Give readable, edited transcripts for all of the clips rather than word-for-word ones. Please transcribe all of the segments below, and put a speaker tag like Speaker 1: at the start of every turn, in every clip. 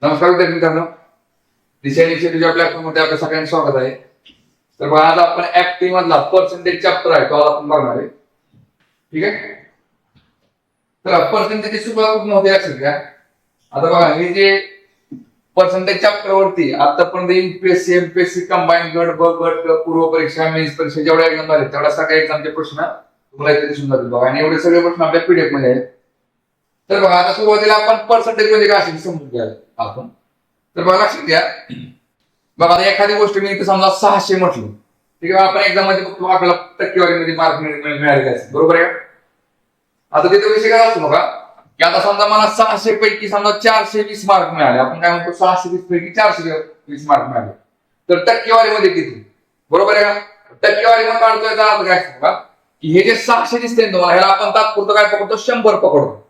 Speaker 1: नमस्कार विद्यार्थी मित्रांनो, दिशा इनिशिएटिव्हच्या प्लॅटफॉर्ममध्ये आपल्या सगळ्यांचं स्वागत आहे. तर बघा, आज आपण ऍक्टिव्ह मधला पर्सेंटेज चॅप्टर आहे तो आज आपण बघणार आहे. ठीक आहे. तर पर्सेंटेजची सुरुवात कुठून होते लक्षात घ्या. आता बघा, हे जे पर्सेंटेज चॅप्टर वरती आतापर्यंत एमपीएससी एमपीएससी कंबाईन गट ब गट पूर्व परीक्षा मेन्स परीक्षा जेवढ्या एक्झाम झाले तेवढ्या सगळ्या एक्झामचे प्रश्न तुम्हाला इथे दिसून जातील बघा. आणि एवढे सगळे प्रश्न आपल्या पीडीएफ मध्ये आहेत. तर बघा, आता सुरुवातीला आपण पर्सेंटेज म्हणजे काय असेल समजून घ्या आपण. तर बघा लक्षात घ्या. बघा, आता एखादी गोष्ट मी इथे समजा 600 म्हटलं, ठीक आहे. आपण एक्झाम मध्ये बघतो आपल्याला टक्केवारीमध्ये मार्क मिळालेले असतात, बरोबर आहे. आता तिथे विषय काय असतो बघा, की आता समजा मला 600 पैकी समजा 420 मार्क मिळाले. आपण काय म्हणतो 620 पैकी 420 मार्क मिळाले. तर टक्केवारीमध्ये किती, बरोबर आहे का. टक्केवारीमध्ये काढतोय याचा अर्थ काय असतो बघा, की हे जे 600 दिसते तुम्हाला ह्याला आपण तात्पुरतं काय पकडतो, 100 पकडतो.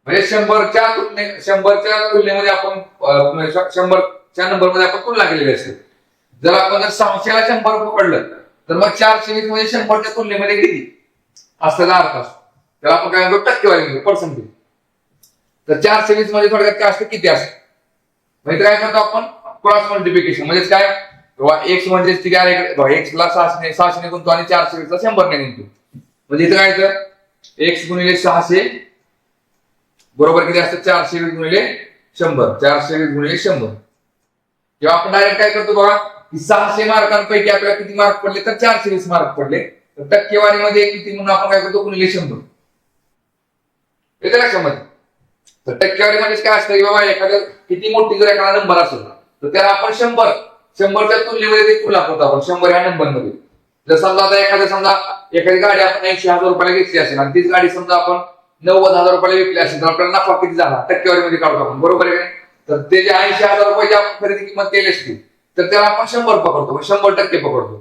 Speaker 1: म्हणजे 100च्या तुलनेमध्ये आपण 100च्या नंबरमध्ये आपण तुलना केलेली असते. जर आपण 600ला 100 पकडलं तर मग 420 मध्ये 100च्या तुलनेमध्ये किती असल्याचा अर्थ असतो. त्याला आपण काय म्हणतो टक्केवारी पर्सेंटेज. तर 420 मध्ये थोडक्यात काय असतं, किती असतं म्हणजे काय करतो आपण क्रॉस मल्टिप्लिकेशन. म्हणजे काय एक्स म्हणजे एक्स ला 600 ने गुणतो आणि 420 ला 100 ने गुणतो. म्हणजे इथं काय येतं, एक्स गुणिले 600 बरोबर किती असतं 420 गुणिले 100. 420 गुणिले 100 किंवा आपण डायरेक्ट काय करतो बघा, की 600 मार्कांपैकी आपल्याला किती मार्क पडले तर 420 मार्क पडले. तर टक्केवारीमध्ये किती म्हणून आपण काय करतो गुणिले 100. येते लक्षामध्ये. तर टक्केवारीमध्ये काय असतं की बाबा एखाद्या किती मोठी जर एखादा नंबर असेल तर त्याला आपण 100च्या तुलनेमध्ये ते तुलना करतो आपण 100 ह्या नंबर मध्ये. जर समजा आता एखादी गाडी आपण 80,000 रुपयाला घेतली असेल आणि तीच गाडी समजा आपण 90,000 रुपयाला विकली असेल तर आपल्याला नफा किती झाला टक्केवारीमध्ये काढतो आपण, बरोबर आहे. तर ते जे 80,000 रुपयाची आपण खरेदी किंमत केली असती तर त्याला आपण 100 पकडतो, 100% पकडतो.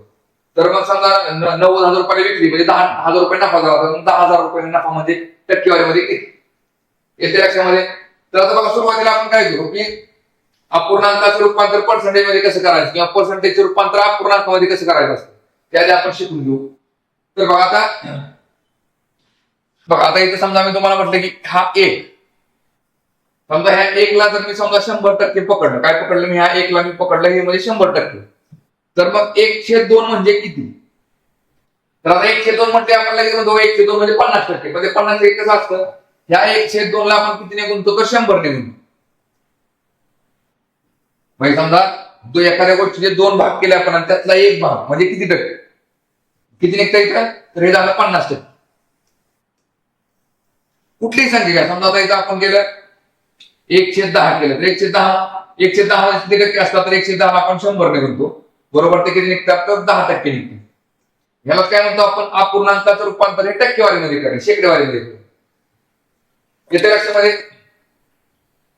Speaker 1: तर मग समजा 90,000 रुपयाला विकली म्हणजे 10,000 रुपये नफा झाला, तर 10,000 रुपये नफा म्हणजे टक्केवारीमध्ये किती येते लक्षामध्ये. तर आता बघा, सुरुवातीला आपण काय करू की अपूर्णांकाचं रूपांतर पर्सेंटेज मध्ये कसं करायचं किंवा पर्सेंटेजचं रूपांतर अपूर्णांकामध्ये कसं करायचं असतं त्याआधी आपण शिकून घेऊ. तर बघा आता इथे समजा मी तुम्हाला म्हटलं की हा एक समजा ह्या एकला जर मी समजा 100% पकडलं, काय पकडलं मी, ह्या एकला मी पकडलं हे म्हणजे 100%. तर मग 1/2 म्हणजे किती. तर आता 1/2 म्हणजे आपण लगेच म्हणतो 1/2 म्हणजे 50%. म्हणजे 50% कसं असतं, ह्या 1/2 ला आपण कितीने गुणतो तर 100 ने गुणतो. म्हणजे समजा एखाद्या गोष्टीचे 2 भाग केले आपण आणि त्यातला 1 भाग म्हणजे किती टक्के, किती निघतं इथं, तर हे झालं 50%. कुठलीही संख्या घ्या, समजा आता इथं आपण केलं 1/10 केलं तर 1/10 किती टक्के असतात तर 1/10 आपण 100 ने गुणतो, बरोबर. ते किती निघतात तर 10% निघते. ह्याला काय म्हणतो आपण अपूर्णांकाचं रूपांतर हे टक्केवारीमध्ये करेल, शेकडेवारीमध्ये. येते लक्षामध्ये.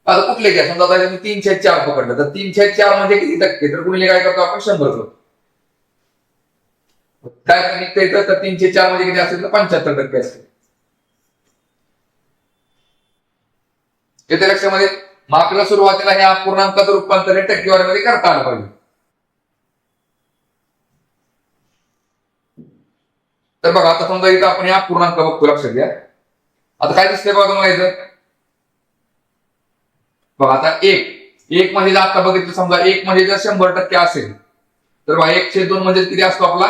Speaker 1: आता कुठले घ्या, समजा आता मी 3/4 पकडलं तर 3/4 म्हणजे किती टक्के, तर गुणिले काय करतो आपण 100 करतो. काय निघतं येतं तर 3/4 म्हणजे किती असेल तर 75% असते. येते लक्षामध्ये. मग आपल्याला सुरुवातीला हे अपूर्णांकाचं रूपांतर हे टक्केवारीमध्ये करता आलं पाहिजे. तर बघा, आता समजा इथं आपण हे अपूर्णांक बघतो, लक्षात घ्या. आता काय दिसतंय बघा तुम्हाला इथं बघा, आता एक म्हणजे आता बघितलं समजा 1 म्हणजे जर 100% असेल तर बघा 1/2 म्हणजे किती असतो आपला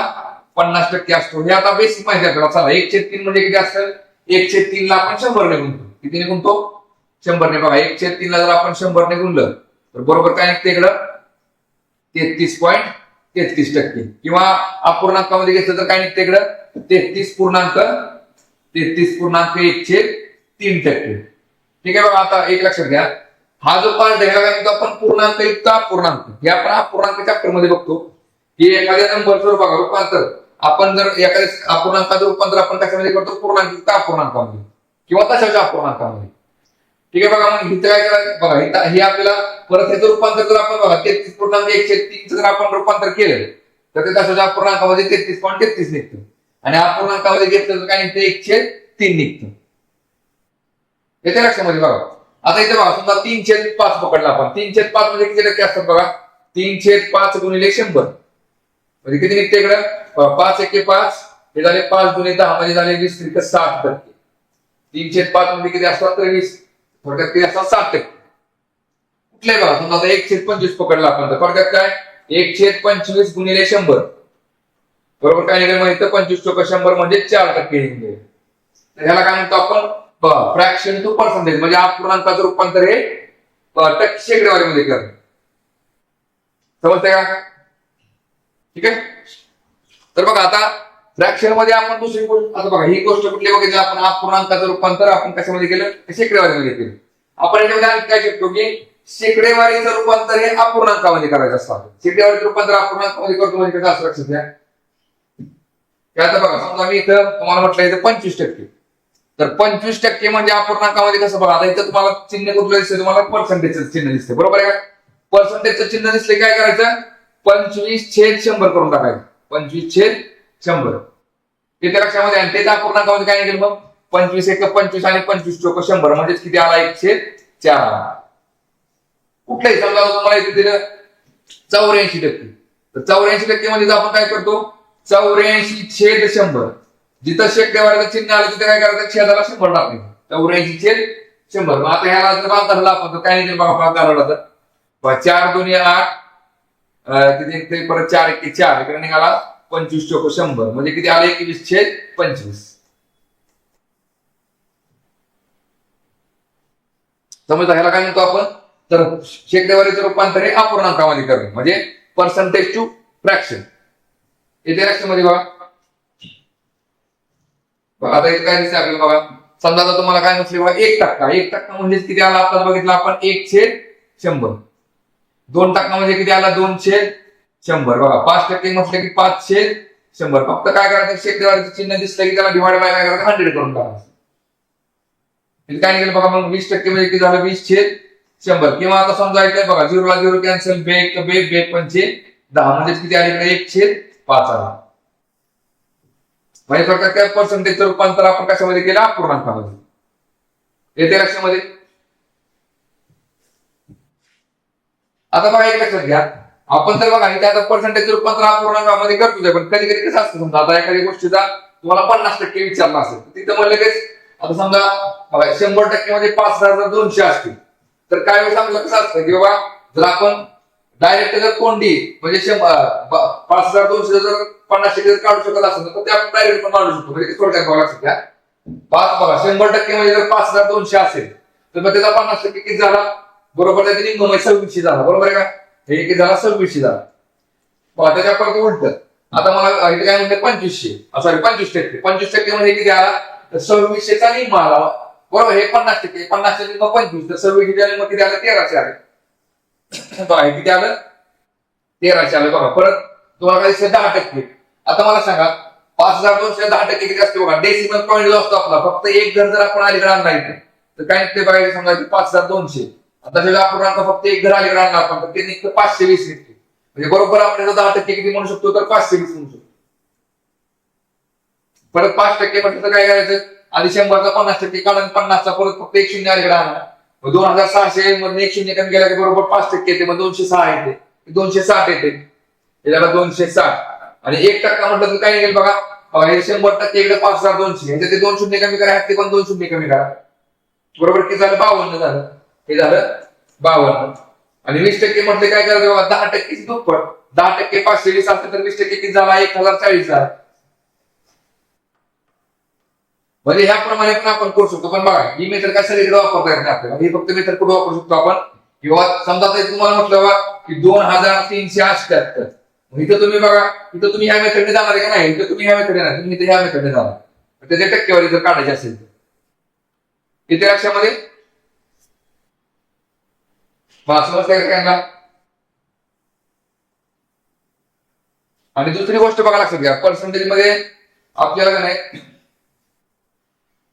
Speaker 1: 50% असतो. हे आता बेसिक माहिती आपल्याला. चला 1/3 म्हणजे किती असेल, 1/3 ला आपण 100 ने गुणतो. कितीने गुणतो 100 ने. बघा 1/3 ला जर आपण 100 ने गुणलं तर बरोबर काय निघतं इकडं 33.33% किंवा अपूर्णांकामध्ये घेतलं तर काय निघतं इकडं 33.1/3. ठीक आहे. बघा आता एक लक्षात घ्या, हा जो पार्ट आहे आपण पूर्णांक युक्त अपूर्णांक हे आपण अपूर्णांक चॅप्टर मध्ये बघतो की एखाद्या नंबरचं बघा रूपांतर आपण जर एखाद्या अपूर्णांकाचं रूपांतर आपण कशामध्ये करतो, पूर्णांक युक्त अपूर्णांकामध्ये किंवा तशाच्या अपूर्णांकामध्ये. ठीक आहे. बघा मग इथं काय करायचं बघा, इथं हे आपल्याला परत ह्याचं रूपांतर जर आपण बघा 33.1/3 जर आपण रूपांतर केलं तर ते तशाच्या अपूर्णांकामध्ये 33.33 निघतं आणि अपूर्णांकामध्ये घेतलं तर काय निघतं 1/3 निघतं. येते लक्षामध्ये. बघा आता इथे बघा समजा 3/5 पकडला आपण. 3/5 म्हणजे किती टक्के असतात बघा, 3/5 गुणिले 100 म्हणजे किती निघते इकडं 5/1 हे झाले 5 गुणिले 10 म्हणजे झाले 20/60%. 3/5 म्हणजे किती असतात तर 20, थोडक्यात किती असतात 60%. कुठल्याही बघा समजा आता 1/25 पकडला आपण तर थोडक्यात काय 1/25 गुणिले 100 बरोबर काय निघेल माहिती 25% म्हणजे 4% निघेल. तर ह्याला काय म्हणतो आपण फ्रॅक्शन टू पर्सेंटेज म्हणजे अपूर्णांकाचं रूपांतर हे शेकडेवारीमध्ये करणे. समजतंय का? ठीक आहे. तर बघा आता फ्रॅक्शन मध्ये आपण दुसरी गोष्ट आता बघा ही गोष्ट कुठली बघितली आपण अपूर्णांकाचं रूपांतर आपण कशामध्ये केलं शेकडेवारीमध्ये केलं. आपण याच्यामध्ये आणखी काय शिकतो की शेकडेवारीचं रूपांतर हे अपूर्णांकामध्ये करायचं असतं. शेकडेवारीचं रूपांतर अपूर्णांकामध्ये करतो म्हणजे कसं असं लक्षात घ्या. आता बघा समजा मी इथं तुम्हाला म्हटलं इथं 25% तर 25% म्हणजे अपूर्णांकामध्ये कसं बघा आता इथं तुम्हाला चिन्ह कुठलं दिसतं तुम्हाला पर्सेंटेजचं चिन्ह दिसतं बरोबर आहे का. पर्सेंटेजचं चिन्ह दिसले काय करायचं 25/100 करून टाकायचं 25/100 ते लक्षामध्ये आणि ते अपूर्णांकामध्ये काय निघेल मग 25 × 25 आणि 25/100 म्हणजे किती आला 1/4. कुठलाही समजा तुम्हाला इथे दिलं 84% तर 84% म्हणजे आपण काय करतो 84/100 जिथं शेकडेवारीचं चिन्ह आलं तिथे काय करायचं छेदाला 100 टाकायचं 84/100. मग आता ह्याला जर भाग धरला आपण तर काय निघेल बघा भाग धरला तर 4 2 8 तिथे परत 4 1 4 इकडे निघाला 25/100 म्हणजे किती आले 21/25. समजा ह्याला काय म्हणतो आपण तर शेकडेवारीचं रूपांतर हे अपूर्णांकामध्ये करणे म्हणजे पर्सेंटेज टू फ्रॅक्शन. इथे लक्ष मध्ये बघा आता इथे काय दिसतंय आपल्याला बघा समजा आता तुम्हाला काय म्हटले बघा 1% म्हणजे किती आला आता बघितलं आपण 1/100. 2% म्हणजे किती आला 2/100 बघा 5% म्हटलं की 5/100. फक्त काय करायचं शेकडेवारीचं चिन्ह दिसलं की त्याला डिवाइड बाय काय करायचं 100 करून टाकायचं. काय निघेल बघा मग 20% म्हणजे किती झालं 20/100 किंवा आता समजा इथे बघा 0 ला 0 कॅन्सल बे 10 म्हणजे किती आले इकडे 1/5 आला. म्हणजे थोडक्यात काय पर्सेंटेजचं रूपांतर आपण कशामध्ये केलं अपूर्णांकामध्ये. येते लक्षामध्ये. आता बघा एक लक्षात घ्या आपण तर बघा इथे आता पर्सेंटेजचं रूपांतर अपूर्णांकामध्ये करतोय पण कधी कधी कसं असतं समजा आता एखाद्या गोष्टीचा तुम्हाला 50% विचारला असेल तिथं म्हणलं की आता समजा 100% मध्ये 5,200 असतील तर काय वेळेस आपल्याला कसं असतं की बाबा जर आपण डायरेक्ट जर कोंडी म्हणजे 5,200 जर 50% काढू शकत असेल तर ते आपण डायरेक्ट पण काढू शकतो म्हणजे थोडक्यात बघा लक्षात घ्या 100% मध्ये जर 5,200 असेल तर मग त्याचा 50% किती झाला बरोबर त्याचे निम्म 2600 झाला बरोबर आहे का. हे किती झाला 2600 झाला. त्याच्या परत उलट आता मला इथे काय म्हणते 2500 सॉरी 25% म्हणजे किती आला तर 2600चा निम्मा आला बरोबर. हे 50% 50 मग 25 तर 26 मग किती आलं 1300 आले. किती आलं 1300 आलं बघा. परत तुम्हाला काय 10%. आता मला सांगा 5,200 10% किती असते बघा डेसिमल पॉईंट जो असतो आपला फक्त एक घर जर आपण अलीकडे आणला इथे तर काय निघते बघायचं समजा 5,200 आता त्याच्या अपूर्णांक फक्त एक घर अलीकडे आणला आपण तर ते निघतं 520 निघते म्हणजे बरोबर आपण 10% किती म्हणू शकतो तर 520 म्हणू शकतो. परत 5% म्हटलं तर काय करायचं आधी 100चा 50% काढून 50चा परत फक्त 1 शून्य अलीकडे आणला मग 2,600 मध्ये 1 शून्य कमी गेला की बरोबर 5% येते मग 206 येते 260 येते त्याला 260 आणि 1% म्हटलं तर काय निघेल बघा हे 100% इकडे 5,200 म्हणजे ते 2 शून्य कमी करा ते पण 2 शून्य कमी करा बरोबर किती झालं 52 झालं. हे झालं 52 आणि 20% म्हटले काय करायचं बघा 10% दुप्पट 10% 520 असेल तर 20% किती झाला 1,040 झाला. म्हणजे ह्याप्रमाणे पण आपण करू शकतो पण बघा ही मेथड काय सगळीकडे वापरता येत नाही आपल्याला. ही फक्त मेथड कुठे वापरू शकतो आपण किंवा समजा तुम्हाला म्हटलं बघा की 2,378 इथं तुम्ही बघा इथं तुम्ही ह्या मेथडने जाणार आहे का नाही इथं तुम्ही ह्या मेथडने नाही तुम्ही इथे ह्या मेथडने जाणार त्याच्या टक्केवारी जर काढायची असेल तर इथे लक्षामध्ये समजतंय का. आणि दुसरी गोष्ट बघा लक्षात घ्या पर्सेंटेज मध्ये आपल्याला नाही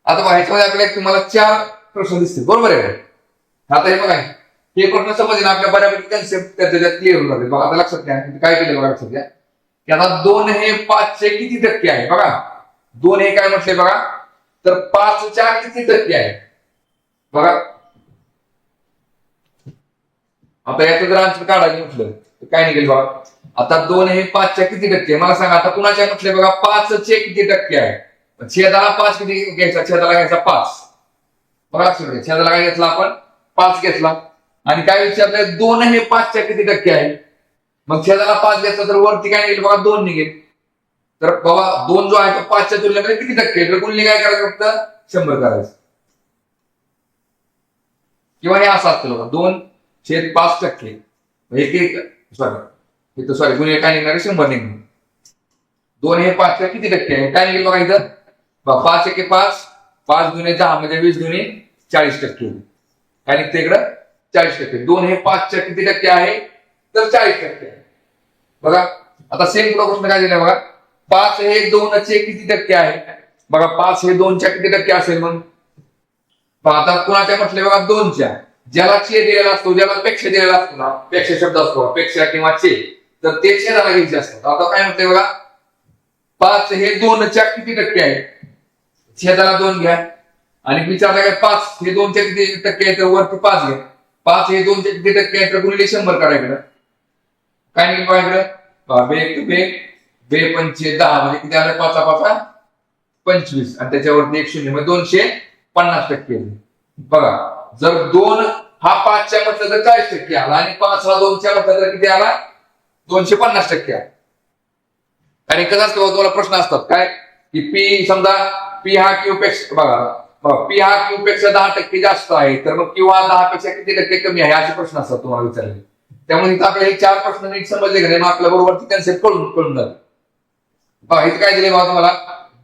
Speaker 1: आता बघा ह्याच्यामध्ये आपल्याला तुम्हाला 4 प्रश्न दिसतील बरोबर आहे. आता हे बघा हे प्रश्न समजले ना आपल्या बऱ्यापैकी कन्सेप्ट त्याच्यात क्लिअर होऊन जाते. बघा आता लक्षात घ्या काय केलं बघा लक्षात घ्या की आता 2 हे 5चे किती टक्के आहे बघा 2 हे काय म्हटले बघा तर 5च्या किती टक्के आहे बघा. आता याचं जर आन्सर काढायचं म्हटलं तर काय निघेल बघा आता 2 हे 5च्या किती टक्के मला सांगा आता कुणाच्या म्हटले बघा 5चे किती टक्के आहे छेदाला 5 किती घ्यायचा छेदाला घ्यायचा 5 बघा छेदाला काय घेतला आपण 5 घेतला आणि काय विचारलंय 2 हे 5च्या किती टक्के आहे. मग छेदाला 5 घेतला तर वरती काय निघेल बघा 2 निघेल. तर बाबा 2 जो आहे तो 5च्या तुलनेमध्ये किती टक्के, तर गुणले काय करायचं फक्त 100 करायचं. किंवा हे असं असतं बघा 2/5%. सॉरी गुणिले काय निघणार 100 निघणार. 2 हे 5च्या किती टक्के आहे काय निघेल बघा इथं 5 1 5, 5 दुने 10 म्हणजे 20 दुने 40 टक्के. काय निघतं इकडं 40 टक्के. 2 हे 5च्या किती टक्के आहे तर 40 टक्के आहे. बघा आता सेम प्रश्न काय दिलाय बघा 5 हे 2चे किती टक्के आहे. बघा 5 हे 2च्या किती टक्के असेल. मग आता कुणाच्या म्हटले बघा 2च्या. ज्याला चे दिलेला असतो, ज्याला पेक्षा दिलेला असतो ना, पेक्षा शब्द असतो पेक्षा किंवा चे, तर ते छेदाला घ्यायचे असतात. आता काय म्हणते बघा 5 हे 2च्या किती टक्के आहे. छेदाला 2 घ्या आणि विचारला काय 5 हे 2च्या किती टक्के आहे तर वरती 5 घ्या. 5 हे 2च्या किती टक्के आहे तर गुणिले 100 करायचं. काय निघेल बघा इकडं बे 5 10 म्हणजे किती आलं 5 5 25 आणि त्याच्यावरती 1 0 म्हणजे 250 टक्के. बघा जर 2 हा 5च्या म्हटलं तर 40 टक्के आला आणि 5 हा 2च्या म्हटलं तर किती आला 250 टक्के आला. आणि कसं असतं तुम्हाला प्रश्न असतात काय की पी समजा पी हा क्यू पेक्षा बघा पी हा क्यू पेक्षा 10% जास्त आहे तर मग क्यू हा 10 पेक्षा किती टक्के कमी आहे असे प्रश्न असतात तुम्हाला विचारले. त्यामुळे इथं आपल्याला हे 4 प्रश्न नीट समजले का मग आपल्या बरोबर ती कन्सेप्ट कळून जात. बघा इथं काय दिले बघा तुम्हाला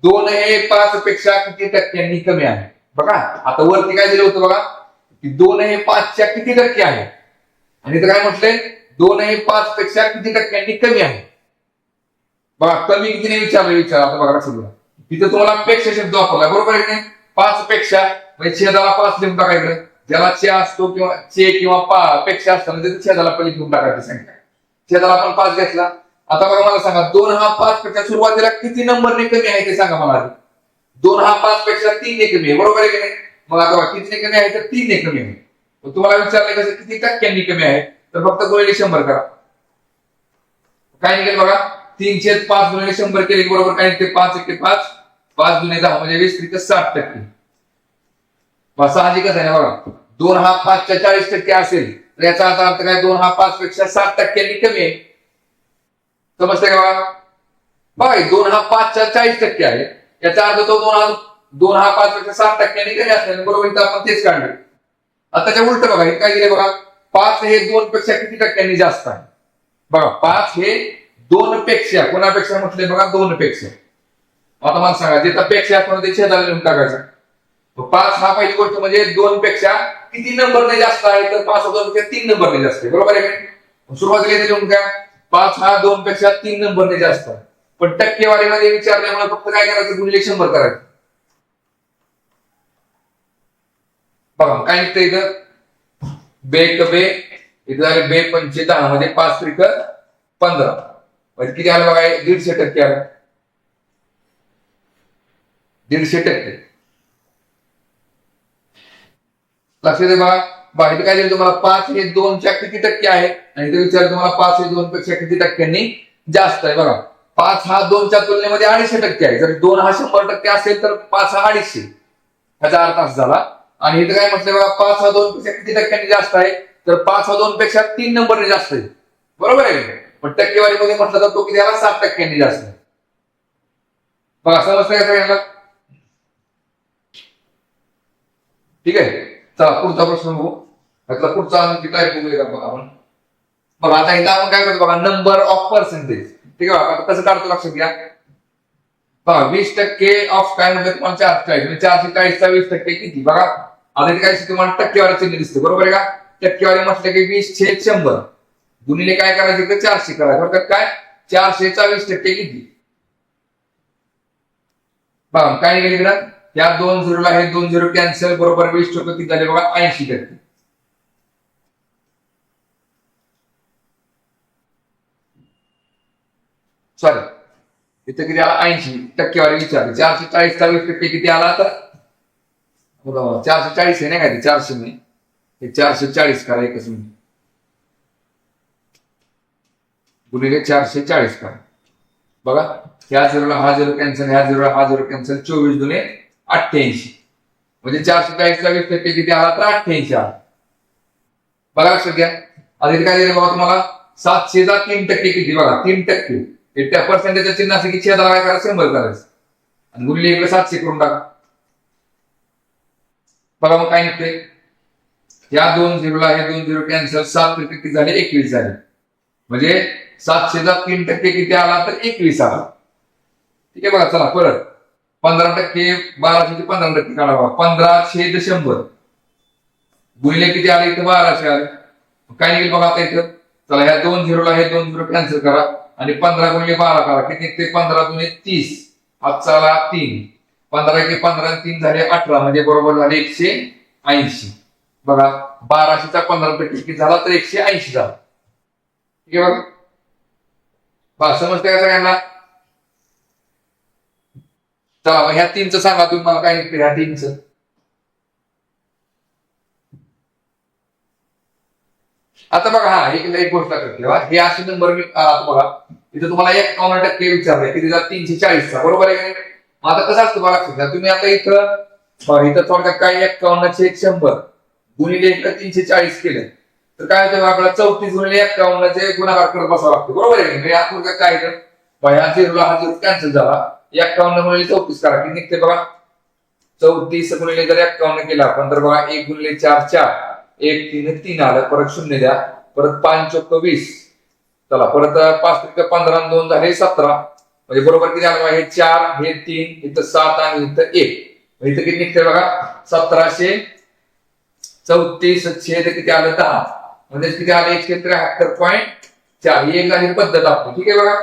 Speaker 1: 2 हे 5 पेक्षा किती टक्क्यांनी कमी आहे. बघा आता वरती काय दिलं होतं बघा की 2 हे 5च्या किती टक्के आहे आणि इथं काय म्हटलंय 2 हे 5 पेक्षा किती टक्क्यांनी कमी आहे. बघा कमी कितीने विचार आता बघा लक्षात घ्या तिथे तुम्हाला पेक्षा शब्द वापरला बरोबर आहे की नाही. 5 पेक्षा म्हणजे छेदाला 5 लिहून टाकायचं. ज्याला चे असतो किंवा चे किंवा पेक्षा असतं म्हणजे छेदाला पहिले लिहून टाकायची संख्या. छेदाला आपण 5 घेतला. आता बघा मला सांगा 2 हा 5 पेक्षा सुरुवातीला किती नंबरने कमी आहे ते सांगा मला. 2 हा 5 पेक्षा 3 ने कमी आहे बरोबर आहे की नाही. मग आता बघा कितीने कमी आहे तर 3 ने कमी आहे. तुम्हाला विचारलं कसं किती टक्क्यांनी कमी आहे तर फक्त गुणिले 100 करा. काय निघेल बघा 3/5 गुणिले 100 केले बरोबर काय निघते 5 1 5, 5 दुने 10 म्हणजे 20 त्रिक 60 टक्के. साहजिकच आहे ना बघा 2 हा 5च्या 40 टक्के असेल तर याचा अर्थ काय 2 हा 5 पेक्षा 60 टक्क्यांनी कमी आहे. समजतंय का बघा. बघा 2 हा 5च्या 40 टक्के आहे याचा अर्थ तो 2 हा 5 पेक्षा 60 टक्क्यांनी कमी असेल बरोबर. इथं आपण तेच काढलं. आता त्याच्या उलट बघा हे काय दिले बघा 5 हे 2 पेक्षा किती टक्क्यांनी जास्त आहे. बघा 5 हे 2 पेक्षा कोणापेक्षा म्हटले बघा 2 पेक्षा. आता मला सांगा जिथं पेक्षा आपण ते छेदाला लिहून टाकायचं. 5 हा पहिली गोष्ट म्हणजे 2 पेक्षा किती नंबरने जास्त आहे तर 5 हा 2 पेक्षा 3 नंबरने जास्त आहे बरोबर आहे. सुरुवातीला लिहून काय 5 हा 2 पेक्षा 3 नंबरने जास्त आहे. पण टक्केवारीमध्ये विचारल्यामुळे फक्त काय करायचं गुणिले 100 करायचं. बघा काय निघतं इथं बे इथं झाले बे 5 10 म्हणजे 5 त्रिक 15 म्हणजे किती आलं बघा 150 टक्के आलं. 150 टक्के. लक्षात आहे बघा इथे काय दिलं तुम्हाला 5 हे 2च्या किती टक्के आहे आणि इथे विचार तुम्हाला 5 हे 2 पेक्षा किती टक्क्यांनी जास्त आहे. बघा 5 हा 2च्या तुलनेमध्ये 250 टक्के आहे. जर 2 हा 100 टक्के असेल तर 5 हा 250 याचा अर्थ असा झाला. आणि इथे काय म्हटलं बघा 5 हा 2 पेक्षा किती टक्क्यांनी जास्त आहे तर 5 हा 2 पेक्षा 3 नंबरने जास्त आहे बरोबर आहे. पण टक्केवारीमध्ये म्हटलं तर तो किती आला 7 टक्क्यांनी जास्त आहे. बघा समजतंय का सगळ्यांना. ठीक आहे चला पुढचा प्रश्न बघू. यातला पुढचा काय बघूया बघा आपण. बघा आता इथं आपण काय करतो बघा नंबर ऑफ पर्सेंटेज. ठीक आहे आता कसं काढतो लक्षात घ्या. बघा 20% ऑफ काय म्हणजे तुम्हाला 440 म्हणजे 440चा 20% किती बघा. आता इथे काय तुम्हाला टक्केवारी चिन्ह दिसते बरोबर आहे का. टक्केवारी म्हटलं की 20/100 गुणिले काय करायचं तर 400 करायचं. थोडक्यात काय 400चा 20% किती. बघा काय निघेल इकडं या 2 झिरोला हे 2 झिरो कॅन्सल बरोबर 20% किती झाले बघा 80%. सॉरी इथे किती आला 80 टक्केवारी विचारली. 440चा 20% किती आला तर 440 आहे नाही काय 400 नाही हे 440 करा एकच मिनिट गुणिले 440 करा. बघा ह्या झिरोला हा झिरो कॅन्सल ह्या झिरोला हा झिरो कॅन्सल 24 दुने 88 म्हणजे 440चा 20% किती आला तर 88 आला. बघा लक्षात घ्या. आता इथे काय दिलं बघा तुम्हाला 700चा 3% किती बघा 3%. त्या पर्सेंटेजचं चिन्ह असं की छेदाला काय करायचं 100 करायचं आणि गुणिले इकडे 700 करून टाका. बघा मग काय निघते या 2 झिरोला हे 2 झिरो कॅन्सल 7 किती झाले 21 झाले. म्हणजे 700चा 3% किती आला तर 21 आला. ठीक आहे बघा. चला परत 15% 1200 15% काढा बघा. 1500 गुणिले किती आले इथं 1200 आले. काय निघेल बघा आता इथं. चला ह्या 2 झिरोला हे 2 झिरो कॅन्सल करा आणि 15 गुणिले 12 करा किती निघते 15 दुने 30 हातचा आला 3 15 के 15 आणि 3 झाले 18 म्हणजे बरोबर झाले 180. बघा 1200चा 15% किती झाला तर 180 झाला. ठीक आहे बघा समजते का सगळ्यांना. चला मग ह्या 3चं सांगा तुम्ही मला काय निघते ह्या 3चं. आता बघा हा एक गोष्ट ठेवा हे असे नंबर मी बघा इथे तुम्हाला 51% विचारलंय किती झाला 340चा बरोबर आहे. आता कसं असतं बघा लक्षात घ्या तुम्ही. आता इथं थोडक्यात काय 51चे 100 गुणिले इकडे 340 केले तर काय होतं आपल्याला 34 गुणिले 51चे गुणाकार करत बसावं लागतं बरोबर आहे. म्हणजे या थोडक्यात काय येतं ह्या झिरोला हा झिरो कॅन्सल झाला 51 गुणिले 34 करा किती निघते बघा 34 गुणिले जर 51 केला आपण तर बघा 1 गुणिले 4 4 1 3 3 आलं परत 0 द्या परत 5 चौक 20 चला परत 5 15 आणि 2 झाले 17 म्हणजे बरोबर किती आलं हे 4 हे 3 इथं 7 आणि इथं 1 इथं किती निघते बघा 1734 छेद किती आलं 10 म्हणजे किती आलं 173.4 ही एक झाली पद्धत आपली. ठीक आहे बघा.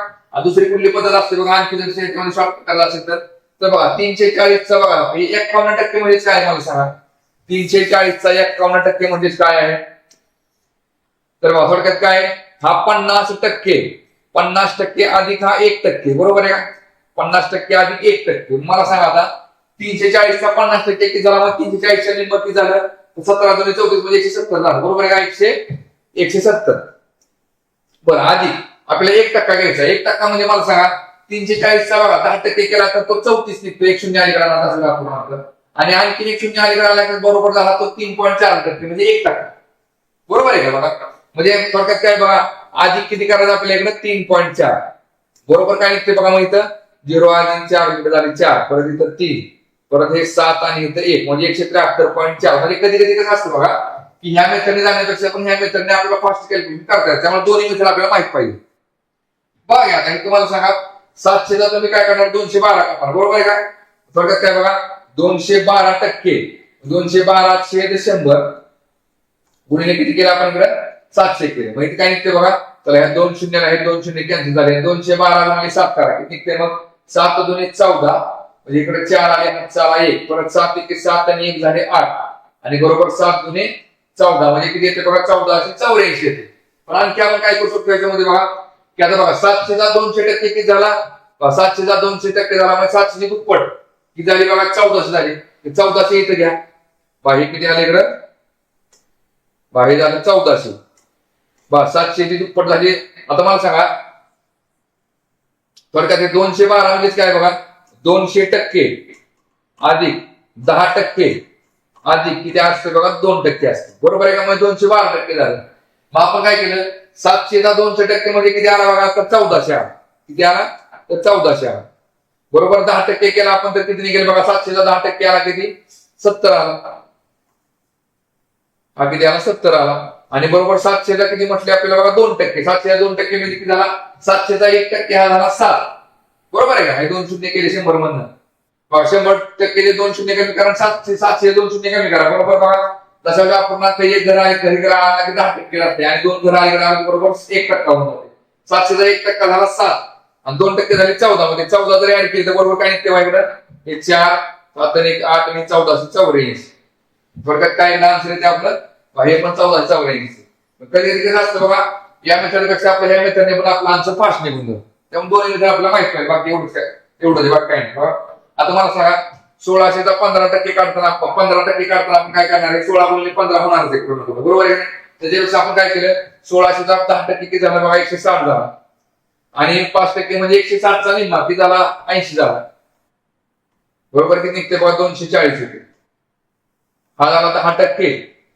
Speaker 1: दुसरी कुठली पद्धत असते बघा आणखी जर शॉर्ट करायला असेल तर बघा 340चा बघा 51% म्हणजे काय मला सांगा 340चा 51% म्हणजे काय आहे तर बघा थोडक्यात काय हा 50% अधिक हा 1% बरोबर आहे का 50% अधिक 1%. मला सांगा आता 340चा 50% किती झाला मग 340च्या निम्म किती झालं 17 दुने 34 म्हणजे 170 झालं बरोबर आहे का 170. बरं अधिक आपल्याला 1% घ्यायचा 1% म्हणजे मला सांगा 340चा बघा 10% केला तर तो 34 निघतो 1 शून्य अलीकडे असं आपण आपलं आणि आणखी 1 शून्य अलीकडे आला तर बरोबर झाला तो 3.4% म्हणजे 1% बरोबर आहे का बघा. म्हणजे थोडक्यात काय बघा अधिक किती करायचं आपल्या इकडे 3.4 बरोबर काय निघते बघा. मग इथं 0 आणि 4 इकडे झाले 4 परत इथं 3 परत हे 7 आणि इथं 1 म्हणजे 173.4 म्हणजे कधी कधी कसं असतं बघा की ह्या मेथडने जाण्यापेक्षा पण ह्या मेथडने आपल्याला फास्ट कॅल्क्युलेशन करता येतं त्यामुळे दोन्ही मेथड आपल्याला माहित पाहिजे. बघा आता तुम्हाला सांगा 700चा तुम्ही काय करणार 212 करणार बरोबर आहे का. थोडक्यात काय बघा 212% 212 छेद 100 गुणिले किती केलं आपण इकडे 700 केले मग इथे काय निघते बघा. चला ह्या 2 शून्य आहे 2 शून्य कॅन्सल झाले 212 गुणिले 7 करा किती निघते मग 7 दुने 14 म्हणजे इकडे 4 आले चला 1 परत 7 1 7 आणि 1 झाले 8 आणि बरोबर 7 दुने 14 म्हणजे किती येते बघा 1484 येते. पण आणखी आपण काय करू शकतो याच्यामध्ये बघा की आता बघा 700चा 200% किती झाला 700चा 200% झाला म्हणजे 700ची दुप्पट किती झाली बघा 1400 झाली 1400 इथं घ्या बाहेर किती आले इकडं बाहेर झालं 1400 बस 700 ची दुप्पट झाली. आता मला सांगा थोडक्यात 212 म्हणजेच काय बघा 200% अधिक 10% अधिक किती असते बघा 2% असते बरोबर आहे का. म्हणजे 212% झालं. मग आपण काय केलं 700चा 200% म्हणजे किती आला बघा तर 1400 आला किती आला तर 1400 आला बरोबर. 10% केला आपण तर किती निघेल बघा 700चा 10% आला किती 70 आला हा किती आला 70 आला आणि बरोबर 700ला किती म्हटले आपल्याला बघा 2% 700ला 2% म्हणजे किती झाला 700चा 1% हा झाला 7 बरोबर आहे का. हे 2 शून्य केले 100 मधनं 100% 2 शून्य कमी करा 700 2 शून्य कमी करा बरोबर बघा. तसं आपण एक घर आहे घरी घर आला की 10% असते आणि 2 घर आले बरोबर 1% होऊन जाते 700चा 1% झाला 7 आणि 2% झाले 14 मध्ये 14 जरी ऍड केली तर बरोबर काय निघते इकडं हे 4 7 आणि 1 8 आणि 1484 थोडक्यात काय आन्सर येते आपलं हे पण 1484. कधी कधी कसं असतं बघा या मेथडपेक्षा आपल्या ह्या मेथडने पण आपला आन्सर फास्ट निघून जातो त्यामुळे दोन्ही मेथड आपल्याला माहित पाहिजे बाकी एवढं बाकी काय नाही. आता मला सांगा 1600चा 15% काढताना 15% काढताना आपण काय करणार आहे 16 गुणिले 15 होणार बरोबर आहे. त्याच्यापेक्षा आपण काय केलं 1600चा 10% किती झाला बघा 160 झाला आणि 5% म्हणजे 160चा निम्मा किती झाला 80 झाला बरोबर. किती निघते बघा 240 होते. हा झाला 10%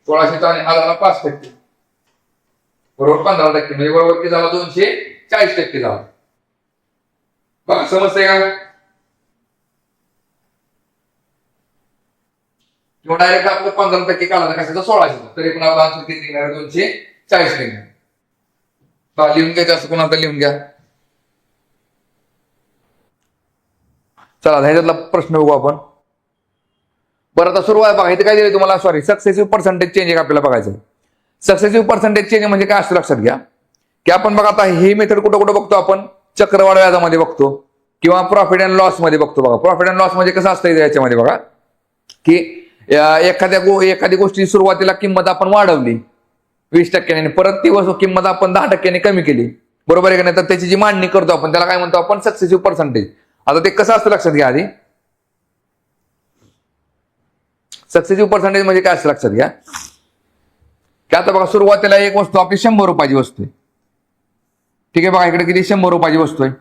Speaker 1: 1600चा आणि हा झाला 5%. बरोबर 15% म्हणजे बरोबर किती झाला 240% झाला. बघा समजतंय का? किंवा डायरेक्ट आपलं 15% काढला कशाचा 1600 तरी पण आपला आन्सर किती निघणार 240 निघणार. लिहून घ्यायचं असं कोणाला तर लिहून घ्या. चला ह्याच्यातला प्रश्न बघू आपण. बरं आता सुरुवात बघा इथे काय दिलं तुम्हाला सॉरी सक्सेसिव्ह पर्सेंटेज चेंज एक आपल्याला बघायचं. सक्सेसिव्ह पर्सेंटेज चेंज म्हणजे काय असं लक्षात घ्या की आपण बघा आता ही मेथड कुठं कुठं बघतो आपण चक्रवाढ व्याजामध्ये बघतो किंवा प्रॉफिट अँड लॉस मध्ये बघतो. बघा प्रॉफिट अँड लॉस म्हणजे कसं असतं याच्यामध्ये बघा की एखादी गोष्टी सुरुवातीला किंमत आपण वाढवली 20% आणि परत ती वस्तू किंमत आपण 10% कमी केली. बरोबर आहे का नाही? तर त्याची जी मांडणी करतो आपण त्याला काय म्हणतो आपण सक्सेसिव्ह पर्सेंटेज. आता ते कसं असतं लक्षात घ्या आधी. सक्सेसिव्ह पर्सेंटेज म्हणजे काय असं लक्षात घ्या की आता बघा सुरुवातीला एक वस्तू आपली 100 रुपयाची वस्तू आहे. ठीक आहे बघा इकडे किती 100 रुपयाची वस्तू आहे.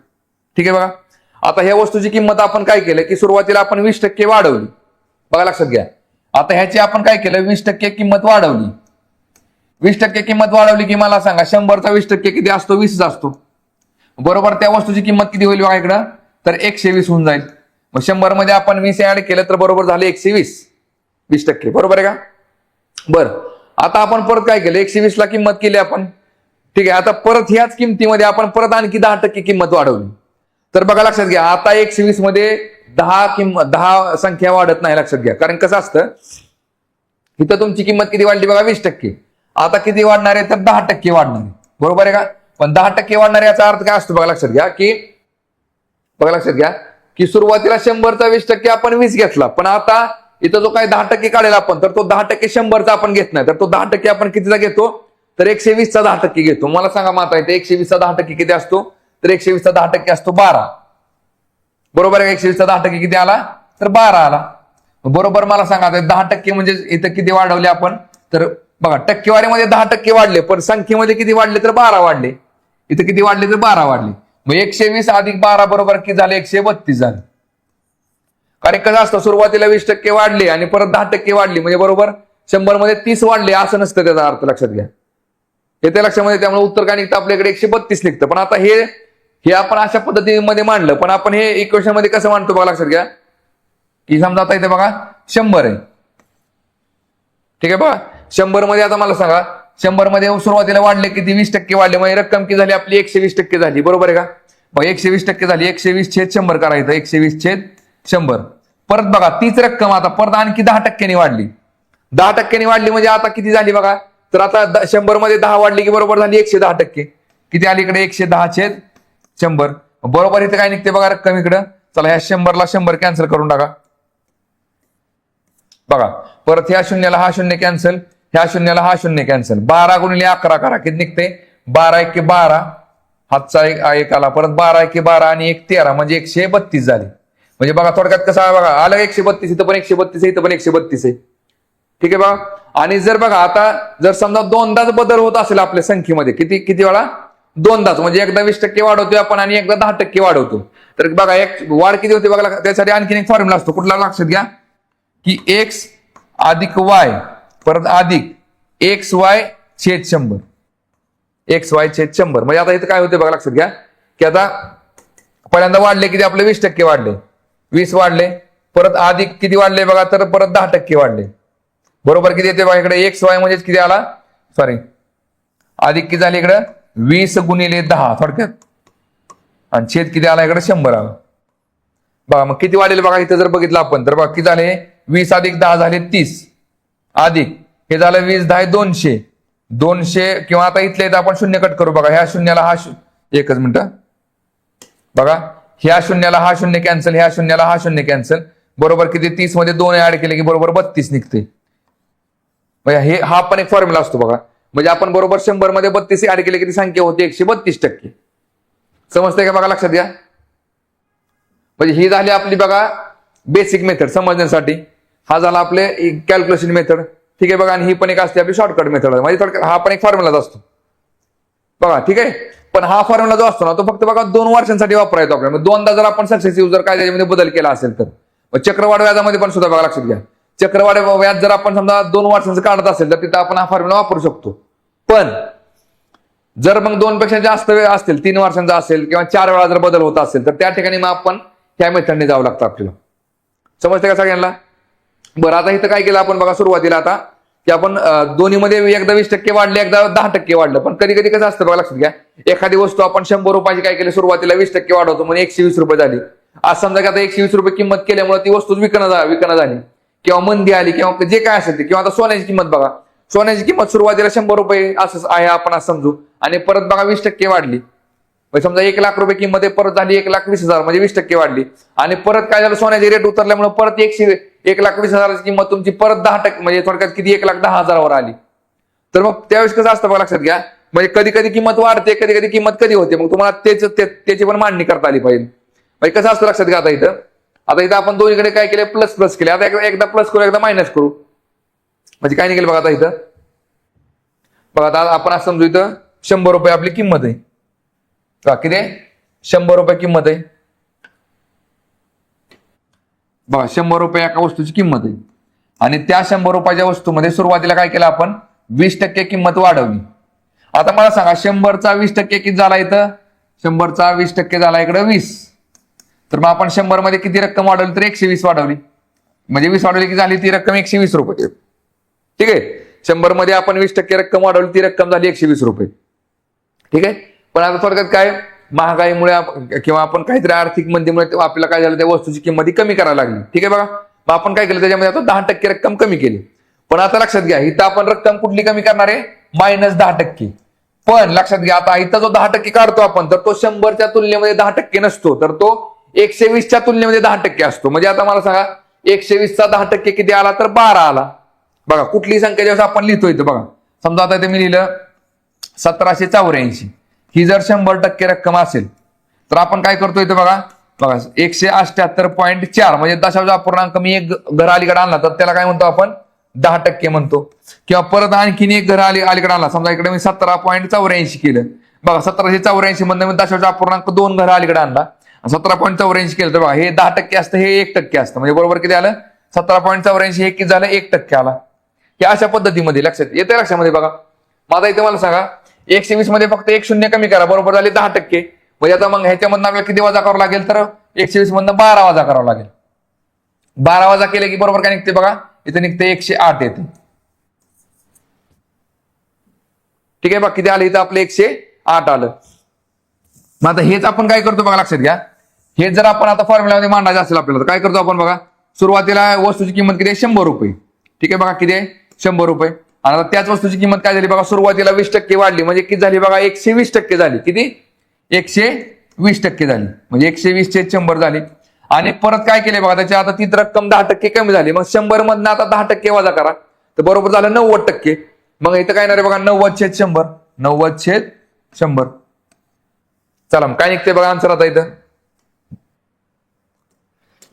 Speaker 1: ठीक आहे बघा आता ह्या वस्तूची किंमत आपण काय केलं की सुरुवातीला आपण 20% वाढवली. बघा लक्षात घ्या आता ह्याची आपण काय केलं 20% किंमत वाढवली. 20% किंमत वाढवली की मला सांगा 100चा 20% किती असतो 20 असतो. बरोबर त्या वस्तूची किंमत किती होईल बघा इकडं तर 120 होऊन जाईल. मग 100 मध्ये आपण 20 ऍड केलं तर बरोबर झाले 120 20%. बरोबर आहे का? बरं आता आपण परत काय केलं 120 ला किंमत केली आपण. ठीक आहे आता परत ह्याच किमतीमध्ये आपण परत आणखी 10% किंमत वाढवली. तर बघा लक्षात घ्या आता 120 मध्ये 10 संख्या वाढत नाही. लक्षात घ्या कारण कसं असतं इथं तुमची किंमत किती वाढली बघा 20%. आता किती वाढणार आहे तर 10% वाढणार आहे. बरोबर आहे का? पण 10% वाढणार याचा अर्थ काय असतो बघा लक्षात घ्या की सुरुवातीला 100चा 20% आपण 20 घेतला पण आता इथं जो काही 10% काढेल आपण तर तो 10% 100चा आपण घेत नाही तर तो 10% आपण कितीचा घेतो तर 120चा 10% घेतो. मला सांगा माता इथे 120चा 10% किती असतो तर 120चा 10% असतो 12. बरोबर आहे 120चा 10% किती आला तर 12 आला. बरोबर मला सांगा 10% म्हणजे इथं किती वाढवले आपण तर बघा टक्केवारीमध्ये 10% वाढले पण संख्येमध्ये किती वाढले तर 12 वाढले. इथं किती वाढले तर 12 वाढले. मग 120 अधिक 12 बरोबर किती झाले 132 झाले. कारण कसं असतं सुरुवातीला 20% वाढले आणि परत 10% वाढली म्हणजे बरोबर 100 मध्ये 30 वाढले असं नसतं त्याचा अर्थ लक्षात घ्या. येते लक्षामध्ये त्यामुळे उत्तर काय निघतं आपल्याकडे 132 निघतं. पण आता हे आपण अशा पद्धतीमध्ये मांडलं पण आपण हे इक्वेशन मध्ये कसं मांडतो बघा लक्षात घ्या की समजा आता इथे बघा 100 आहे. ठीक आहे बघा 100 मध्ये आता मला सांगा 100 मध्ये सुरुवातीला वाढले किती 20% वाढले म्हणजे रक्कम किती झाली आपली 120% झाली. बरोबर आहे का? मग 120% झाली 120/100 करायचं 120/100. परत बघा तीच रक्कम आता परत आणखी 10% वाढली. 10% वाढली म्हणजे आता किती झाली बघा तर आता 100 मध्ये 10 वाढली की बरोबर झाली 110%. किती आली इकडे 110/100. बरोबर इथे काय निघते बघा रक्कम इकडं. चला ह्या 100 ला 100 कॅन्सल करून टाका. बघा परत ह्या शून्याला हा शून्य कॅन्सल ह्या शून्याला हा शून्य कॅन्सल 12 गुणिले 11 करा किती निघते 12 × 12 हातचा एक आला परत 12 × 12 आणि 1 13 म्हणजे 132 झाली. म्हणजे बघा थोडक्यात कसं आहे बघा आलं 132 इथं पण 132 आहे इथं पण 132 आहे. ठीक आहे बघा आणि जर बघा आता जर समजा दोनदाच बदल होत असेल आपल्या संख्येमध्ये किती वेळा दोनदाच म्हणजे एकदा 20% वाढवतोय आपण आणि एकदा 10% वाढवतो तर बघा एक वाढ किती होते बघा त्यासाठी आणखीन एक फॉर्म्युला असतो कुठला लक्षात घ्या की x अधिक y परत अधिक xy/100 xy/100 म्हणजे आता इथं काय होते बघा लक्षात घ्या की आता पहिल्यांदा वाढले किती आपले 20% वाढले 20 वाढले परत अधिक किती वाढले बघा तर परत 10% वाढले. बरोबर किती येते बघा इकडे xy म्हणजे किती आला सॉरी अधिक किती झाले इकडे 20 गुणिले 10 थोडक्यात आणि छेद किती आला इकडे 100 आला. बघा मग किती वाढेल बघा इथं जर बघितलं आपण तर बघा किती झाले 20 अधिक 10 झाले 30 अधिक हे झालं 20 10 200 किंवा आता इथले आपण शून्य कट करू बघा ह्या शून्याला हा एकच मिनिट बघा ह्या शून्याला हा शून्य कॅन्सल ह्या शून्याला हा शून्य कॅन्सल बरोबर किती 30 मध्ये 2 ऍड केले की बरोबर 32 निघते. हे हा पण एक फॉर्म्युला असतो बघा म्हणजे आपण बरोबर 100 मध्ये 32 ऍड केले किती संख्या होती 132%. समजतंय का बघा लक्षात घ्या. म्हणजे ही झाली आपली बघा बेसिक मेथड समजण्यासाठी हा झाला आपले कॅल्क्युलेशन मेथड. ठीक आहे बघा आणि ही पण एक असते आपली शॉर्टकट मेथड म्हणजे थोडक्यात हा पण एक फॉर्म्युलाच असतो बघा. ठीक आहे पण हा फॉर्म्युला जो असतो ना तो फक्त बघा 2 वर्षांसाठी वापरायचो आपल्याला. दोनदा जर आपण सक्सेसिव्ह जर काय त्याच्यामध्ये बदल केला असेल तर चक्रवाढ व्याजामध्ये पण सुद्धा बघा लक्षात घ्या चक्रवाढ व्याज जर आपण समजा 2 वर्षांचं काढत असेल तर तिथं आपण हा फॉर्म्युला वापरू शकतो. पण जर मग 2 पेक्षा जास्त वेळ असतील, 3 वर्षांचा असेल किंवा 4 वेळा जर बदल होत असेल, तर त्या ठिकाणी मग आपण ह्या मेथडने जावं लागतं आपल्याला. समजते का सगळ्यांना? बरं, आता इथं काय केलं आपण बघा सुरुवातीला आता की आपण दोन्हीमध्ये एकदा 20% वाढले, एकदा 10% वाढलं. पण कधी कधी कसं असतं बघा, लक्षात घ्या, एखादी वस्तू आपण 100 रुपयाची काय केली सुरुवातीला 20% वाढवतो म्हणजे 120 रुपये झाली. आज समजा की आता 120 रुपये किंमत केल्यामुळे ती वस्तू विकणं झाली किंवा मंदी आली किंवा जे काय असेल ते, किंवा आता सोन्याची किंमत बघा, सोन्याची किंमत सुरुवातीला 100 रुपये असं आहे आपण असं समजू, आणि परत बघा 20% वाढली. समजा 1 लाख रुपये किंमत आहे, परत झाली 1,20,000 म्हणजे 20% वाढली. आणि परत काय झालं, सोन्याचे रेट उतरल्यामुळे परत 1,20,000ची किंमत तुमची परत 10% म्हणजे थोडक्यात किती 1,10,000 आली. तर मग त्यावेळेस कसं असतं बघा, लक्षात घ्या, म्हणजे कधी कधी किंमत वाढते, कधी कधी किंमत कधी होते, मग तुम्हाला त्याची पण मांडणी करता आली पाहिजे. म्हणजे कसं असतं लक्षात घ्या, आता इथं आपण दोन्हीकडे काय केले, प्लस केले. आता एकदा प्लस करू, एकदा मायनस करू, म्हणजे काय निघेल बघा. आता इथं बघा, आता आपण असं समजू इथं 100 रुपये आपली किंमत आहे. किती आहे? 100 रुपये किंमत आहे बघा. 100 रुपये एका वस्तूची किंमत आहे, आणि त्या 100 रुपयाच्या वस्तूमध्ये सुरुवातीला काय केलं आपण, 20% किंमत वाढवली. आता मला सांगा, 100चा 20% किती झाला इथं? 100चा 20% झाला इकडे 20. तर मग आपण 100 मध्ये किती रक्कम वाढवली, तर 120 वाढवली. म्हणजे 20 वाढवली की झाली ती रक्कम 120 रुपये. ठीक आहे, 100 मध्ये आपण 20% रक्कम वाढवली, ती रक्कम झाली 120 रुपये. ठीक आहे. पण आता थोडक्यात काय, महागाईमुळे किंवा आपण काहीतरी आर्थिक मंदीमुळे आपल्याला काय झालं, त्या वस्तूची किंमत कमी करायला लागली. ठीक आहे बघा, मग आपण काय केलं, त्याच्यामध्ये आता 10% रक्कम कमी केली. पण आता लक्षात घ्या, इथं आपण रक्कम कुठली कमी करणार आहे, -10%. पण लक्षात घ्या, आता इथं जो 10% काढतो आपण, तर तो 100च्या तुलनेमध्ये 10% नसतो, तर तो 120च्या तुलनेमध्ये 10% असतो. म्हणजे आता मला सांगा, 120चा 10% किती आला, तर 12 आला. बघा, कुठली संख्या जेव्हा आपण लिहितो इथं बघा, समजा आता इथे मी लिहिलं 1784, ही जर 100% रक्कम असेल, तर आपण काय करतो इथं बघा 178.4 म्हणजे दशांश अपूर्णांक मी एक घर अलीकडे आणला, तर त्याला काय म्हणतो आपण, 10% म्हणतो. किंवा परत आणखीन एक घर अलीकडे आणला, समजा इकडे मी 17.84 केलं बघा, 1784 मधून मी दशांश अपूर्णांक 2 घर अलीकडे आणला, 17.84 केलं, तर बघा हे 10% असतं, हे 1% असतं. म्हणजे बरोबर किती आलं, 17.84 हे किती झालं, 1% आला. हे अशा पद्धतीमध्ये लक्षात येते. लक्षामध्ये बघा, माझा इथे मला सांगा, 120 मध्ये फक्त 1 शून्य कमी करा, बरोबर झाले 10%. म्हणजे आता मग ह्याच्यामधून आपल्याला किती वजा करावं लागेल, तर 120 मधून 12 वजा करावं लागेल. 12 वजा केले की बरोबर काय निघते बघा, इथे निघते 108 येते. ठीक आहे बघा, किती आलं इथं आपलं 108 आलं. मग आता हेच आपण काय करतो बघा, लक्षात घ्या, हे जर आपण आता फॉर्म्युलामध्ये मांडायचं असेल आपल्याला, तर काय करतो आपण बघा, सुरुवातीला वस्तूची किंमत किती आहे, 100 रुपये. ठीक आहे बघा, किती आहे, 100 रुपये. आणि आता त्याच वस्तूची किंमत काय झाली बघा, सुरुवातीला 20% वाढली, म्हणजे किती झाली बघा, 120% झाली. किती, 120% झाली. म्हणजे 120 चे 100 झाली. आणि परत काय केले बघा, त्याच्या आता ती रक्कम 10% कमी झाली. मग 100 मधनं आता 10% वजा करा, तर बरोबर झालं 90%. मग इथं काय येणार आहे बघा, 90/100. 90/100. चला मग काय निघते बघा आन्सर. आता इथं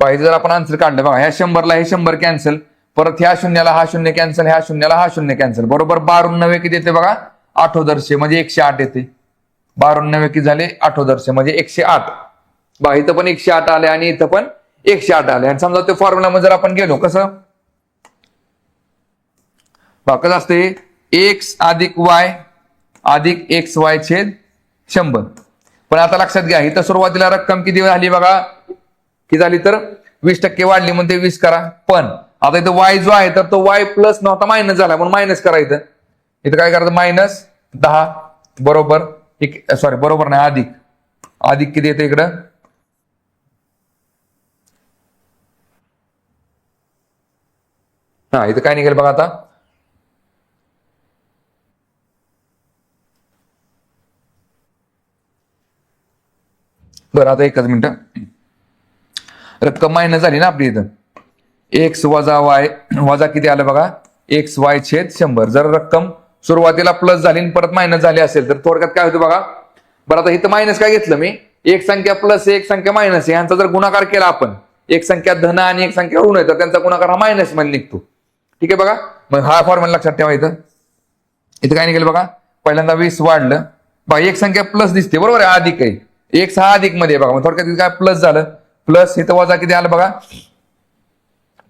Speaker 1: पाहिजे जर आपण आन्सर काढलं बघा, ह्या 100ला हे 100 कॅन्सल, परत ह्या शून्याला हा शून्य कॅन्सल, ह्या शून्याला हा शून्य कॅन्सल, बरोबर 12 किती येते बघा, 8 म्हणजे 108 येते. 12 किती झाले, 8 म्हणजे 108. बघा इथं पण 108 आले आणि इथं पण 108 आले. आणि समजा ते फॉर्म्युलामध्ये जर आपण गेलो, कसं बघा, कसं असते, x अधिक y अधिक xy छेद 100. पण आता लक्षात घ्या, इथं सुरुवातीला रक्कम किती झाली बघा, किती झाली, तर 20% वाढली म्हणते 20 करा. पण आता इथं y जो आहे, तर तो y प्लस नव्हता मायनस झाला, म्हणून मायनस करा. इथं काय करायचं, -10 बरोबर, सॉरी बरोबर नाही, अधिक किती येते इकडं, हा इथं काय निघेल बघा. आता बरं, आता एकच मिनिट, रक्कम मायनस झाली ना आपली, इथं x वजा y वजा किती आलं बघा, xy छेद 100. जर रक्कम सुरुवातीला प्लस झाली आणि परत मायनस झाली असेल, तर थोडक्यात काय होतं बघा. बरं, आता इथं मायनस काय घेतलं मी, एक संख्या प्लस एक संख्या मायनस आहे, यांचा जर गुणाकार केला आपण, एक संख्या धन आणि एक संख्या ऋण आहे, तर त्यांचा गुणाकार हा मायनस मध्ये निघतो. ठीक आहे बघा, मग हा फॉर्म्युला लक्षात ठेवा. इथं काय निघेल बघा, पहिल्यांदा 20 वाढलं बघा, एक संख्या प्लस दिसते, बरोबर आहे, अधिक आहे, एक हा अधिक मध्ये बघा, मग थोडक्यात काय प्लस झालं, प्लस इथं वजा किती आलं बघा,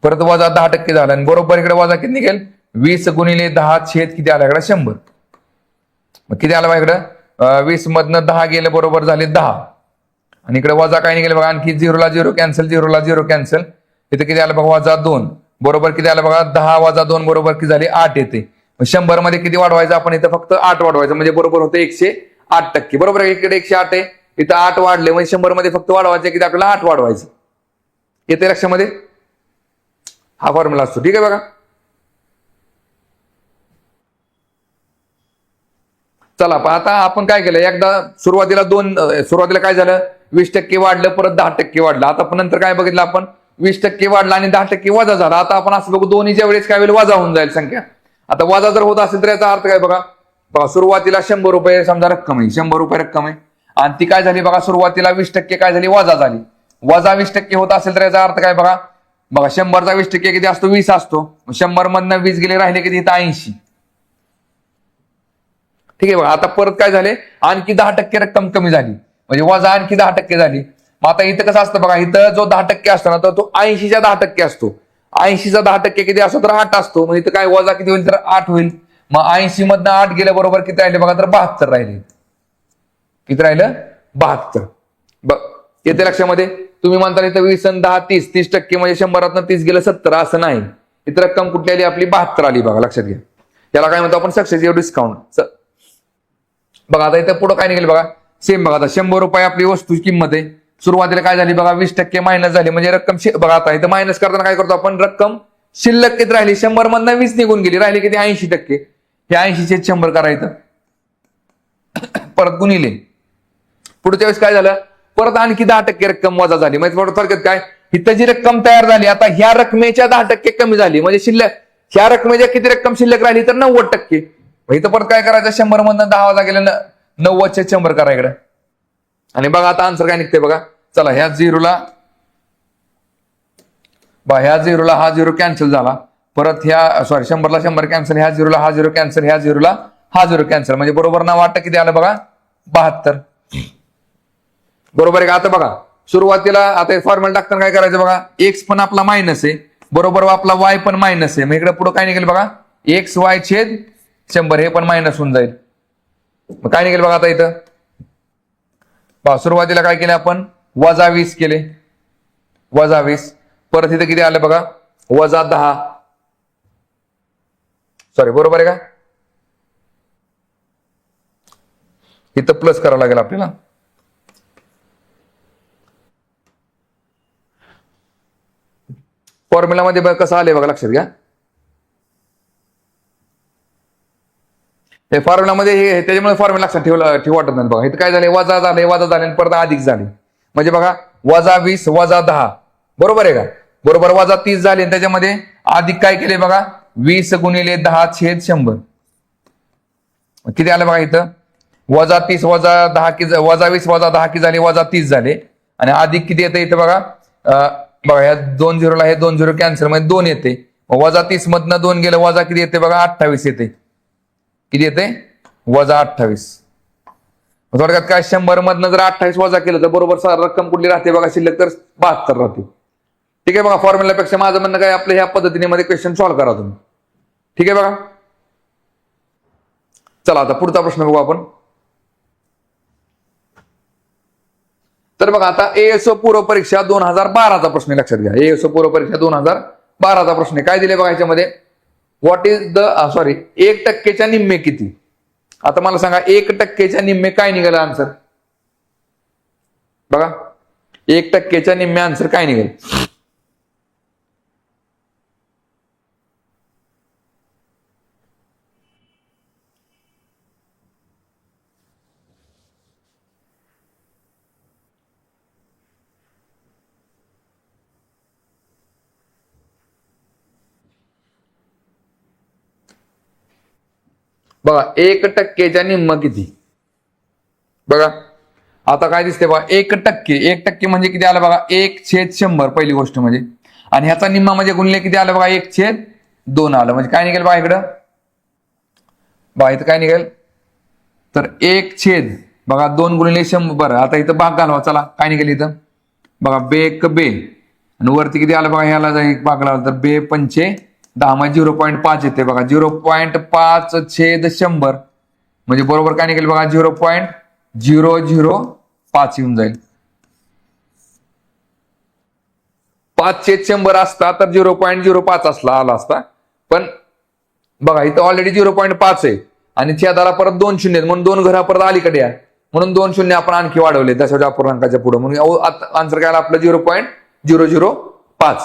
Speaker 1: परत वजा 10% झालं, आणि बरोबर इकडे वजा किती निघेल, 20 गुणिले 10 छेद किती आला इकडे 100. मग किती आलं बघा इकडं, 20 मधनं 10 गेले बरोबर झाले 10. आणि इकडे वजा काय निघेल बघा, आणखी 0ला 0 कॅन्सल, 0ला 0 कॅन्सल. इथे किती आलं बघा, वजा 2 बरोबर किती आलं बघा, 10 वजा 2 बरोबर किती झाले 8 येते. 100 मध्ये किती वाढवायचं आपण, इथं फक्त 8 वाढवायचं म्हणजे बरोबर होतं 108%. बरोबर आहे, इकडे 108 आहे, इथं 8 वाढले म्हणजे 100 मध्ये फक्त वाढवायचं किती आपल्याला 8 वाढवायचं. येते लक्षामध्ये, हा फॉर्म्युला असतो. ठीक आहे बघा, चला आता आपण काय केलं, एकदा सुरुवातीला काय झालं, 20% वाढलं, परत 10% वाढलं. आता पण नंतर काय बघितलं आपण, 20% वाढला आणि 10% वजा झाला. आता आपण असं बघू, दोन्हीच्या वेळेस काय होईल, वजा होऊन जाईल संख्या. आता वजा जर होत असेल तर याचा अर्थ काय बघा, सुरुवातीला 100 रुपये समजा रक्कम आहे, 100 रुपये रक्कम आहे, आणि ती काय झाली बघा, सुरुवातीला 20% काय झाली, वजा झाली. वजा 20% होत असेल तर याचा अर्थ काय बघा, 100चा 20% किती असतो, 20 असतो. 100 मधनं 20 गेले, राहिले किती, इथं 80. ठीक आहे बघा, आता परत काय झाले, आणखी 10% रक्कम कमी झाली, म्हणजे वजा आणखी 10% झाली. मग आता इथं कसं असतं बघा, इथं जो 10% असतो ना, तर तो 80च्या 10% असतो. 80चा 10% किती असतो, तर 8 असतो. मग इथं काय वजा किती होईल, तर 8 होईल. मग 80 मधनं 8 गेल्या बरोबर किती राहिले बघा, तर 72 राहिले. किती राहिलं, 72. येते लक्षामध्ये. तुम्ही म्हणता इथं 20 आणि 10 30% म्हणजे 100 30 गेलं 70, असं नाही. इथं रक्कम कुठली आली, आपली 72 आली बघा, लक्षात घ्या. त्याला काय म्हणतो आपण, सक्सेसिव्ह डिस्काउंट. बघा आता इथं पुढे काय निघेल बघा, सेम बघा, आता 100 रुपये आपली वस्तूची किंमत आहे. सुरुवातीला काय झाली बघा, 20% मायनस झाली, म्हणजे रक्कम बघा, आता इथं मायनस करताना काय करतो आपण, रक्कम शिल्लक किती राहिली, 100 मधनं 20 निघून गेली, राहिली किती, 80%. हे 80 100 करायचं, परत गुणिले. पुढच्या वेळेस काय झालं, परत आणखी 10% रक्कम वजा झाली. म्हणजे थोडक्यात काय, इथं जी रक्कम तयार झाली, आता ह्या रकमेच्या 10% कमी झाली, म्हणजे शिल्लक ह्या रकमेच्या किती रक्कम शिल्लक राहिली, तर 90%. इथं परत काय करायचं, 100 मधनं 10 वजा गेलं, 90चे 100 करा इकडे. आणि बघा आता आन्सर काय निघते बघा. चला ह्या झिरोला हा झिरो कॅन्सल झाला, परत ह्या 100ला 100 कॅन्सल, ह्या झिरोला हा झिरो कॅन्सल, ह्या झिरोला हा झिरो कॅन्सल, म्हणजे बरोबर 9 किती आलं बघा, 72. बरोबर आहे का. आता बघा सुरुवातीला आता फॉर्म्युला टाकताना काय करायचं बघा, एक्स पण आपला मायनस आहे, बरोबर आपला वाय पण मायनस आहे. मग इकडे पुढे काय निघेल बघा, एक्स वाय छेद 100, हे पण मायनस होऊन जाईल. मग काय निघेल बघा, आता इथं सुरुवातीला काय केलं आपण, वजा 20 केले, वजा 20, परत इथं किती आलं बघा, वजा 10. सॉरी, बरोबर आहे का, इथं प्लस करावं लागेल आपल्याला. फॉर्म्युला मध्ये कसं आलंय बघा, लक्षात घ्या. हे फॉर्म्युला मध्ये हे त्याच्यामुळे फॉर्म्युला लक्षात ठेवू वाटत नाही बघा. इथं काय झाले, वजा झाले, वजा झाले, आणि परत अधिक झाले, म्हणजे बघा वजा 20 वजा 10, बरोबर आहे का, बरोबर वजा 30 झाले, त्याच्यामध्ये अधिक काय केले बघा, 20 गुणिले 10 छेद 100. किती आलं बघा, इथं वजा 30 वजा 10 की, वजा 20 वजा 10 की झाले, वजा 30 झाले, आणि अधिक किती येते इथं बघा, बघा ह्या 2 झिरोला हे 2 झिरो कॅन्सल, म्हणजे 2 येते. वजा 30 मधनं 2 गेलं, वजा किती येते बघा, 28 येते. किती येते, वजा 28. थोडक्यात काय, 100 मधनं जर 28 वजा केलं तर बरोबर रक्कम कुठली राहते बघा, शिल्लक तर 72 राहते. ठीक आहे बघा, फॉर्म्युलापेक्षा माझं म्हणणं काय, आपल्या ह्या पद्धतीने मध्ये क्वेश्चन सॉल्व्ह करा तुम्ही. ठीक आहे बघा. चला आता पुढचा प्रश्न बघू आपण. तर बघा आता एएसओ पूर्व परीक्षा 2012चा प्रश्न लक्षात घ्या. एएसओ पूर्व परीक्षा 2012चा प्रश्न काय दिले बघा याच्यामध्ये, व्हॉट इज द 1% निम्मे किती. आता मला सांगा 1% निम्मे काय निघालं आन्सर बघा, 1% निम्मे आन्सर काय निघेल. बघा 1% निम्म किती बघा. आता काय दिसते बघा, 1% म्हणजे किती आलं बघा, 1/100 पहिली गोष्ट म्हणजे, आणि ह्याचा निम्मा म्हणजे गुणले किती आलं बघा, 1/2 आलं, म्हणजे काय निघेल बघा इकडं, बघा इथं काय निघेल, तर 1 बघा 2 गुणिले 100. आता इथं भाग घालवा, चला काय निघेल इथं बघा, बे आणि वरती किती आलं बघा, ह्याला एक भाग लावला तर बे 5 10 म्हणजे 0.5 येते बघा, 0.5 छेद 100 म्हणजे बरोबर काय निघेल बघा 0.005 येऊन जाईल. 5/100 असता तर 0.05 आला असता, पण बघा इथं ऑलरेडी 0.5 आहे आणि छेदाला परत 2 शून्य आहेत, म्हणून 2 घरा परत अलीकडे आहे, म्हणून 2 शून्य आपण आणखी वाढवले दशांश अपूर्णांकाच्या पुढे, म्हणून आन्सर काय आला आपलं 0.005.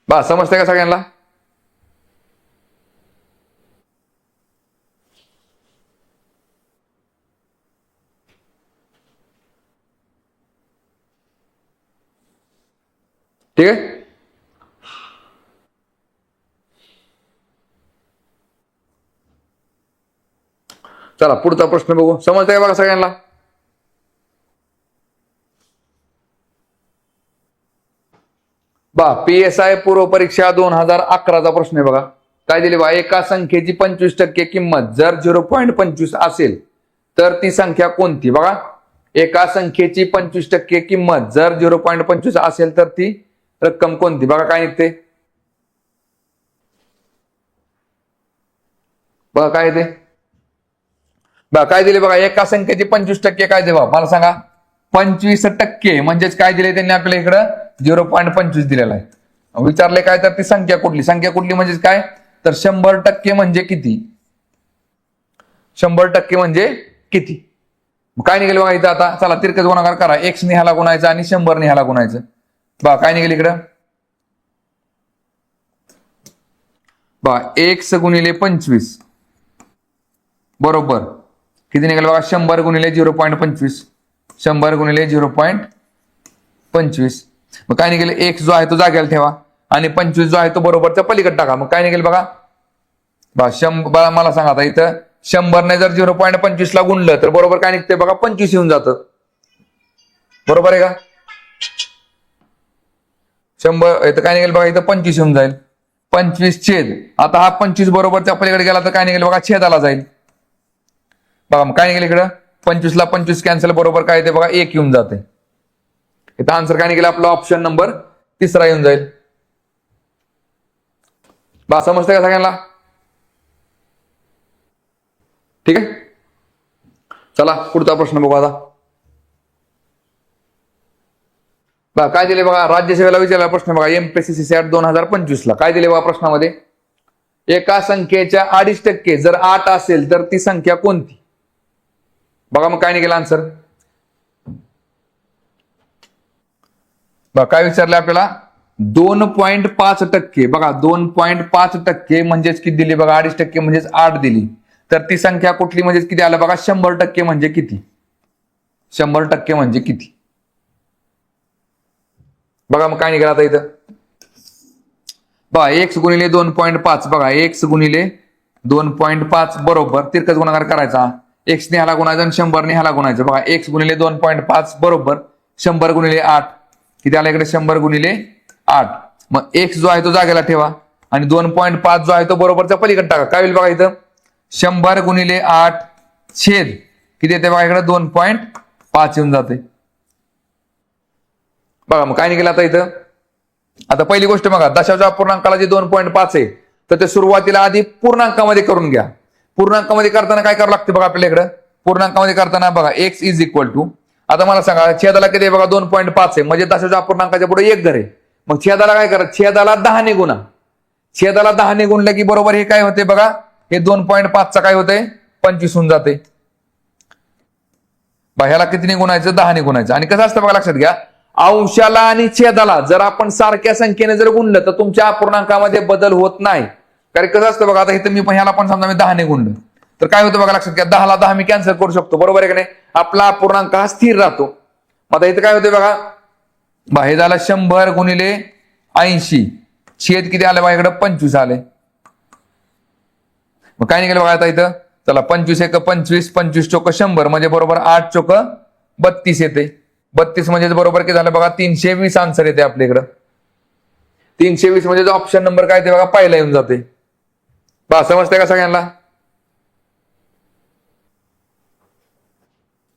Speaker 1: बा समजतंय का सगळ्यांना? ठीक आहे. चला पुढचा प्रश्न बघू. समजतंय बघा सगळ्यांना? बा PSI पूर्व परीक्षा 2011चा प्रश्न आहे बघा. काय दिले बघा, एका संख्येची 25% किंमत जर 0.25 असेल तर ती संख्या कोणती? बघा, एका संख्येची 25% किंमत जर 0.25 असेल तर ती रक्कम कोणती? बघा काय निघते, बघा काय ते बघा काय दिले बघा, एका संख्येची 25% काय दे बघा मला सांगा. 25% म्हणजेच काय दिले त्यांनी आपल्याला इकडं 0.25 दिलेला आहे. विचारले काय तर ती संख्या कुठली? संख्या कुठली म्हणजेच काय तर 100% म्हणजे किती? 100% म्हणजे किती? काय निघेल बघा इथं आता. चला तिरकस गुणाकार करा. x ने ह्याला गुणायचं आणि 100 ने ह्याला गुणायचं. बघा काय निघेल इकडं, बघा x गुणिले 25 बरोबर किती निघेल बघा, 100 गुणिले 0.25. 100 गुणिले 0.25. मग काय निघेल, x जो आहे तो जागेला ठेवा आणि 25 जो आहे तो बरोबरच्या पलीकडे टाका. मग काय निघेल बघा, 100 मला सांगा आता इथं 100 ने जर 0.25 ला गुणलं तर बरोबर काय निघते बघा, 25 येऊन जातं. बरोबर आहे का? 100 इथं काय निघेल बघा, इथं 25 येऊन जाईल. 25 छेद, आता हा 25 बरोबरच्या पलीकडे गेला तर काय निघेल बघा, छेदाला जाईल. बघा मग काय निघेल इकडं, 25 ला 25 कॅन्सल, बरोबर काय येते बघा, 1 येऊन जाते. इथं आन्सर काय निघेल आपला ऑप्शन नंबर 3 येऊन जाईल. बा समजतंय का सगळ्यांना? ठीक आहे. चला पुढचा प्रश्न बघू आता. बघा काय दिले बघा, राज्यसेवेला विचारलेला प्रश्न बघा, MPSC SAT 2025 ला काय दिले बघा प्रश्नामध्ये, एका संख्येच्या 2.5% जर 8 असेल तर ती संख्या कोणती? बघा मग काय निघेल आन्सर. बघा काय विचारलं आपल्याला, 2.5%. बघा 2.5% म्हणजेच किती दिली बघा, 2.5% म्हणजेच 8 दिली, तर ती संख्या कुठली म्हणजेच किती आलं बघा, 100% म्हणजे किती? 100% म्हणजे किती? बघा मग काय निघाला आता इथं, बघा x गुणिले 2.5. बघा x गुणिले 2.5 बरोबर तिरकस गुणाकार करायचा, x ने ह्याला गुणायचं आणि 100 ने ह्याला गुणायचं. बघा x गुणिले 2.5 बरोबर 100 गुणिले 8 किती आला इकडे, 100 गुणिले 8. मग x जो आहे तो जागेला ठेवा आणि 2.5 जो आहे तो बरोबरच्या पलीकडे टाका. काय होईल बघा इथं, 100 गुणिले 8 छेद किती येते बघा इकडे, 2.5 येऊन जाते. बघा मग काय निघेल आता इथं. आता पहिली गोष्ट बघा, दशांश अपूर्णांकाला जे 2.5 आहे तर ते सुरुवातीला आधी पूर्णांकामध्ये करून घ्या. पूर्णांकामध्ये करताना काय करावं लागते बघा आपल्याला इकडं, पूर्णांकामध्ये करताना बघा x इज इक्वल टू, आता मला सांगा छेदाला किती आहे बघा, 2.5 आहे म्हणजे दशांश अपूर्णांकाच्या पुढे 1 घर आहे. मग छेदाला काय करा, छेदाला 10 ने गुणा. छेदाला 10 ने गुणलं की बरोबर हे काय होते बघा, हे 2.5 काय होते, 25 होऊन जाते. ह्याला कितीने गुणायचं, 10 ने गुणायचं. आणि कसं असतं बघा लक्षात घ्या, अंशाला आणि छेदाला जर आपण सारख्या संख्येने जर गुणलं तर तुमच्या अपूर्णांकामध्ये बदल होत नाही. कारण कसं असतं बघा, आता इथं मी ह्याला पण समजा मी 10 ने गुणलं तर काय होतं बघा लक्षात घ्या, 10 ला 10 मी कॅन्सल करू शकतो. बरोबर आहे का नाही, आपला अपूर्णांक हा स्थिर राहतो. आता इथं काय होते बघा, हे झालं 100 गुणिले 80 छेद किती आले बघा इकडे, 25 आले. मग काय निघेल बघा आता इथं, चला 25 एक 25, 25 चोक 100 म्हणजे बरोबर 8 चोक 32 येते. 32 म्हणजे बरोबर किती झालं बघा, 320 आन्सर येते आपल्या इकडं. 320 म्हणजे ऑप्शन नंबर काय ते बघा, पहिला येऊन जाते. बा समजते का सगळ्यांना?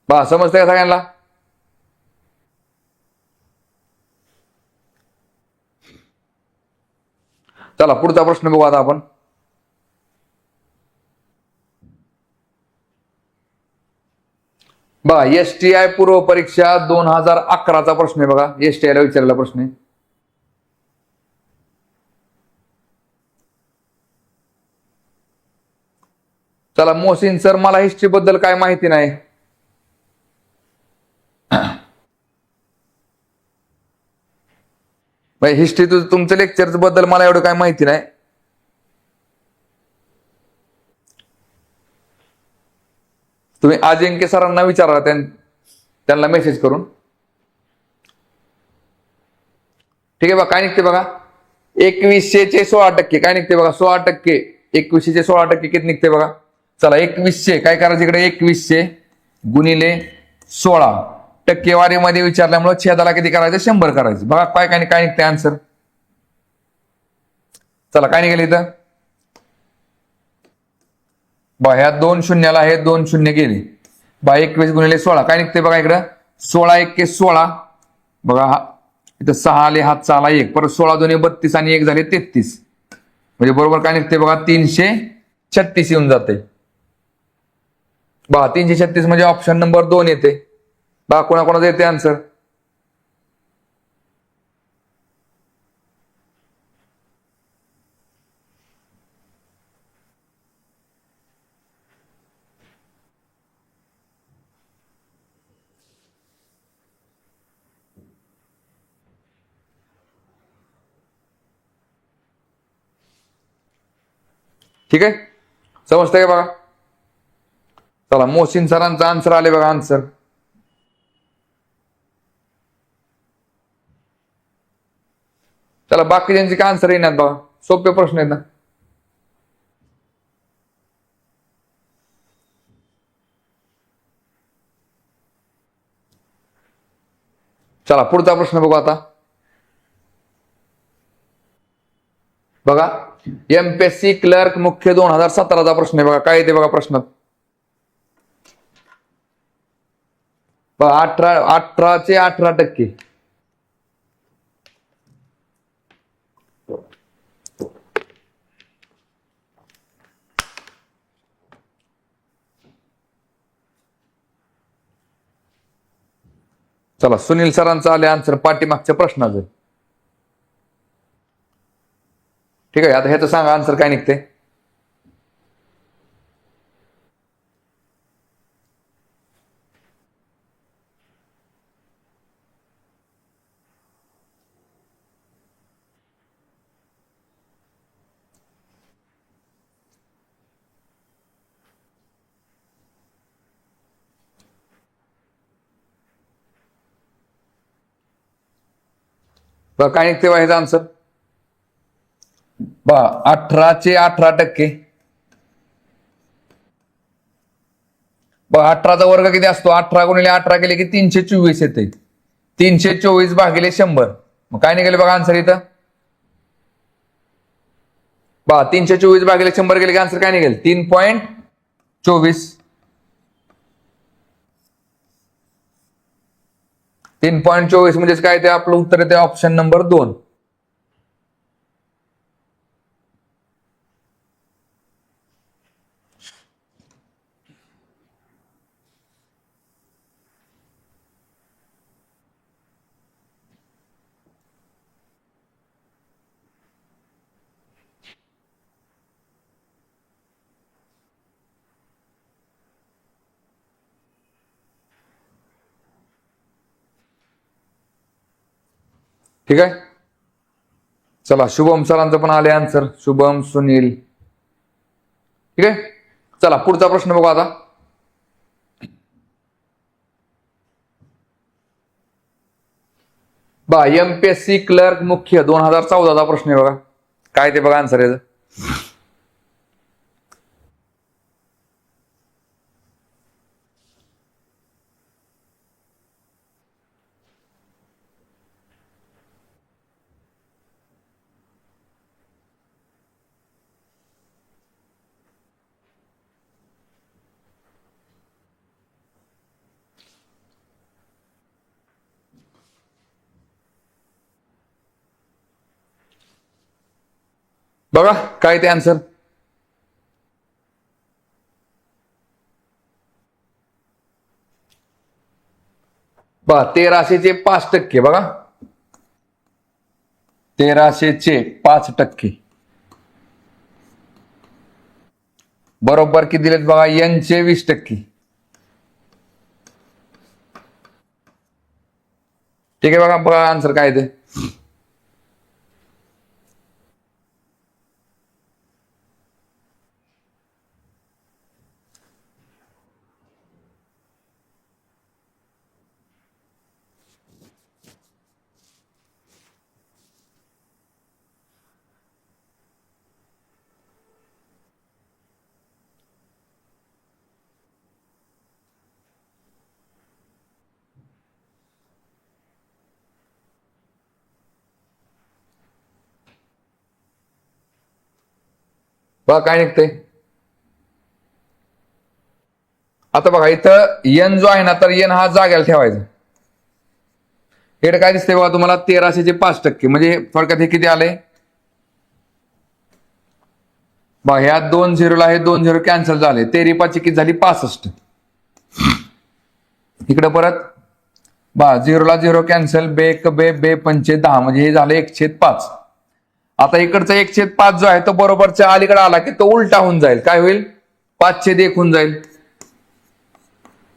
Speaker 1: बा समजते का सगळ्यांना? चला पुढचा प्रश्न बघू आता आपण. बघा STI पूर्व परीक्षा 2011चा प्रश्न आहे. बघा STI ला विचारलेला प्रश्न आहे. चला मोहसिन सर, मला हिस्ट्री बद्दल काय माहिती नाही. हिस्ट्री तुमच्या लेक्चर बद्दल मला एवढं काय माहिती नाही. तुम्ही अजिंक्य सरांना विचारा त्यांना मेसेज करून. ठीक आहे बघा काय निघते बघा. 2100चे 16% काय निघते बघा. 16%. 2100चे 16% किती निघते बघा. चला 2100 काय करायचं इकडे. 2100 गुणिले 16 टक्केवारीमध्ये विचारल्यामुळे छेदाला किती करायचं 100 करायचं. बघा काय काय काय निघते आन्सर. चला काय निघेल इथं. बघा ह्या 2 शून्याला हे 2 शून्य गेले. बघा 21 गुणिले 16 काय निघते बघा इकडं. 16 1 16. बघा इथं 6 आले, हातचा आला 1, परत 16 दोन्ही 32 आणि 1 झाले 33. म्हणजे बरोबर काय निघते बघा 336 येऊन जाते. बघा 336 म्हणजे ऑप्शन नंबर 2 येते. बघा कोणाकोणाचं येते आन्सर. ठीक आहे समजतंय का बघा. चला मोहसिन सरांचा आन्सर आले बघा आन्सर. चला बाकी ज्यांचे काय आन्सर येणार बघा. सोपे प्रश्न आहेत ना. चला पुढचा प्रश्न बघू आता. बघा MPSC क्लर्क मुख्य 2017चा प्रश्न आहे. बघा काय येते बघा प्रश्नात. बघा 18चे 18%. चला सुनील सरांचा आले आन्सर पाठीमागच्या प्रश्नाचं. ठीक आहे आता ह्याचं सांगा आन्सर काय निघते. बघा काय निघते बघा ह्याचा आन्सर. बघा 18चे 18%. बघा 18चा वर्ग किती असतो. 18 गुणिले 18 केले की 324 येते. 324 भागिले 100. मग काय निघाले बघा आन्सर इथं. बघा 324 भागिले 100 केले की आन्सर काय निघेल 3.24. 3.24 म्हणजेच काय ते आपलं उत्तर येते ऑप्शन नंबर 2. ठीक आहे चला शुभम सरांचं पण आले आन्सर. शुभम सुनील. ठीक आहे चला पुढचा प्रश्न बघू आता. बघा MPSC क्लर्क मुख्य 2014चा प्रश्न आहे. बघा काय ते बघा आन्सर याचं. बघा काय ते आन्सर. बघा 1300चे 5%. बघा 1300चे 5%. बरोबर किती दिलेत बघा, यांचे 20%. ठीक आहे, बघा बघा आन्सर काय ते. बघा काय निघतंय. आता बघा इथं एन जो आहे ना, तर एन हा जाग्याला ठेवायचा. इकडे काय दिसतंय बघा तुम्हाला, 1300चे 5%. म्हणजे थोडक्यात हे किती आले बघा, ह्या 2 झिरोला हे 2 झिरो कॅन्सल झाले. 13 किती झाली 65. इकडे परत बा झिरोला झिरो कॅन्सल, बे बे बे पंचे 10, म्हणजे हे झालं 1/5. आता इकडचा 1/5 जो आहे तो बरोबरच्या अलीकडे आला की तो उलटा होऊन जाईल. काय होईल, 5/1 होऊन जाईल.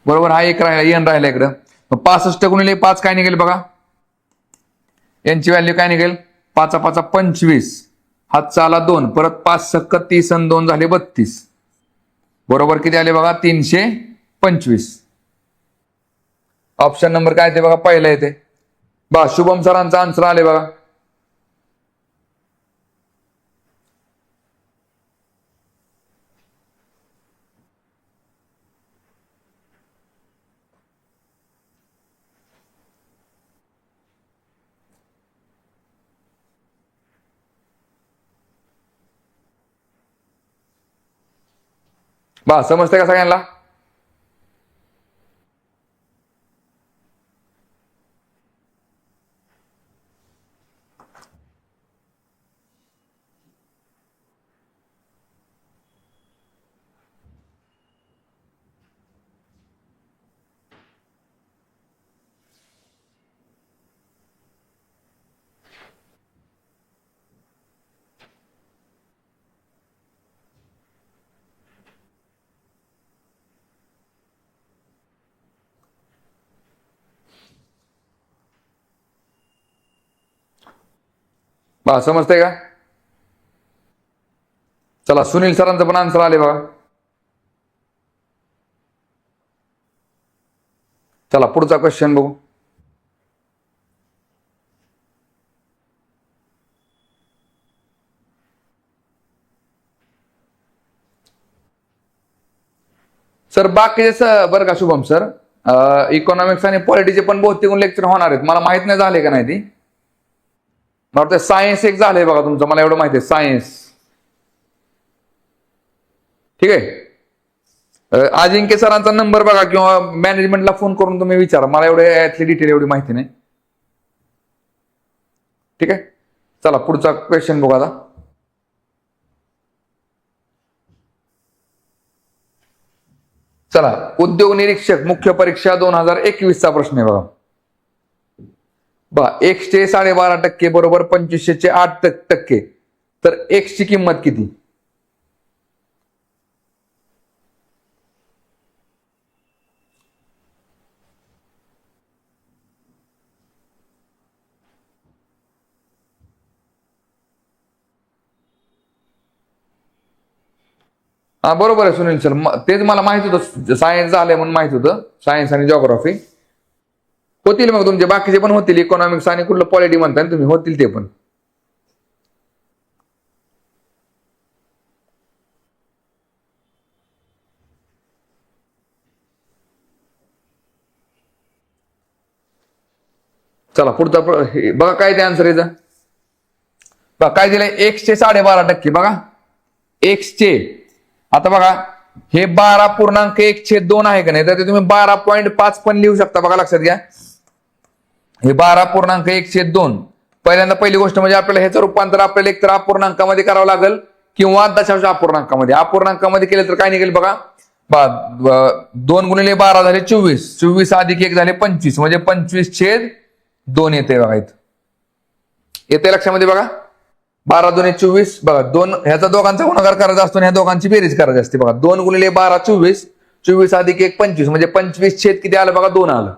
Speaker 1: बरोबर, हा एक राहिला, एन राहिला इकडं. 65 गुणिले 5 काय निघेल बघा, यांची व्हॅल्यू काय निघेल, 5 5 25, हातचा आला 2, परत 5 सक्क 30 आणि 2 झाले 32. बरोबर किती आले बघा, 325. ऑप्शन नंबर काय ते बघा, पहिला येते. बघा शुभम सरांचा आन्सर आले बघा. बा समजते का सगळ्यांना. बा समजते का. चला सुनील सरांचं पण आन्सर आले बघा. चला पुढचा क्वेश्चन बघू. सर बाकीचे बरं का शुभम सर, इकॉनॉमिक्स आणि पॉलिटीचे पण बहुतेक लेक्चर होणार आहेत. मला माहित नाही झाले का नाही ती. मला वाटतं सायन्स एक झालंय बघा तुमचं, मला एवढं माहिती आहे सायन्स. ठीक आहे, अजिंक्य सरांचा नंबर बघा किंवा मॅनेजमेंटला फोन करून तुम्ही विचारा, मला एवढे यातली डिटेल एवढी माहिती नाही. ठीक आहे, चला पुढचा क्वेश्चन बघू आता. चला उद्योग निरीक्षक मुख्य परीक्षा 2021चा प्रश्न आहे बघा. एक्सचे 12.5% बरोबर 2500चे 8%. तर एक्सची किंमत किती. हा बरोबर आहे सुनील सर, तेच मला माहित होतं, सायन्स झालंय म्हणून माहित होतं. सायन्स आणि जॉग्राफी होतील, मग तुमचे बाकीचे पण होतील. इकॉनॉमिक्स आणि कुठलं पॉलिटी म्हणताय तुम्ही, होतील ते पण. चला पुढचा बघा काय ते आन्सर याचा. बघा काय दिलंय, एक्सचे 12.5%. बघा एक्सचे, आता बघा हे 12.1/2 आहे का नाही, तर ते तुम्ही 12.5 पण लिहू शकता. बघा लक्षात घ्या, हे 12.1/2, पहिल्यांदा पहिली गोष्ट म्हणजे आपल्याला ह्याचं रूपांतर आपल्याला एकतर अपूर्णांकामध्ये करावं लागेल किंवा दशांश अपूर्णांकामध्ये. अपूर्णांकामध्ये केलं तर काय निघेल बघा, 2 गुणिले 12 झाले 24, 24 अधिक 1 झाले 25, म्हणजे 25/2 येते बघा. इथं येते लक्षामध्ये बघा, 12 2 24 बघा, ह्याचा दोघांचा गुणाकार करायचा असतो आणि ह्या दोघांची बेरीज करायची असते बघा. 2 गुणिले 12 24, 24 अधिक 1 25, म्हणजे 25 किती आलं बघा, 2 आलं.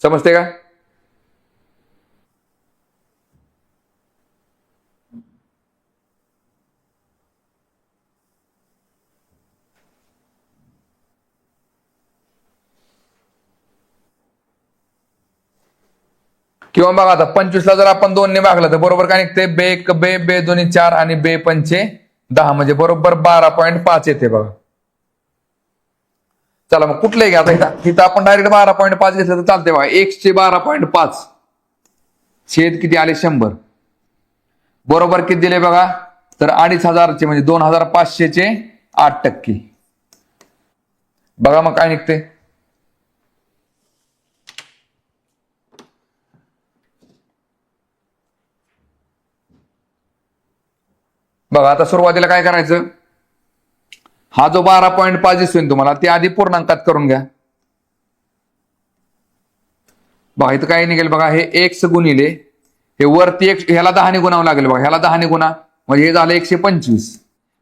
Speaker 1: समजते का? किंवा बघा आता 25 ला जर आपण 2 ने भागला तर बरोबर काय निघते, बे 1 बे, बे 2 4 आणि बे 5 10, म्हणजे बरोबर 12.5 येते बघा. चला मग कुठलंही घ्या, आता इथं आपण डायरेक्ट 12.5 घेतलं तर चालते बघा. 1/12.5 छेद किती आले 100, बरोबर किती दिले बघा, तर 2500 म्हणजे 2500 8%. बघा मग काय निघते, बघा. आता सुरुवातीला काय करायचं, हा जो 12.5 दिसतोय तुम्हाला ते आधी पूर्णांकात करून घ्या. बघा इथं काय निघेल बघा, हे x गुणिले हे वरती एक, ह्याला 10 ने गुणावं लागेल बघा, ह्याला 10 ने गुणा म्हणजे हे झालं 125,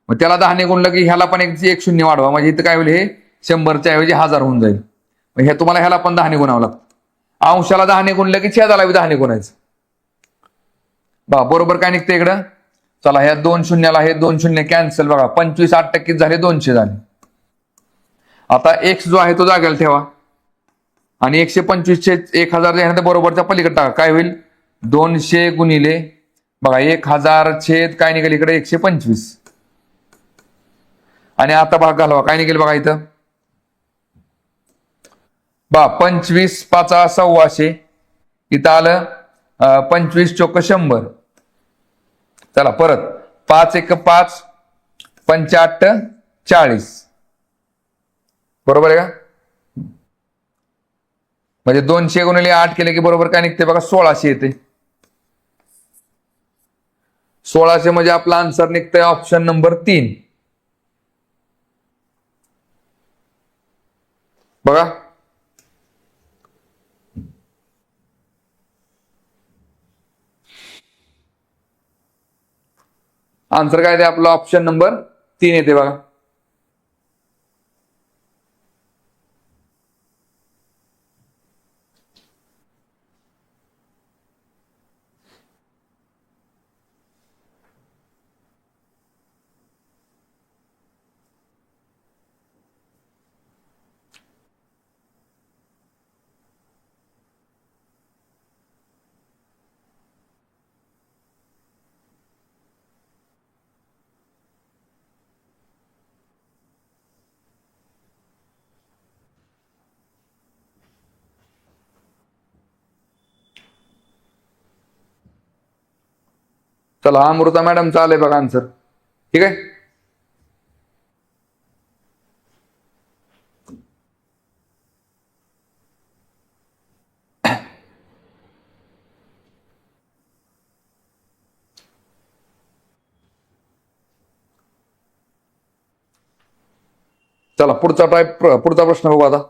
Speaker 1: मग त्याला 10 ने गुणलं की ह्याला पण एक शून्य वाढवा, म्हणजे इथं काय होईल, हे 100च्या ऐवजी 1000 होऊन जाईल. मग हे तुम्हाला ह्याला पण 10 ने गुणावं लागतं. अंशाला 10 ने गुणलं की छेदाला 10 ने गुणायचं. बरोबर काय निघतं इकडं, चला ह्या 2 शून्याला हे 2 शून्य कॅन्सल बघा, 25 8% झाले, 200 झाले. आता x जो आहे तो जागेला ठेवा आणि 125 1000 यानंतर बरोबरच्या पलीकडे टाका, काय होईल, 200 गुणिले बघा 1000 छेद काय निघेल इकडे 125, आणि आता भाग घालवा, काय निघेल बघा इथं, 25 5 1600, इथं आलं 25 चोक 100. चला परत 5 1 5 5 8 40, बरोबर आहे का, म्हणजे 200 गुणिले 8 केले की बरोबर काय निघते बघा, 1600 येते. 1600 म्हणजे आपला आन्सर निघतंय ऑप्शन नंबर 3. बघा आन्सर काय ते आपलं ऑप्शन नंबर 3 येते बघा. चला अमृता मॅडम चालेल बघा आन्सर, ठीक आहे. चला पुढचा प्रश्न बघू आता.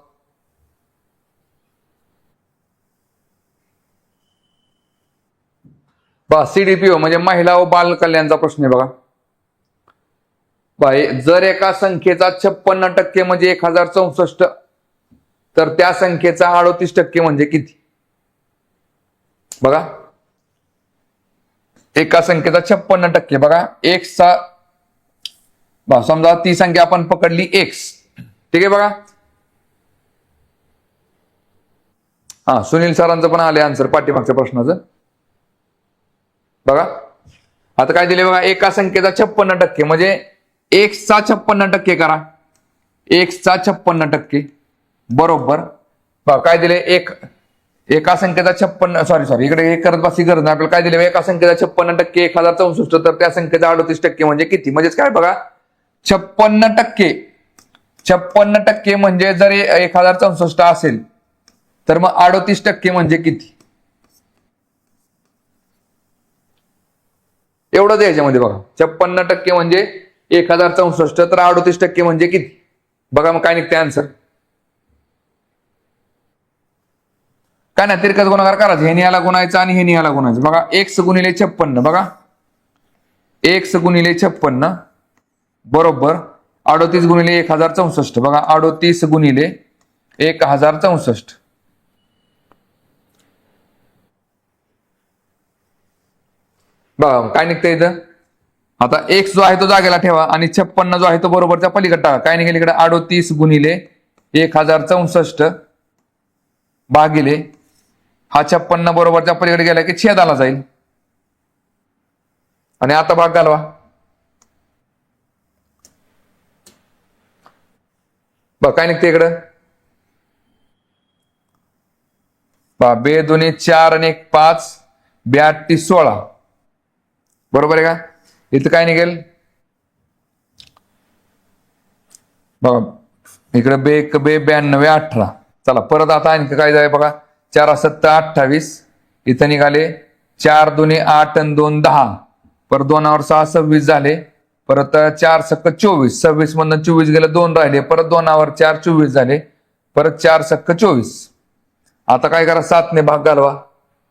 Speaker 1: CDPO म्हणजे महिला व बाल कल्याणचा प्रश्न आहे बघा. जर एका संख्येचा 56% म्हणजे 1064, तर त्या संख्येचा 38% म्हणजे किती. बघा एका संख्येचा 56% बघा, एक्सचा समजा ती संख्या आपण पकडली एक्स, ठीक आहे बघा. हा सुनील सरांचं पण आले आन्सर पाठीमागच्या प्रश्नाचं. बघा आता काय दिले बघा, एका संख्येचा 56% म्हणजे एक्सचा 56% करा, एक्सचा 56% बरोबर. काय दिले, एका संख्येचा 56, सॉरी इकडे हे करत बसली गरज नाही आपल्याला. काय दिले, एका संख्येचा 56% 1064, तर त्या संख्येचा 38% म्हणजे किती. म्हणजेच काय बघा, 56% म्हणजे जर 1064 असेल तर मग 38% म्हणजे किती. एवढंच याच्यामध्ये बघा. 56% म्हणजे 1064, तर 38% म्हणजे किती? बघा मग काय निघते आन्सर. काय ना तिरकस गुणाकार करायचं, हे याला गुणायचं आणि हे याला गुणायचं. बघा x गुणिले 56, बघा x गुणिले 56 बरोबर 38 गुणिले 1064. बघा 38 गुणिले 1064. बघा काय निघतं इथं. आता x जो आहे तो जागेला ठेवा आणि 56 जो आहे तो बरोबरच्या पलीकडे टाका. काय निघेल इकडे 38 गुणिले 1064 भागिले हा 56 बरोबरच्या पलीकडे गेला की छेदाला जाईल. आणि आता भाग घालवा. बघ काय निघते इकडं. बे दोन्ही 4 आणि 1 5, 82 16 बरोबर आहे का. इथं काय निघेल बघा इकडे बे 1 बे 92 18. चला परत आता आणखी काय जाय बघा. 4 7 28, इथं निघाले 4 2 8 आणि 2 10, परत 2 वर 6 26 झाले, परत 4 सक 24, 26 मधनं 24 गेलं 2 राहिले, परत 2 वर 4 24 झाले, परत 4 सक 24. आता काय करा 7 ने भाग घालवा.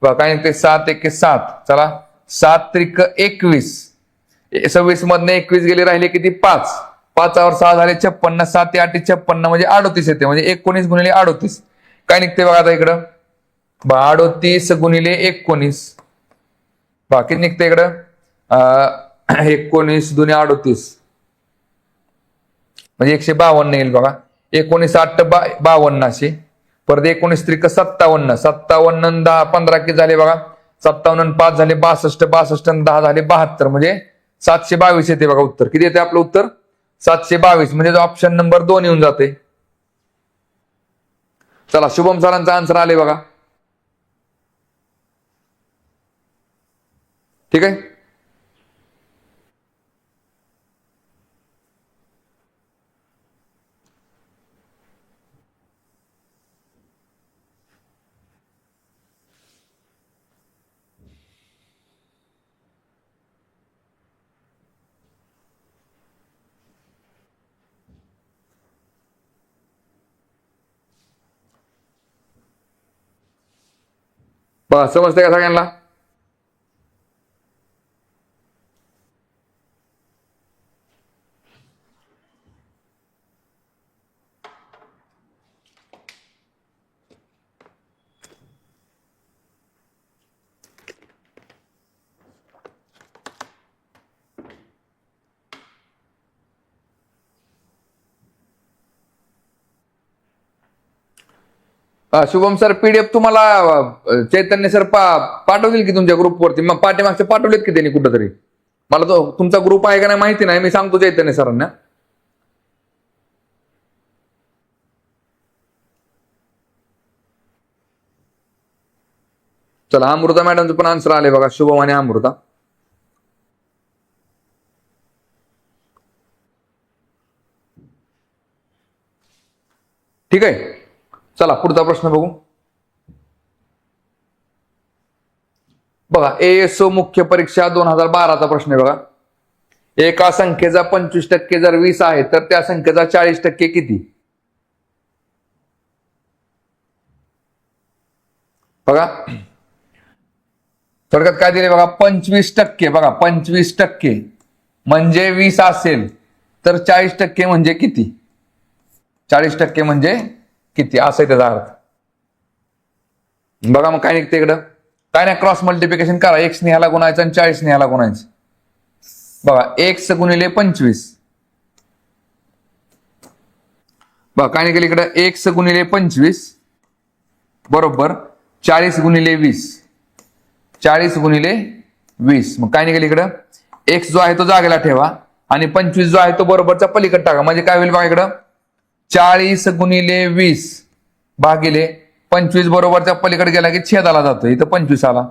Speaker 1: बघा काय निघते 7 1 7. चला 7 त्रिक 21, 26 मधनं 21 गेले राहिले किती 5, 5 वर 6 झाले 56, 7 8 56 म्हणजे 38 येते, म्हणजे 19 गुणिले 38. काय निघते बघा आता इकडं 38 गुणिले 19. बघा किती निघते इकडं 19 दुने 38 म्हणजे 152 येईल. बघा 19 8 52 असे, परत 19 त्रिक 57, 57 10 15 किती झाले बघा 57 5 झाले 62, 62 10 झाले 72, म्हणजे 722 येते बघा उत्तर. किती येते आपलं उत्तर 722, म्हणजे ऑप्शन नंबर 2 येऊन जाते. चला शुभम सरांचा आन्सर आले बघा. ठीक आहे. बघा समजते का सगळ्यांना. शुभम सर पीडीएफ तुम्हाला चैतन्य सर पाठवतील की तुमच्या ग्रुपवरती. मग पाठीमागचे पाठवलेत की त्यांनी कुठंतरी. मला तो तुमचा ग्रुप आहे का नाही माहिती नाही, मी सांगतो चैतन्य सरांना. चला अमृता मॅडमचं पण आन्सर आले बघा, शुभम आणि अमृता. ठीक आहे. चला पुढचा प्रश्न बघू. बघा एएसओ मुख्य परीक्षा 2012चा प्रश्न आहे बघा. एका संख्येचा 25% जर 20 आहे तर त्या संख्येचा 40% किती. बघा थोडक्यात काय दिले बघा 25%. बघा 25% म्हणजे 20 असेल तर 40% म्हणजे किती. 40% म्हणजे किती असं त्याचा अर्थ. बघा मग काय निघते इकडं. काय नाही क्रॉस मल्टिप्लिकेशन करा. एक्स ने ह्याला गुणायचं आणि 40 ने ह्याला गुणायचं. बघा एक्स गुणिले 25. बघा काय निघेल इकडं एक्स गुणिले 25 बरोबर 40 गुणिले 20. 40 गुणिले 20 मग काय निघेल इकडं एक्स जो आहे तो जागेला ठेवा आणि 25 जो आहे तो बरोबरचा पलीकडे टाका. म्हणजे काय होईल बघा इकडं 40 गुणिले 20 भागिले 25 बरोबरच्या पलीकडे गेला की छेदाला जातो. इथं 25 आला.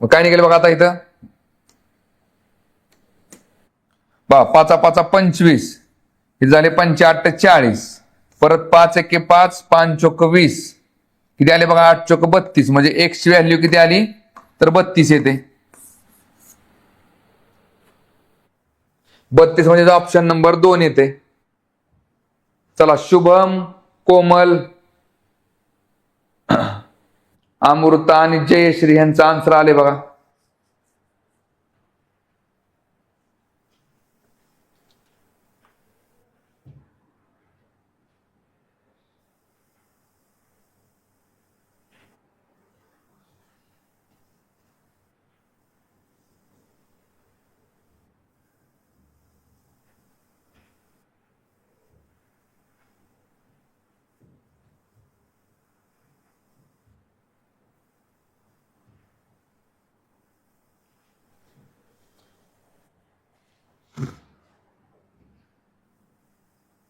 Speaker 1: मग काय निघेल बघा आता इथं 5 5 25 हे झाले 5 8 40, परत 5 1 5 5 चोक 20 किती आले बघा 8 चोक 32, म्हणजे एक्स ची व्हॅल्यू किती आली तर 32 येते. 32 म्हणजे ऑप्शन नंबर 2 येते. चला, शुभम, कोमल, अमृता आणि जयश्री यांचा आन्सर आले बघा.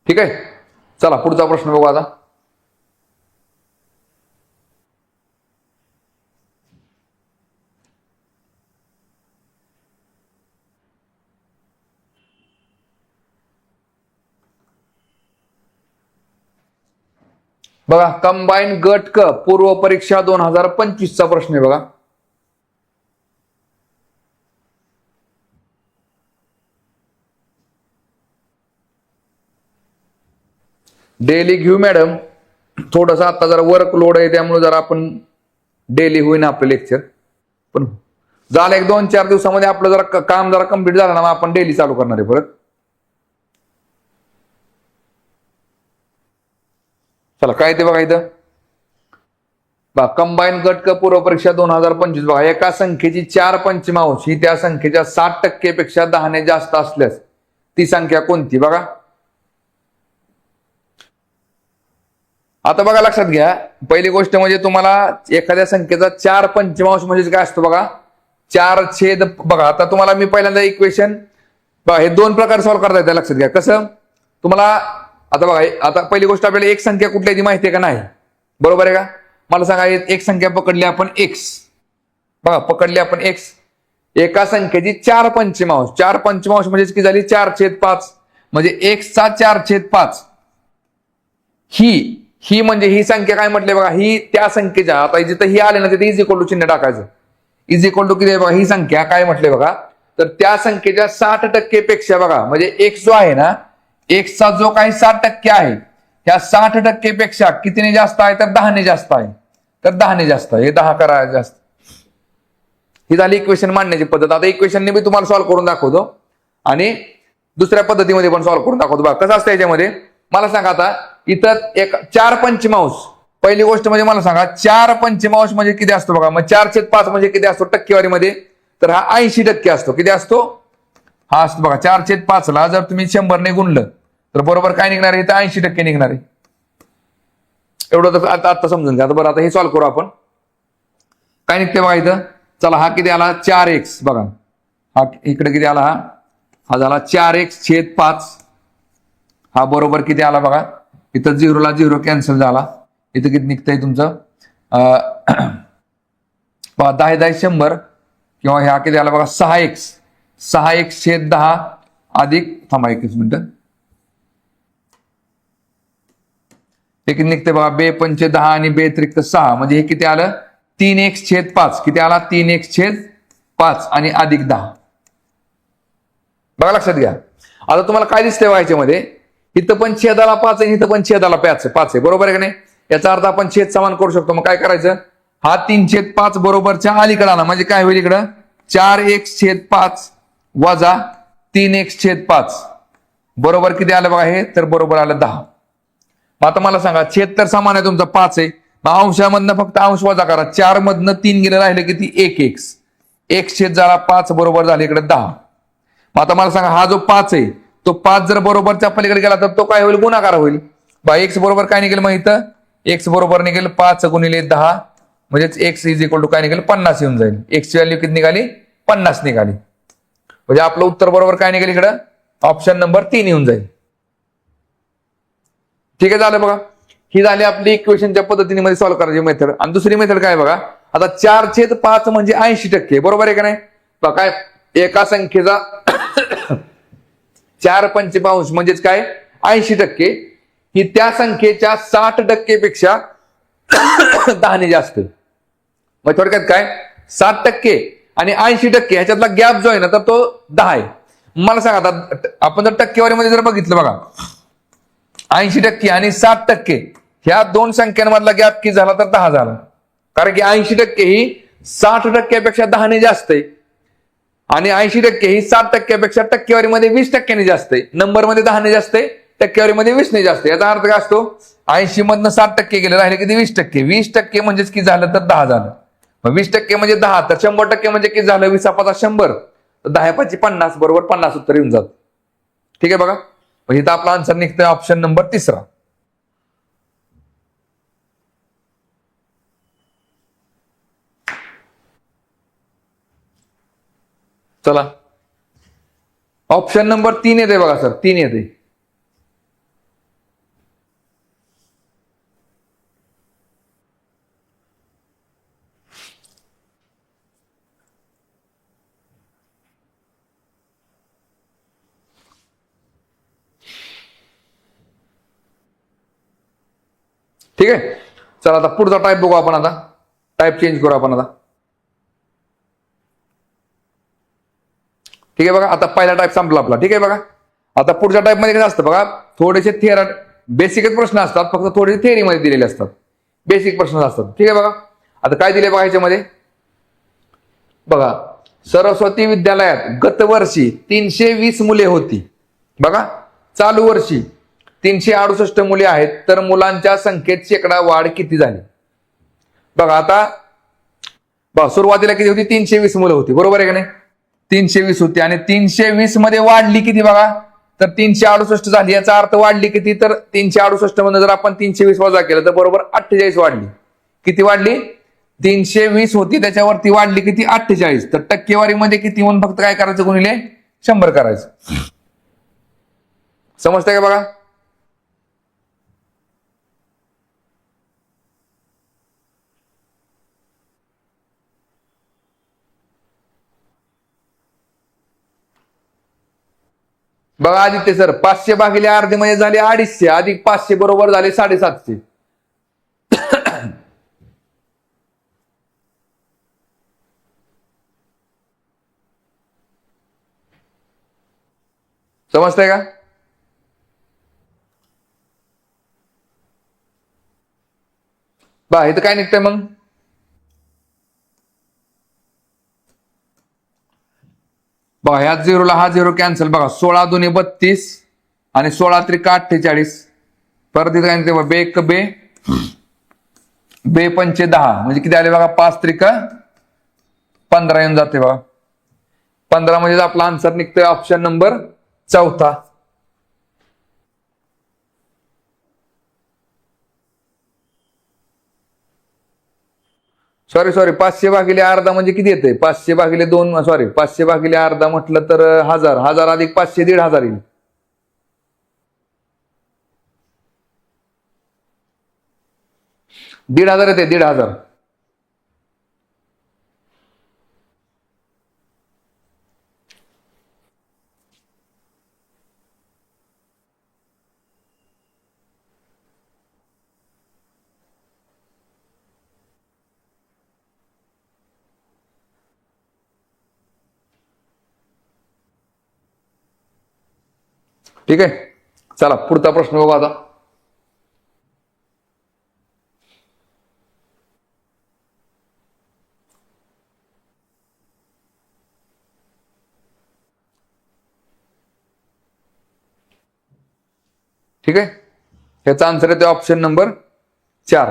Speaker 1: ठीक आहे, चला पुढचा प्रश्न बघू आता. बघा, कंबाईन गट क पूर्व परीक्षा 2025 चा प्रश्न आहे बघा. डेली घेऊ मॅडम, थोडस आता जरा वर्कलोड आहे त्यामुळे जरा आपण डेली होईना आपलं लेक्चर, पण झालं 1-2-4 दिवसामध्ये आपलं जरा काम जरा कम्प्लीट झालं ना, आपण डेली चालू करणार आहे परत. चला, काय ते बघा इथं. कंबाईन गट क पूर्व परीक्षा 2025 बघा. एका संख्येची 4 पंचमांश ही त्या संख्येच्या 60% पेक्षा 10 ने जास्त असल्यास ती संख्या कोणती बघा. आता बघा, लक्षात घ्या, पहिली गोष्ट म्हणजे तुम्हाला एखाद्या संख्येचा 4 पंचमांश म्हणजे काय असतो बघा, 4/. बघा, आता तुम्हाला मी पहिल्यांदा इक्वेशन बघा, हे 2 प्रकार सॉल्व्ह करता येतात. लक्षात घ्या कसं. तुम्हाला आता बघा, आता पहिली गोष्ट आपल्याला एक संख्या कुठली ती माहिती आहे का नाही, बरोबर आहे का. मला सांगा, एक संख्या पकडली आपण एक्स. बघा, पकडली आपण एक्स. एका संख्येची 4 पंचमांश. 4 पंचमांश म्हणजे किती झाली, 4/5. म्हणजे एक्सचा 4/5. ही म्हणजे ही संख्या काय म्हटले बघा, ही त्या संख्येच्या, आता जिथं ही आले ना तिथे इज इक्वल टू चिन्ह टाकायचं. इज इक्वल टू किती आहे बघा, ही संख्या काय म्हटले बघा, तर त्या संख्येच्या 60% पेक्षा बघा, म्हणजे एक्स जो आहे ना, एक्सचा जो काही 60% आहे, त्या 60% पेक्षा कितीने जास्त आहे, तर 10 ने जास्त आहे. तर 10 ने जास्त आहे, हे 10 करा जास्त. ही झाली इक्वेशन मांडण्याची पद्धत. आता इक्वेशनने मी तुम्हाला सॉल्व्ह करून दाखवतो आणि दुसऱ्या पद्धतीमध्ये पण सॉल्व्ह करून दाखवतो. बघा कसं असतं याच्यामध्ये, मला सांगा आता इथं एक 4 पंचमांश. पहिली गोष्ट म्हणजे मला सांगा, 4 पंचमांश म्हणजे किती असतो बघा. मग 4/5 म्हणजे किती असतो टक्केवारीमध्ये, तर हा 80% असतो. किती असतो, हा असतो बघा. 4/5 ला जर तुम्ही 100 ने गुणलं तर बरोबर काय निघणार आहे, तर 80% निघणार आहे. एवढं तर आता समजून घ्या. बरं, आता हे सॉल्व्ह करू आपण. काय निघते बघा इथं. चला, हा किती आला, 4x. बघा, हा इकडे किती आला, हा झाला 4x/5. हा बरोबर किती आला बघा, इथं 0 ला 0 कॅन्सल झाला. इथं किती निघतंय तुमचं 10 100, किंवा ह्या किती आला बघा 6x. 6x/10 अधिक, थांबा 21 मिनिटं, हे किती निघते बघा, 2×5 10 आणि 2×3 6. म्हणजे हे किती आलं, 3x/5. किती आला, 3x/5 आणि अधिक 10. बघा लक्षात घ्या. आता तुम्हाला काय दिसतंय व्हायच्यामध्ये, इथं पण छेदाला 5 आहे, इथं पण छेदाला 5 आहे, बरोबर आहे का नाही. याचा अर्थ आपण छेद समान करू शकतो. मग काय करायचं, हा 3/5 बरोबरच्या अलीकडे आला म्हणजे काय होईल, इकडं 4x/5 वजा 3x/5 बरोबर किती आलं बघा, हे तर बरोबर आलं 10. आता मला सांगा, छेद तर समान आहे तुमचा 5 आहे, मग अंशामधनं फक्त अंश वजा करा. 4 मधनं 3 गेलं, राहिलं किती 1x. x झाला 5 बरोबर झाले इकडे 10. आता मला सांगा, हा जो 5 आहे तो 5 जर बरोबरच्या पलीकडे गेला तर तो काय होईल, गुणाकार होईल. एक्स बरोबर काय निघेल, मग इथं एक्स बरोबर निघेल 5 × 10, म्हणजेच एक्स इज इक्वल टू काय निघेल, 50 येऊन जाईल. एक्सची व्हॅल्यू किती निघाली, 50 निघाली. म्हणजे आपलं उत्तर बरोबर काय निघेल, इकडं ऑप्शन नंबर 3 येऊन जाईल. ठीक आहे, झालं बघा. ही झाली आपली इक्वेशनच्या पद्धतीने सॉल्व्ह करायची मेथड. आणि दुसरी मेथड काय बघा, आता 4/5 म्हणजे 80%, बरोबर आहे का नाही. बघा, काय एका संख्येचा 4 पंचमांश म्हणजेच काय 80%, ही त्या संख्येच्या 60% पेक्षा 10 ने जास्त. मग थोडक्यात काय, 60% आणि 80% ह्याच्यातला गॅप जो आहे ना, तर तो 10 आहे. मला सांगा आता आपण जर टक्केवारीमध्ये जर बघितलं बघा 80% आणि 60% ह्या दोन संख्यांमधला गॅप किती झाला तर 10 झाला. कारण की 80% ही 60%पेक्षा 10ने जास्त आहे आणि 80% ही 60%पेक्षा टक्केवारीमध्ये 20%ने जास्त आहे. नंबरमध्ये 10ने जास्त आहे, टक्केवारीमध्ये 20ने जास्त आहे. याचा अर्थ काय असतो 80 मधनं 60% गेले राहिले किती 20%. 20% म्हणजेच किती झालं तर 10 झालं. मग 20% म्हणजे 10 तर 100% म्हणजे किती झालं 20×5 100 तर 10×5 बरोबर 50 उत्तर येऊन जात. ठीक आहे बघा. मग इथं आपला आन्सर निघतोय ऑप्शन नंबर 3. चला ऑप्शन नंबर 3 येते बघा सर 3 येते. ठीक आहे. चला आता पुढचा टाईप बघू आपण. आता टाईप चेंज करू आपण आता. ठीक आहे बघा. आता पहिला टाईप संपला आपला. ठीक आहे बघा. आता पुढच्या टाईप मध्ये काय असतं बघा थोडेसे बेसिकच प्रश्न असतात, फक्त थोडेसे थिअरीमध्ये दिलेले असतात, बेसिक प्रश्न असतात. ठीक आहे बघा. आता काय दिले बघा ह्याच्यामध्ये बघा सरस्वती विद्यालयात गतवर्षी 320 मुले होती. बघा चालू वर्षी 368 मुले आहेत तर मुलांच्या संख्येत शेकडा वाढ किती झाली. बघा आता बघा सुरुवातीला किती होती 320 मुलं होती बरोबर आहे का नाही. 320 होती आणि 320 मध्ये वाढली किती बघा तर 368 झाली. याचा अर्थ वाढली किती तर 368 मध्ये जर आपण 320 वजा केलं तर बरोबर 48 वाढली. किती वाढली 320 होती त्याच्यावरती वाढली किती 48. तर टक्केवारीमध्ये किती म्हणून फक्त काय करायचं गुणिले 100 करायचं. समजतंय का बघा. बघा आदित्य सर 500 भागिले अर्धे म्हणजे झाले 250 अधिक 500 बरोबर झाले 750. समजतंय का. बघा इथं काय निघतंय मग बघा ह्या झिरोला हा झिरो कॅन्सल. बघा 16 दुने 32 आणि 16 त्रिका 48. परत इथं काय निघते बे एक बे बे पंचे 10 म्हणजे किती आले बघा 5 त्रिका 15 येऊन जाते बघा. 15 म्हणजे आपला आन्सर निघतोय ऑप्शन नंबर 4. सॉरी 500 भागिले अर्धा म्हणजे किती येते 500 भागिले 2 सॉरी 500 भागिले अर्धा म्हटलं तर 1000 अधिक 500 1500 येईल. $1500 येते 1500. ठीक आहे. चला पुढचा प्रश्न बघू आता. ठीक आहे. ह्याचा आन्सर येतो ऑप्शन नंबर 4.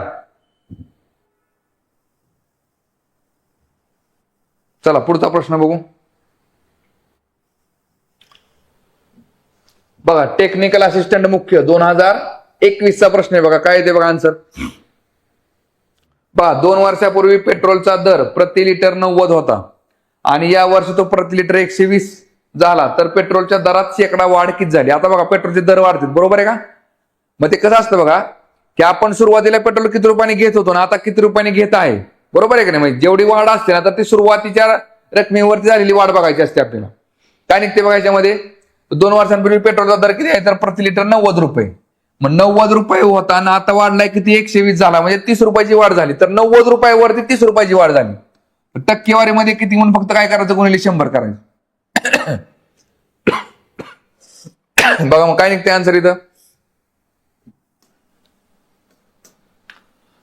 Speaker 1: चला पुढचा प्रश्न बघू. बघा टेक्निकल असिस्टंट मुख्य 2021 चा प्रश्न आहे. बघा काय येते बघा आन्सर. बघा 2 वर्षापूर्वी पेट्रोलचा दर प्रति लिटर 90 होता आणि या वर्षी तो प्रति लिटर 120 झाला तर पेट्रोलच्या दरात शेकडा वाढ किती झाली. आता बघा पेट्रोलचे दर वाढतील बरोबर आहे का. मग ते कसं असतं बघा की आपण सुरुवातीला पेट्रोल किती रुपयाने घेत होतो ना आता किती रुपयाने घेत आहे बरोबर आहे का नाही. म्हणजे जेवढी वाढ असते ना तर ती सुरुवातीच्या रकमेवरती झालेली वाढ बघायची असते आपल्याला. काय निघते बघा याच्यामध्ये 2 वर्षांपूर्वी पेट्रोलचा दर किती आहे तर प्रति लिटर 90 रुपये. मग 90 रुपये होता ना आता वाढलाय किती 120 झाला म्हणजे 30 रुपयाची वाढ झाली. तर 90 रुपयावरती 30 रुपयाची वाढ झाली. टक्केवारीमध्ये किती म्हणून फक्त काय करायचं गुणिले 100 करायचं. बघा मग काय निघते आन्सर इथं.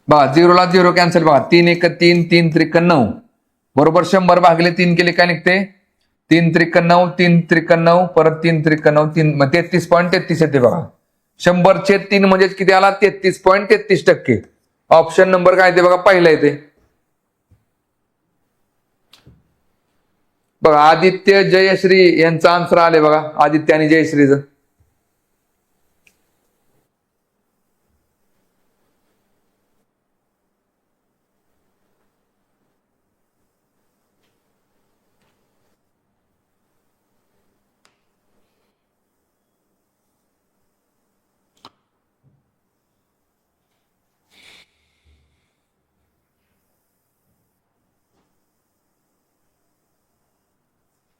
Speaker 1: बघा 0 ला 0 कॅन्सल. बघा 3 1 3 3 त्रिक 9 बरोबर 100 भागिले 3 केले काय निघते 3 त्रिक 9 3 त्रिक 9 परत 3 त्रिक 9 3 33.33 येते. बघा 100/3 म्हणजे किती आला 33.33%. ऑप्शन नंबर काय येते बघा पहिला येते. बघा आदित्य जयश्री यांचा आन्सर आले. बघा आदित्य आणि जयश्रीचं.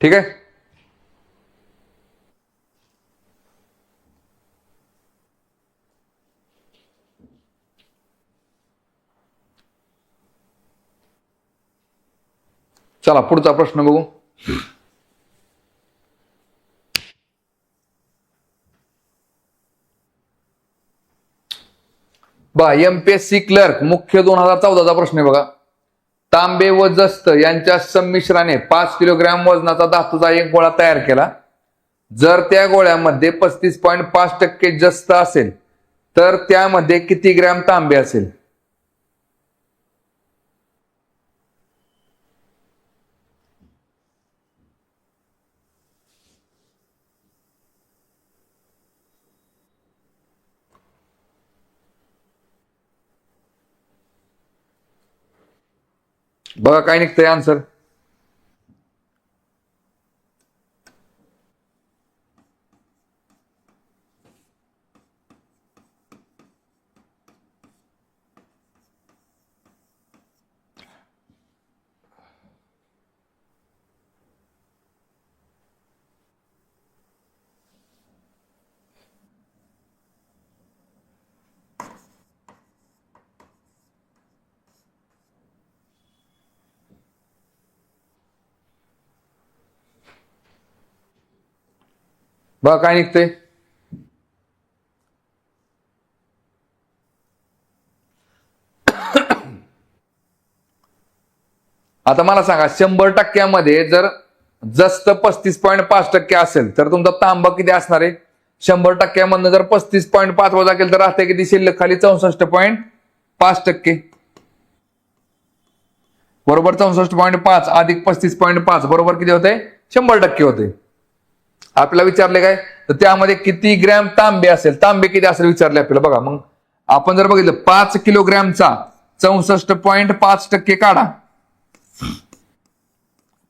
Speaker 1: ठीक आहे. चला पुढचा प्रश्न बघू. बघा एमपीएससी क्लर्क मुख्य 2014चा प्रश्न आहे. बघा तांबे व जस्त यांच्या संमिश्राने 5 किलोग्रॅम वजनाचा धातूचा एक गोळा तयार केला. जर त्या गोळ्यामध्ये 35.5% जस्त असेल तर त्यामध्ये किती ग्रॅम तांबे असेल. बघा काय निघतंय आन्सर. बघा काय निघतंय. आता मला सांगा 100%मध्ये जर जस्त 35.5% असेल तर तुमचा तांबा किती असणार आहे. 100%मधनं जर 35.5 वजा केलं तर राहते किती शिल्लक खाली 64.5%. बरोबर 64.5 अधिक 35.5 बरोबर किती होते 100% होते. आपल्याला विचारले काय तर त्यामध्ये किती ग्रॅम तांबे असेल तांबे किती असेल विचारले आपल्याला. बघा मग आपण जर बघितलं 5 किलोग्रॅमचा 64.5% काढा.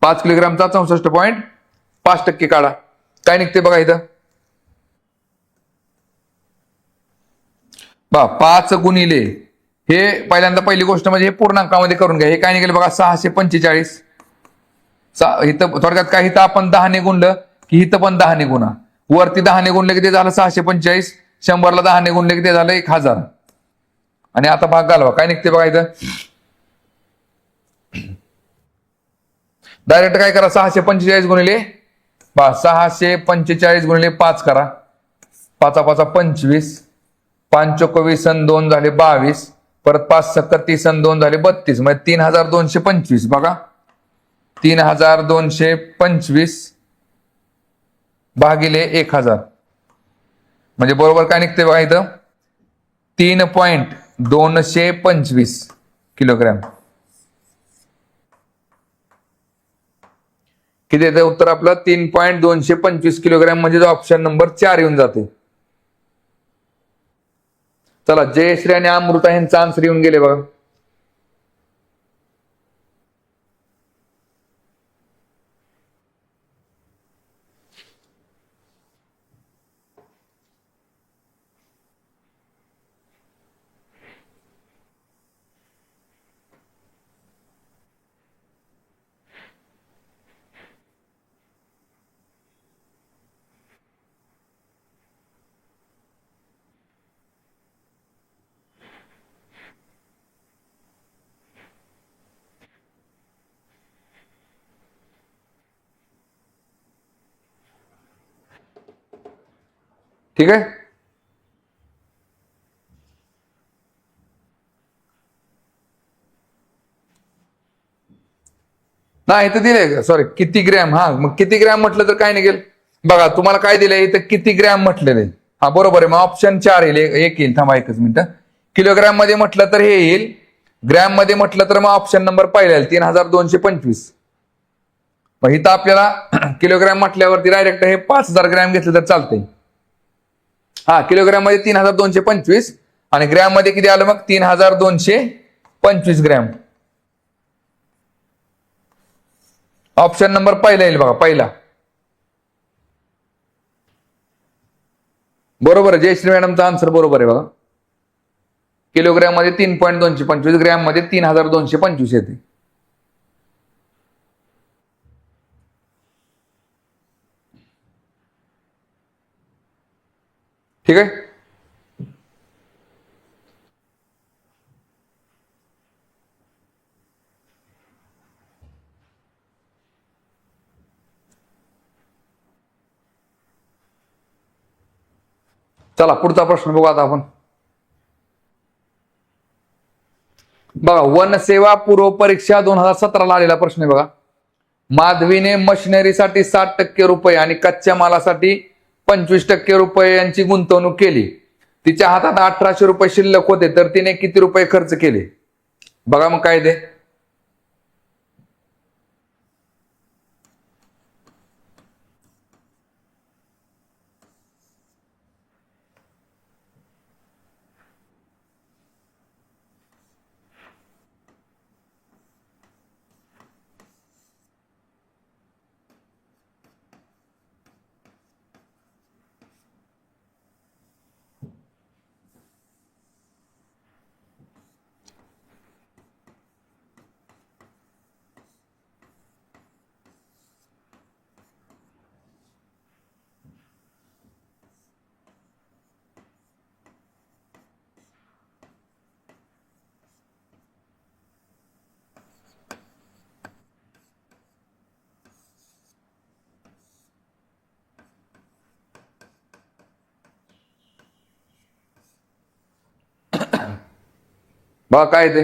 Speaker 1: 5 किलोग्रॅमचा 64.5% काढा काय निघते बघा इथं. बघा 5 गुणिले हे पहिल्यांदा पहिली गोष्ट म्हणजे हे पूर्णांकामध्ये करून घ्या. हे काय निघेल बघा 645. इथं थोडक्यात काय इथं आपण 10 गुणलं की इथं पण 10 गुणा. वरती 10 गुणले की ते झालं 645. 100ला 10 गुणले की ते झालं 1000. आणि आता भाग घालवा काय निघते बघा इथं. डायरेक्ट काय करा 645 गुणिले 645 गुणिले 5 करा. 5 5 25 5 चोक 20 आणि 2 झाले 22 परत 5 सक्क 30 आणि 2 झाले 32 म्हणजे 3225. बघा 3225 भागिले 1000 म्हणजे बरोबर काय निघते बघा इथं 3.225 किलोग्रॅम. किती येतं उत्तर आपलं 3.225 किलोग्रॅम म्हणजे ऑप्शन नंबर 4 येऊन जाते. चला जयश्री आणि अमृता यांचा आन्सर येऊन गेले बघा. ठीक आहे. नाही इथं दिलंय, सॉरी किती ग्रॅम. हा मग किती ग्रॅम म्हटलं तर काय निघेल बघा, तुम्हाला काय दिलंय इथं किती ग्रॅम म्हटलेलं आहे. हा बरोबर आहे, मग ऑप्शन 4 येईल. एक येईल, थांबा एकच मिनिट. किलोग्रॅम मध्ये म्हटलं तर हे येईल, ग्रॅम मध्ये म्हटलं तर मग ऑप्शन नंबर पहिला येईल 3225. मग इथं आपल्याला किलोग्रॅम म्हटल्यावरती डायरेक्ट हे 5000 ग्रॅम घेतलं तर चालतंय. हा किलोग्रॅम मध्ये 3225 आणि ग्रॅम मध्ये किती आलं मग 3225 ग्रॅम. ऑप्शन नंबर पहिला येईल बघा, पहिला. बरोबर आहे, जयश्री मॅडमचा आन्सर बरोबर आहे बघा. किलोग्रॅम मध्ये 3.225, ग्रॅम मध्ये 3225 येते. ठीक आहे. चला पुढचा प्रश्न बघू आता आपण. बघा, वन सेवा पूर्व परीक्षा 2017 आलेला प्रश्न आहे बघा. माधवीने मशिनरीसाठी 60% रुपये आणि कच्च्या मालासाठी 25% रुपये यांची गुंतवणूक केली. तिच्या हातात 1800 रुपये शिल्लक होते, तर तिने किती रुपये खर्च केले. बघा मग काय ते. बघा काय ते.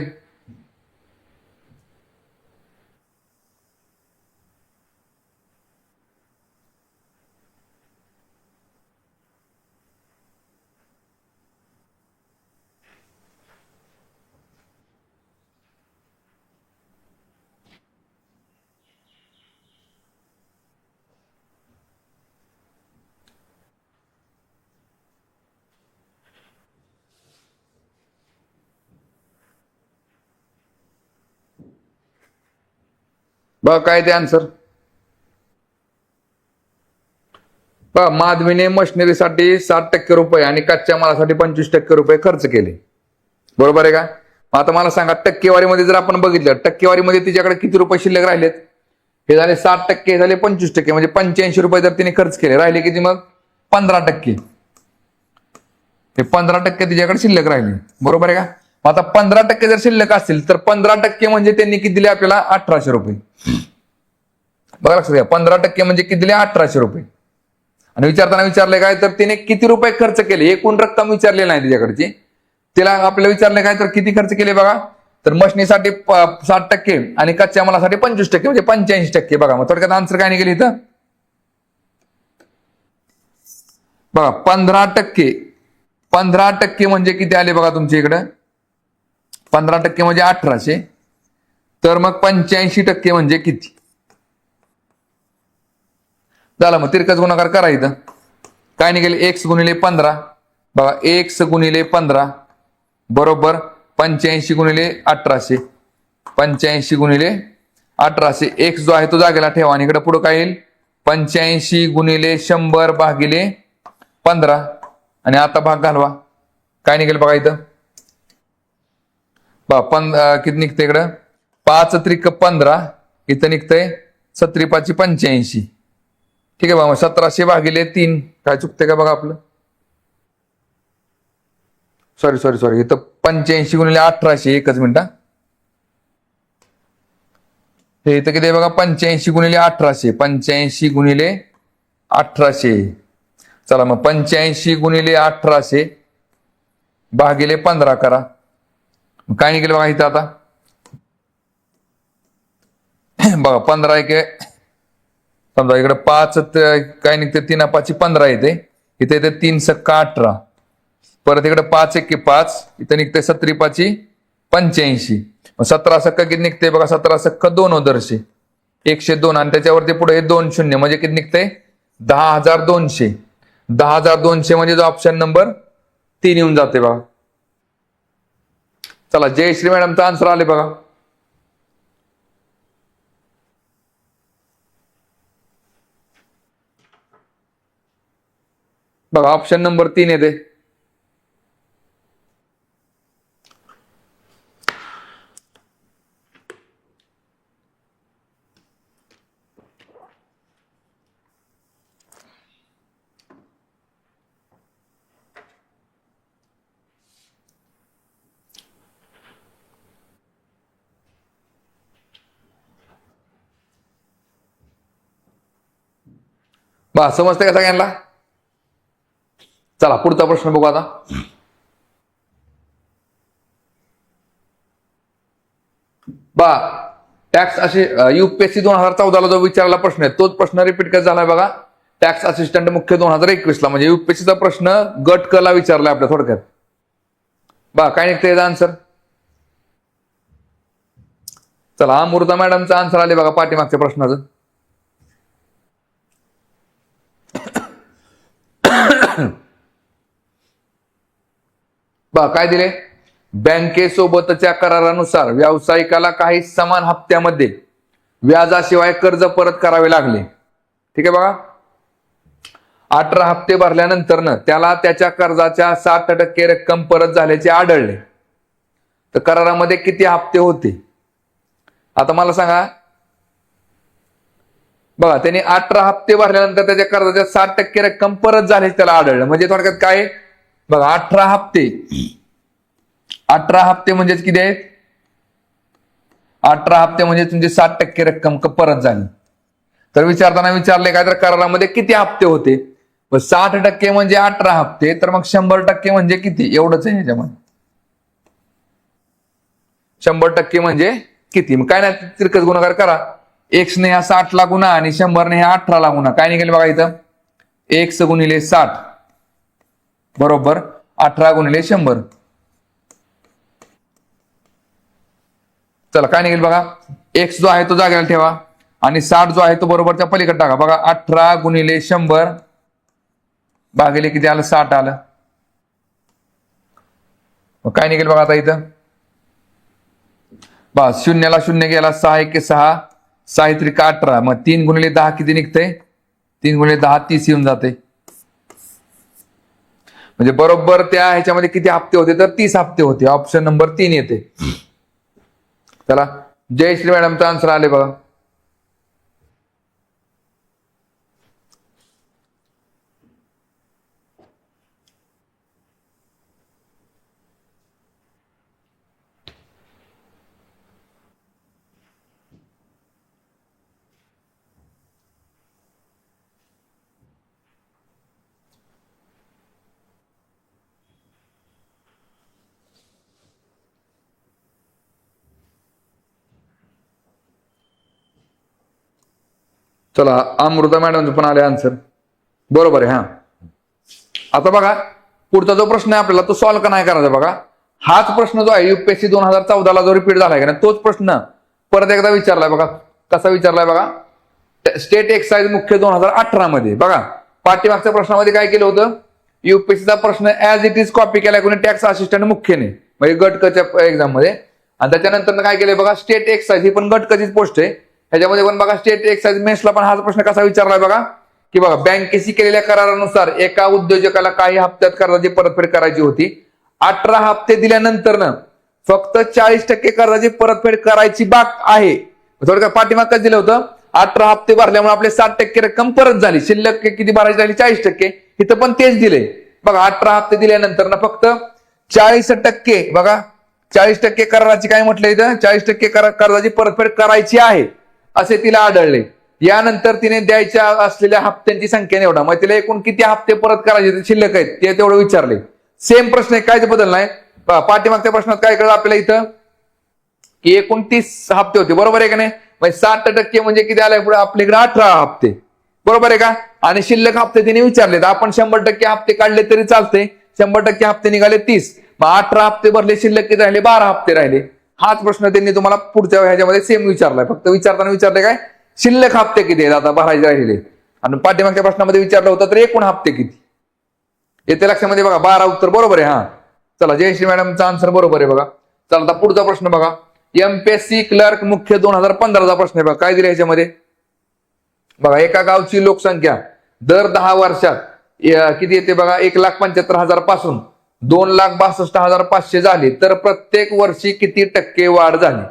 Speaker 1: बघा काय ते आन्सर. बघा, माधवीने मशिनरीसाठी 60% रुपये आणि कच्च्या मालासाठी 25% रुपये खर्च केले. बरोबर आहे का. आता मला सांगा, टक्केवारीमध्ये जर आपण बघितलं, टक्केवारीमध्ये तिच्याकडे किती रुपये शिल्लक राहिलेत. हे झाले 60%, हे झाले 25%, म्हणजे 85 रुपये जर तिने खर्च केले, राहिले किती मग 15%. हे 15% तिच्याकडे शिल्लक राहिले. बरोबर आहे का. आता 15% जर शिल्लक असतील तर 15% म्हणजे त्यांनी किती दिले आपल्याला 1800 रुपये. बघा लक्षात घ्या, 15% म्हणजे किती दिले 1800 रुपये. आणि विचारताना विचारले काय तर तिने किती रुपये खर्च केले, एकूण रक्कम विचारलेली नाही तिच्याकडची. तिला आपल्याला विचारले काय तर किती खर्च केले बघा, तर मशनीसाठी 60% आणि कच्च्या मालासाठी 25% म्हणजे 85%. बघा मग थोडक्यात आन्सर काय निघेल इथं बघा. 15% म्हणजे किती आले बघा तुमच्या इकडं. 15% म्हणजे 1800, तर मग 85% म्हणजे किती झालं. मग तिरकस गुणाकार करा. इथं काय निघेल, x गुणिले 15. बघा x गुणिले 15 बरोबर 85 गुणिले 1800. 85 गुणिले 1800. x जो आहे तो जागेला ठेवा आणि इकडे पुढे काय येईल 85 गुणिले 100 भागिले 15 आणि आता भाग घालवा. काय निघेल बघा इथं. किती निघतं इकडं 5 त्रिक 15, इथं निघतंय 7 5 85. ठीक आहे बाबा. 1700 भागिले 3 काय चुकते का बघा आपलं. सॉरी इथं 85 गुणिले 1800. एकच मिनिट. हे इथं किती आहे बघा 85 गुणिले 1800. 85 गुणिले 1800. चला मग 85 गुणिले 1800 भागिले 15 करा. काय निघेल बघा इथं आता. बघा 15 एक समजा इकडे 5 काय निघते 3 5 15 येते. इथे येते 3 सक्का 18. परत इकडे 5 1 5 इथे निघते 17 5 85. 17 सक्का किती निघते बघा. 17 सक्का 2 दर्शे 102 आणि त्याच्यावरती पुढे हे 2 शून्य म्हणजे किती निघते 10,200. 10,200 म्हणजे जो ऑप्शन नंबर 3 येऊन जाते बघा. चला जयश्री मॅडमचा आन्सर आले बघा. बघा ऑप्शन नंबर 3 येते. बा समजते का सगळ्यांना. चला पुढचा प्रश्न बघू आता. बा टॅक्स असे युपीएससी 2014 जो विचारला प्रश्न आहे तोच प्रश्न रिपीट करत झालाय बघा. टॅक्स असिस्टंट मुख्य 2021 ला म्हणजे युपीएससीचा प्रश्न गट क ला विचारलाय आपल्या थोडक्यात. बा काय निघतं याचा आन्सर. चला अमृता मॅडमचा आन्सर आले बघा पाठीमागच्या प्रश्नाचं. बा काय दिले. बँकेसोबतच्या करारानुसार व्यावसायिकाला काही समान हप्त्यामध्ये व्याजाशिवाय कर्ज परत करावे लागले. ठीक आहे बघा. 18 हप्ते भरल्यानंतर त्याला त्याच्या कर्जाच्या 60% रक्कम परत झाल्याचे आढळले. तर करारामध्ये किती हप्ते होते. आता मला सांगा बघा त्यांनी 18 हप्ते भरल्यानंतर त्याच्या कर्जाच्या 60% रक्कम परत झाल्याचे त्याला आढळलं. म्हणजे थोडक्यात काय बघा 18 हप्ते म्हणजेच किती आहेत. 18 हप्ते म्हणजे तुमची 60% रक्कम परत झाली. तर विचारताना विचारले काय तर करारामध्ये किती हप्ते होते. 60% म्हणजे 18 हप्ते तर मग 100% म्हणजे किती एवढंच आहे ह्याच्यामध्ये. 100% म्हणजे किती. मग काय नाही तिरकस गुणाकार करा. x ने ह्या 60 ला गुणा आणि 100 ने ह्या 18 ला गुणा. काय निघेल बघा इथं x गुणिले 60 बरोबर 18 गुणिले 100. चला काय निघेल बघा. x जो आहे तो जागेला ठेवा आणि 60 जो आहे तो बरोबरच्या पलीकडे टाका. बघा 18 गुणिले 100 भागिले किती आलं 60 आलं. मग काय निघेल बघा आता इथं. बस शून्याला शून्य गेला 6 1 6 6 त्रिक 18. मग 3 गुणिले 10 किती निघते. 3 गुणिले 10 30 येऊन जाते. म्हणजे बरोबर त्या ह्याच्यामध्ये किती हप्ते होते तर 30 हप्ते होते. ऑप्शन नंबर 3 येते. चला जयश्री मॅडमचा आन्सर आले बघा. चला अमृता मॅडमचं पण आले आन्सर बरोबर आहे. हा आता बघा पुढचा जो प्रश्न आहे आपल्याला तो सॉल्व्ह का नाही करायचा बघा. हाच प्रश्न जो आहे युपीएससी 2014 ला जो रिपीट झालाय का तोच प्रश्न परत एकदा विचारलाय बघा. कसा विचारलाय बघा. स्टेट एक्साइज मुख्य 2018 मध्ये बघा पाठीमागच्या प्रश्नामध्ये काय केलं होतं. युपीएससीचा प्रश्न ऍज इट इज कॉपी केलाय कोणी टॅक्स असिस्टंट मुख्यने म्हणजे गटकच्या एक्झाम मध्ये. आणि त्याच्यानंतर काय केलंय बघा स्टेट एक्साइज ही पण गटकचीच पोस्ट आहे. ह्याच्यामध्ये पण बघा स्टेट एक्साइज मेन्सला पण हाच प्रश्न कसा विचारलाय बघा की बघा बँकेशी केलेल्या करारानुसार एका उद्योजकाला काही हप्त्यात कर्जाची परतफेड करायची होती. 18 हप्ते दिल्यानंतर फक्त 40% कर्जाची परतफेड करायची बाक आहे. थोडक्यात पाठीमाग दिलं होतं 18 हप्ते भरल्यामुळे आपले 60% रक्कम परत झाली. शिल्लक किती भरायची झाली 40%. इथं पण तेच दिले बघा. 18 हप्ते दिल्यानंतर फक्त 40% बघा 40% कराराची काय म्हटलं इथं 40% कर्जाची परतफेड करायची आहे असे तिला आढळले. यानंतर तिने द्यायच्या असलेल्या हप्त्यांची संख्या निवडा. मग तिला एकूण किती हप्ते परत करायचे शिल्लक आहेत ते तेवढं विचारले. सेम प्रश्न आहे, कायच बदल नाही. पाठीमागच्या प्रश्नात काय कळलं आपल्याला इथं की 29 हप्ते होते, बरोबर आहे का नाही. म्हणजे 60% म्हणजे किती आलाय पुढे आपल्याकडे 18 हप्ते, बरोबर आहे का. आणि शिल्लक हप्ते तिने विचारले तर आपण 100% हप्ते काढले तरी चालते. 100% हप्ते निघाले 30, मग 18 हप्ते भरले, शिल्लक किती राहिले 12 हप्ते राहिले. हाच प्रश्न त्यांनी तुम्हाला पुढच्या ह्याच्यामध्ये सेम विचारलाय. फक्त विचारताना विचारले काय शिल्लक हप्ते किती आहेत आता भरायचे राहिले. आणि पाठीमागच्या प्रश्नामध्ये विचारलं होतं तर एकूण हप्ते किती येते लक्षामध्ये बघा. 12 उत्तर बरोबर आहे. हा चला, जयश्री मॅडमचा आन्सर बरोबर आहे बघा. चला आता पुढचा प्रश्न बघा. एमपीएससी क्लर्क मुख्य 2015चा प्रश्न आहे बघा. काय दिले ह्याच्यामध्ये बघा. एका गावची लोकसंख्या दर 10 वर्षात किती येते बघा. 1,75,000 पासून 2,62,500 झाली तर प्रत्येक वर्षी किती टक्के वाढ झाली.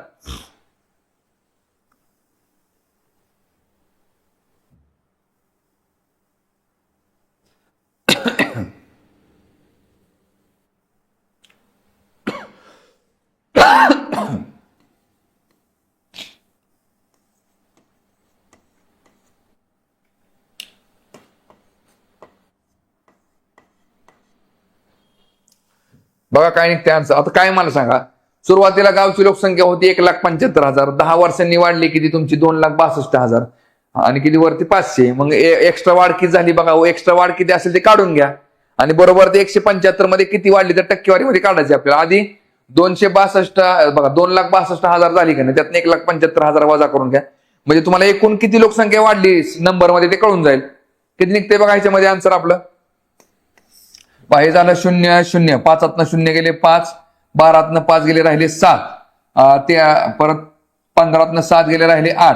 Speaker 1: बघा काय निघते आन्सर. आता काय मला सांगा, सुरुवातीला गावची लोकसंख्या होती 1,75,000, 10 वर्षांनी वाढली किती तुमची 2,62,000 आणि किती वरती 500. मग एक्स्ट्रा वाढ किती झाली बघा. एक्स्ट्रा वाढ किती असेल ते काढून घ्या आणि बरोबर ते 175 मध्ये किती वाढली तर टक्केवारीमध्ये काढायची आपल्याला. आधी 262 बघा 2,62,000 झाली का नाही, त्यातनं 1,75,000 वजा करून घ्या. म्हणजे तुम्हाला एकूण किती लोकसंख्या वाढली नंबर मध्ये ते कळून जाईल. किती निघते बघा ह्याच्यामध्ये आन्सर आपलं. हे झालं 0 0, 5 0 गेले 5, 12 5 गेले राहिले 7, ते परत 15 7 गेले राहिले 8.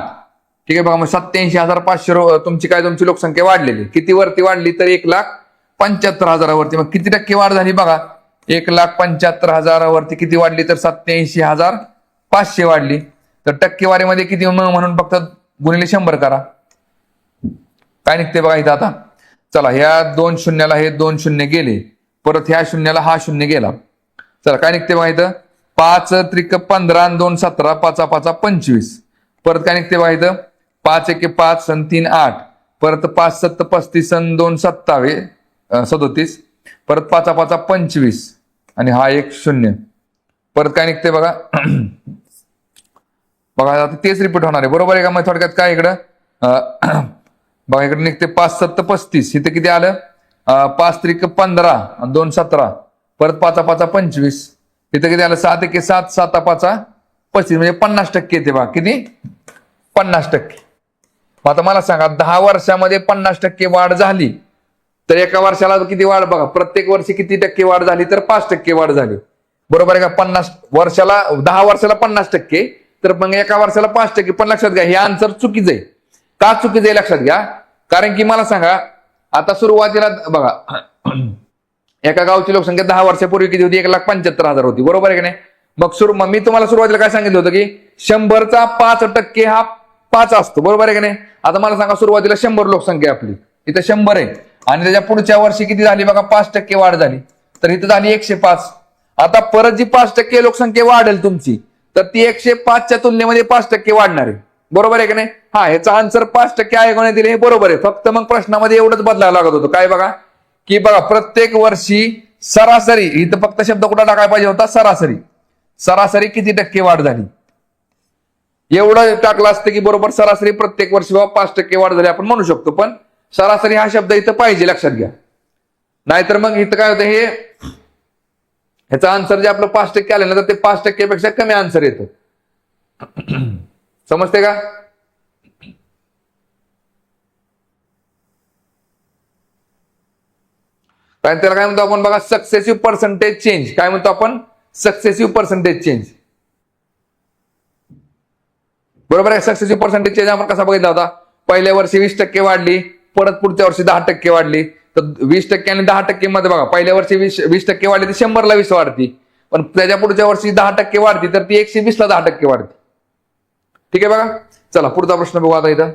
Speaker 1: ठीक आहे बघा. मग 87,500 तुमची लोकसंख्या वाढलेली. किती वरती वाढली तर 1,75,000 वरती. मग किती टक्के वाढ झाली बघा. 1,75,000 वरती किती वाढली तर 87,500 वाढली. तर टक्केवारीमध्ये किती म्हणून फक्त गुणिले 100 करा. काय निघते बघा इथं आता. चला, ह्या 2 शून्याला हे 2 शून्य गेले, परत ह्या शून्याला हा शून्य गेला. चला काय निघते बघा इथं. 5 त्रिक 15 आणि 2 17, 5 5 25. परत काय निघते बघा इथं. 5 1 5 आणि 3 8, परत 5 7 35 आणि 2 27 37, परत 5 5 25 आणि हा 1 0. परत काय निघते बघा. बघा आता तेच रिपीट होणार आहे, बरोबर आहे का. मग थोडक्यात काय इकडं बघा इकडे निघते 5 7 35, इथे किती आलं 5 त्रिक 15 आणि 2 17, परत 5 5 25, इथे किती आलं 7 1 7, 7 5 35, म्हणजे 50% येते बघा. किती 50%. मग आता मला सांगा 10 वर्षामध्ये 50% वाढ झाली तर एका वर्षाला किती वाढ बघा. प्रत्येक वर्षी किती टक्के वाढ झाली तर 5% वाढ झाली, बरोबर आहे का. 10 वर्षाला 50%, तर मग एका वर्षाला 5%. पण लक्षात घ्या हे आन्सर चुकीचं आहे. का चुकीचं आहे लक्षात घ्या. कारण की मला सांगा आता सुरुवातीला बघा एका गावची लोकसंख्या 10 वर्षापूर्वी किती होती 1,75,000 होती, बरोबर आहे की नाही. मग मी तुम्हाला सुरुवातीला काय सांगितलं होतं की 100चा 5% हा 5 असतो, बरोबर आहे की नाही. आता मला सांगा सुरुवातीला 100 लोकसंख्या आपली, इथं 100 आहे आणि त्याच्या पुढच्या वर्षी किती झाली बघा 5% वाढ झाली, तर इथं झाली 105. आता परत जी 5% लोकसंख्या वाढेल तुमची तर ती 105च्या तुलनेमध्ये 5% वाढणार आहे, बरोबर आहे की नाही. हा ह्याचा आन्सर 5% आहे कोणी दिले हे बरोबर आहे. फक्त मग प्रश्नामध्ये एवढंच बदलायला लागत होतं. काय बघा की बघा प्रत्येक वर्षी सरासरी, इथं फक्त शब्द कुठं टाकायला पाहिजे होता सरासरी किती टक्के वाढ झाली एवढं टाकलं असतं की बरोबर सरासरी प्रत्येक वर्षी 5% वाढ झाली आपण म्हणू शकतो. पण सरासरी हा शब्द इथं पाहिजे लक्षात घ्या. नाहीतर मग इथं काय होतं हे ह्याचा आन्सर जे आपलं 5% आलं ना तर ते 5% पेक्षा कमी आन्सर येतं. समजते का. त्याला काय म्हणतो आपण बघा सक्सेसिव्ह पर्सेंटेज चेंज. काय म्हणतो आपण सक्सेसिव्ह पर्सेंटेज चेंज, बरोबर आहे. सक्सेसिव्ह पर्सेंटेज चेंज आपण कसा बघितला होता. पहिल्या वर्षी 20% वाढली, परत पुढच्या वर्षी 10% वाढली. तर 20% आणि 10% मध्ये बघा पहिल्या वर्षी 20% वाढली ती 100ला 20 वाढती, पण त्याच्या पुढच्या वर्षी 10% वाढती तर ती 120ला 10% वाढते. ठीक आहे बघा. चला पुढचा प्रश्न बघू आता इथं.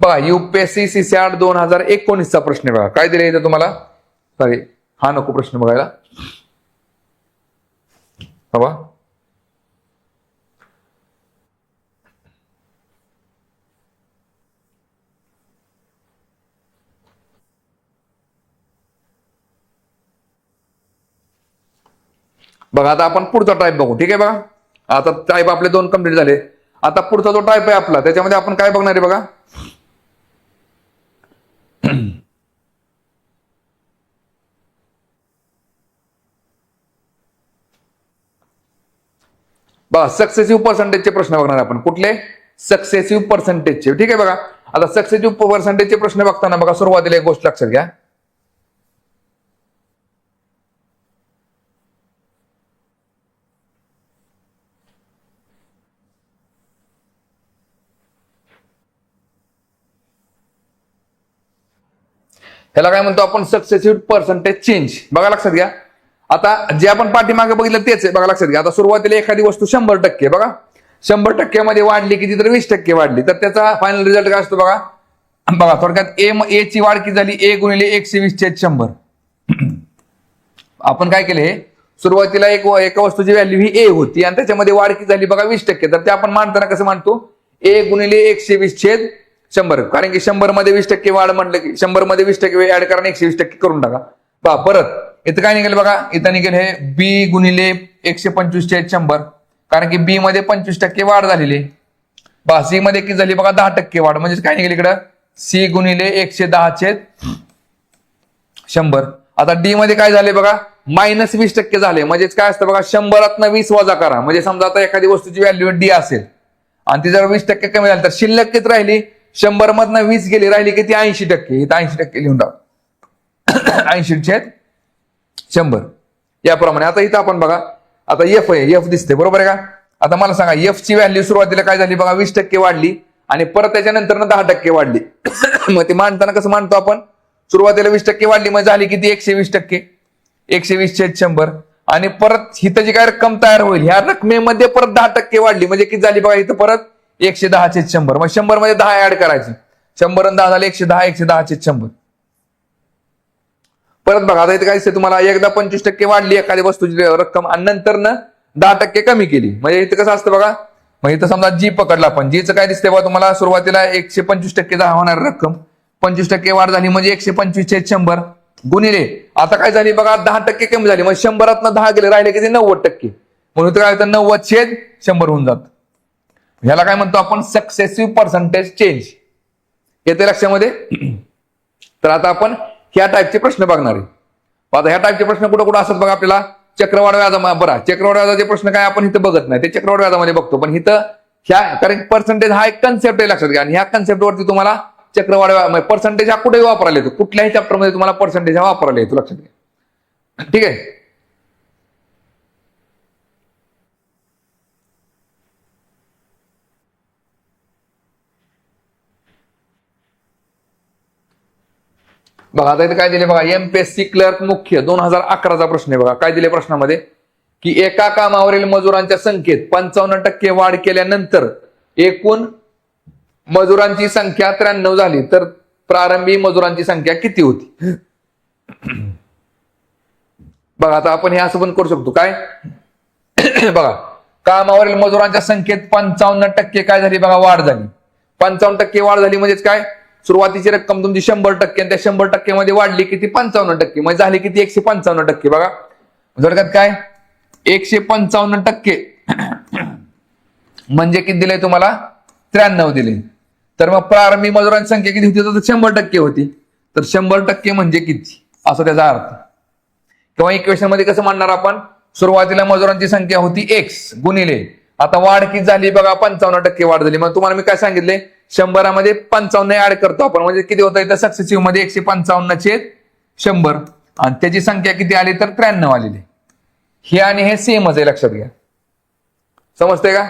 Speaker 1: बघा युपीएससी सीसॅट 2019चा प्रश्न बघा. काय दिले इथं तुम्हाला. सॉरी हा नको प्रश्न बघायला. बाबा बघा आता आपण पुढचा टाईप बघू. ठीक आहे बघा, आता टाईप आपले 2 कंप्लीट झाले. आता पुढचा जो टाईप आहे आपला, त्याच्यामध्ये आपण काय बघणार आहे बघा. बघा सक्सेसिव्ह पर्सेंटेजचे प्रश्न बघणार आपण. कुठले? सक्सेसिव्ह पर्सेंटेजचे. ठीक आहे बघा, आता सक्सेसिव्ह पर्सेंटेजचे प्रश्न बघताना बघा सुरुवातीला एक गोष्ट लक्षात घ्या. ह्याला काय म्हणतो आपण? Successive percentage change. बघा लक्षात घ्या, आता जे आपण पाठीमागे बघितलं तेच आहे. बघा लक्षात घ्या, आता सुरुवातीला एखादी वस्तू 100%, बघा 100% वाढली किती, तर 20% वाढली, तर त्याचा फायनल रिझल्ट काय असतो बघा. बघा थोडक्यात ए ची वाढ किती झाली? ए गुणिले 120/100. आपण काय केले, सुरुवातीला एका वस्तूची व्हॅल्यू ही ए होती आणि त्याच्यामध्ये वाढ किती झाली बघा 20%. तर ते आपण मांडताना कसं मांडतो? ए गुणिले 120/100. कारण की 100 मध्ये 20% वाढ म्हटलं की 100 मध्ये 20% ऍड करा, 120% करून टाका. पहा परत इथं काय निघेल बघा, इथं निघेल हे बी गुणिले 125/100. कारण की बी मध्ये 25% वाढ झालेली. बा सी मध्ये किती झाली बघा 10% वाढ, म्हणजे काय निघेल इकडं सी गुणिले 110/100. आता डी मध्ये काय झाले बघा -20% झाले. म्हणजेच काय असतं बघा, 100 20 वजा करा. म्हणजे समजा आता एखादी वस्तूची व्हॅल्यू डी असेल आणि ती जर 20% कमी झाली तर शिल्लक किती राहिली? 100 मधनं 20 गेली, राहिली किती? 80%. इथं 80% लिहून टाक. 80/100 याप्रमाणे. आता इथं आपण बघा, आता एफ आहे, एफ दिसते बरोबर आहे का. आता मला सांगा, एफ ची व्हॅल्यू सुरुवातीला काय झाली बघा 20% वाढली आणि परत त्याच्यानंतर 10% वाढली. मग ते मांडताना कसं मांडतो आपण? सुरुवातीला 20% वाढली, मग झाली किती? 120%. 120/100 आणि परत हिथं जी काय रक्कम तयार होईल ह्या रकमेमध्ये परत 10% वाढली, म्हणजे किती झाली बघा इथं परत 110/100. मग 100 मध्ये 10 ऍड करायचे. 100 आणि 10 झाले 110, 110/100. परत बघा आता इथे काय दिसते तुम्हाला, एकदा 25% वाढली एखादी वस्तूची रक्कम आणि नंतर 10% कमी केली. म्हणजे इथं कसं असतं बघा, मग इथं समजा जी पकडला आपण, जीचं काय दिसते बघा तुम्हाला, सुरुवातीला 125% होणार रक्कम, 25% वाढ झाली म्हणजे 125/100 गुणिले आता काय झाली बघा 10% कमी झाली, मग 100 10 गेले, राहिले किती? 90%. म्हणून काय होतं 90/100 होऊन जात. ह्याला काय म्हणतो आपण? Successive percentage change. येते लक्षामध्ये. तर आता आपण ह्या टाईपचे प्रश्न बघणार आहे. आता ह्या टाईपचे प्रश्न कुठं कुठं असतात बघा आपल्याला? चक्रवाढ व्याजा. बरं, चक्रवाढ व्याजाचे प्रश्न काय आपण इथं बघत नाही, ते चक्रवाढ व्याजामध्ये बघतो. पण इथं ह्या, कारण पर्सेंटेज हा एक कन्सेप्ट आहे लक्षात घ्या, आणि ह्या कन्सेप्टवरती तुम्हाला चक्रवाढ पर्सेंटेज हा कुठेही वापरायला येतो. कुठल्याही चॅप्टरमध्ये तुम्हाला पर्सेंटेज हा वापरायला येतो, लक्षात घ्या. ठीक आहे. बघा आता इथे काय दिले बघा, एमपीएससी क्लर्क मुख्य 2011चा प्रश्न आहे बघा. काय दिले प्रश्नामध्ये की एका कामावरील मजुरांच्या संख्येत 55% वाढ केल्यानंतर एकूण मजुरांची संख्या 93 झाली, तर प्रारंभी मजुरांची संख्या किती होती? बघा आता आपण हे असं पण करू शकतो. काय बघा, कामावरील मजुरांच्या संख्येत 55% काय झाली बघा वाढ झाली. 55% वाढ झाली म्हणजेच काय, सुरुवातीची रक्कम तुमची 100% आणि त्या 100% मध्ये वाढली किती? 55%. म्हणजे झाली किती? 155%. बघा थोडक्यात काय 155% म्हणजे किती दिले तुम्हाला? 93 दिले. तर मग प्रारंभी मजुरांची संख्या किती होती? तर 100% होती. तर 100% म्हणजे किती असं त्याचा अर्थ. किंवा इक्वेशन मध्ये कसं मांडणार आपण? सुरुवातीला मजुरांची संख्या होती x गुणिले आता वाढ किती झाली बघा 55% वाढ झाली. मग तुम्हाला मी काय सांगितले, 100 मध्ये 55 ऍड करतो आपण, म्हणजे किती होतं इथं सक्सेसिव्ह मध्ये 155/100 आणि त्याची संख्या किती आली? तर 93 आलेली. हे आणि हे सेमच आहे, लक्षात घ्या. समजते का?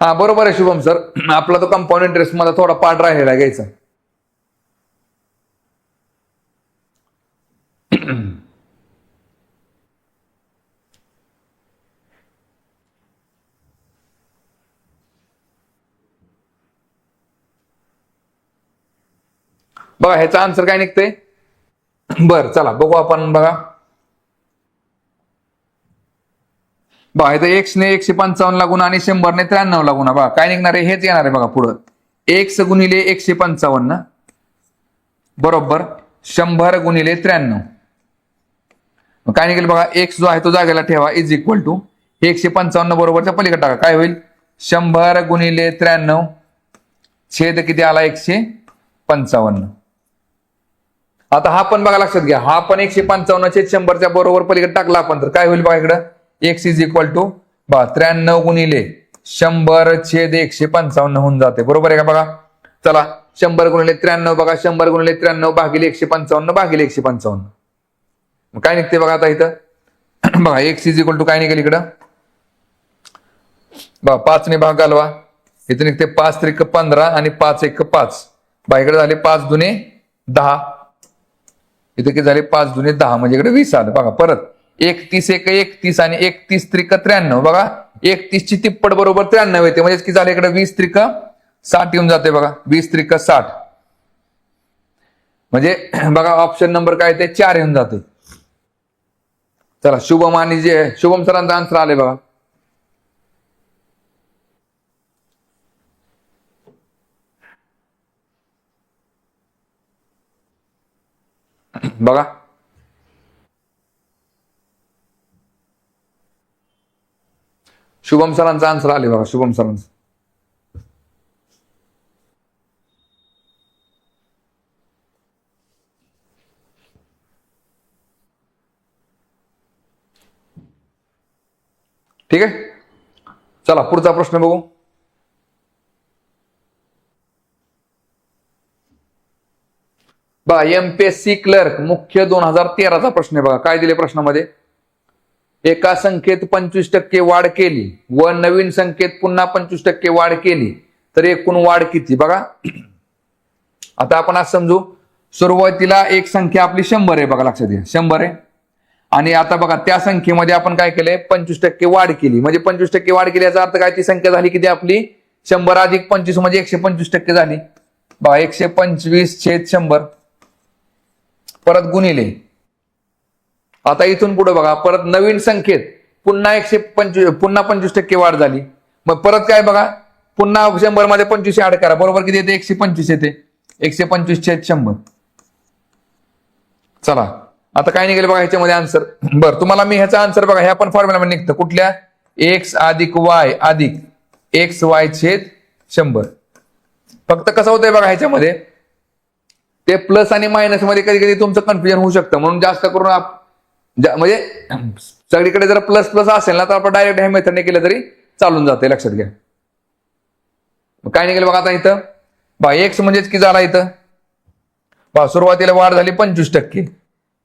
Speaker 1: हा बरोबर आहे शुभम सर. आपला तो कंपाऊंड इंटरेस्ट मला थोडा पार्ट राहिलेला घ्यायचा. बघा ह्याचा आन्सर काय निघतंय? बर चला बघू आपण. बघा बघा इथं एक्स ने 155 लागून आणि 100 ने 93 लागून बघा काय निघणार आहे हेच येणार आहे बघा पुढं. एक्स गुणिले 155 बरोबर 100 गुणिले 93. काय निघेल बघा एक्स जो आहे तो जागेला ठेवा इज इक्वल टू 155 बरोबरच्या पलीकडे टाका काय होईल 100 गुणिले 93 छेद किती आला 155. आता हा पण बघा लक्षात घ्या हा पण 155 छेद 100च्या बरोबर पलीकडे टाकला आपण तर काय होईल बघा इकडं एक्स इज इक्वल टू 93 गुणिले 100 छेद 155 होऊन जाते बरोबर आहे का बघा. चला 100 गुणिले 93 बघा 100 गुणिले 93 भागिले 155 भागिले 155 मग काय निघते बघा आता इथं बघा एक्स इज इक्वल टू काय निघेल इकडं बघा 5 ने भाग घालवा इथे निघते 5 त्रिक 15 आणि 5 एक 5 बघा इकडे झाले 5 दुने 10 इथे किती झाले 5 दुने 10 म्हणजे इकडे 20 आलं बघा परत 31 एक 31 आणि 31 त्रिक 93 बघा 31 ची तिप्पट बरोबर 93 येते म्हणजे किती झाले इकडे 20 त्रिक 60 येऊन जाते बघा 20 त्रिक 60 म्हणजे बघा ऑप्शन नंबर काय ते 4 येऊन जाते. चला शुभम आणि जे शुभम सरांचा आन्सर आले बघा बघा शुभम सरांचा आन्सर आले बघा शुभम सरांचा. ठीक आहे चला पुढचा प्रश्न बघू. बघा एमपीएससी क्लर्क मुख्य 2013चा प्रश्न आहे बघा काय दिले प्रश्नामध्ये एका संख्येत 25% वाढ केली व नवीन संख्येत पुन्हा 25% वाढ केली तर एकूण वाढ किती बघा. आता आपण आज समजू सुरुवातीला एक संख्या आपली 100 आहे बघा लक्षात घ्या 100 आहे आणि आता बघा त्या संख्येमध्ये आपण काय केलंय 25% वाढ केली म्हणजे 25% वाढ केली याचा अर्थ काय ती संख्या झाली किती आपली 100 अधिक 25 म्हणजे 125% झाली बघा 125 छेद 100 परत गुणिले आता इथून पुढे बघा परत नवीन संख्येत पुन्हा 25% वाढ झाली मग परत काय बघा पुन्हा 100 मध्ये 25 ऍड करा बरोबर किती येते 125 येते 125 छेद 100. चला आता काय निघेल बघा ह्याच्यामध्ये आन्सर बरं तुम्हाला मी ह्याचा आन्सर बघा ह्या पण फॉर्म्युला निघतं कुठल्या एक्स अधिक वाय अधिक एक्स वाय छेद 100. फक्त कसं होतंय बघा ह्याच्यामध्ये ते प्लस आणि मायनस मध्ये कधी कधी तुमचं कन्फ्युजन होऊ शकतं म्हणून जास्त करून म्हणजे सगळीकडे जर प्लस प्लस असेल ना तर आपण डायरेक्ट ह्या मेथडने केलं तरी चालून जाते लक्षात घ्या. काय निघेल बघा आता इथं बघा एक्स म्हणजेच की झाला इथं बघा सुरुवातीला वाढ झाली 25%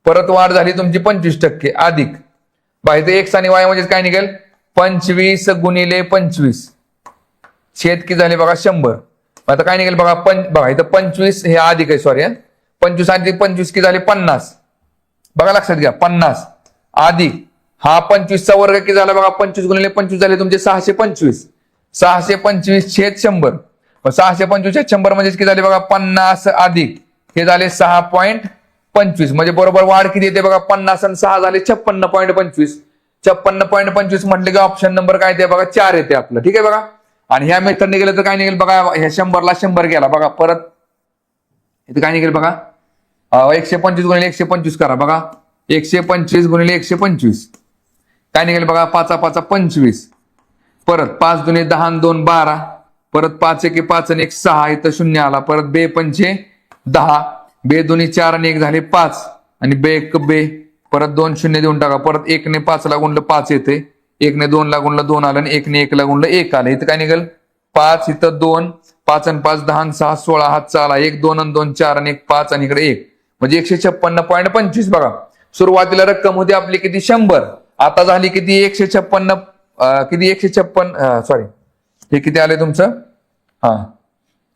Speaker 1: परत वाढ झाली तुमची 25% अधिक बघा इथे एक्स आणि वाय म्हणजेच काय निघेल 25 गुणिले 25 छेद की झाले बघा 100. आता काय निघेल बघा बघा इथं 25 हे अधिक आहे सॉरी 25 अधिक 25 की झाले 50 बघा लक्षात घ्या 50 अधिक हा 25 चा वर्ग किती झाला बघा 25 गुणिले 25 झाले तुमचे 625 625 छेद 100 625 छेद 100 म्हणजे किती झाले बघा 50 अधिक हे झाले 6.25 म्हणजे बरोबर वाढ किती येते बघा 50 आणि 6 झाले 56.25 56.25 म्हटले की ऑप्शन नंबर काय येते बघा 4 येते आपलं ठीक आहे बघा. आणि ह्या मेथडने गेलं तर काय निघेल बघा ह्या 100 ला 100 गेला बघा परत इथे काय निघेल बघा 125 गुणिले 125 करा बघा 125 गुणिले 125 काय निघेल बघा 5 5 25 परत 5 दुने 10 आणि 2 12 परत 5 1 5 आणि 1 6 इथं 0 आला परत बे पंचे 10 बे दोन्ही 4 आणि 1 झाले 5 आणि बे 1 बे परत 2 0 देऊन टाका परत 1 ने 5 ला गुणलं 5 येते 1 ने 2 ला गुणलं 2 आलं आणि 1 ने 1 ला गुणलं 1 आलं इथं काय निघेल 5 इथं 2 5 आणि 5 10 आणि 6 16 हातचा आला 1 2 आणि 2 4 आणि 1 5 आणि इकडे 1 म्हणजे 156.25 बघा सुरुवातीला रक्कम होती आपली किती 100 आता झाली किती 156 किती 156 सॉरी हे किती आले तुमचं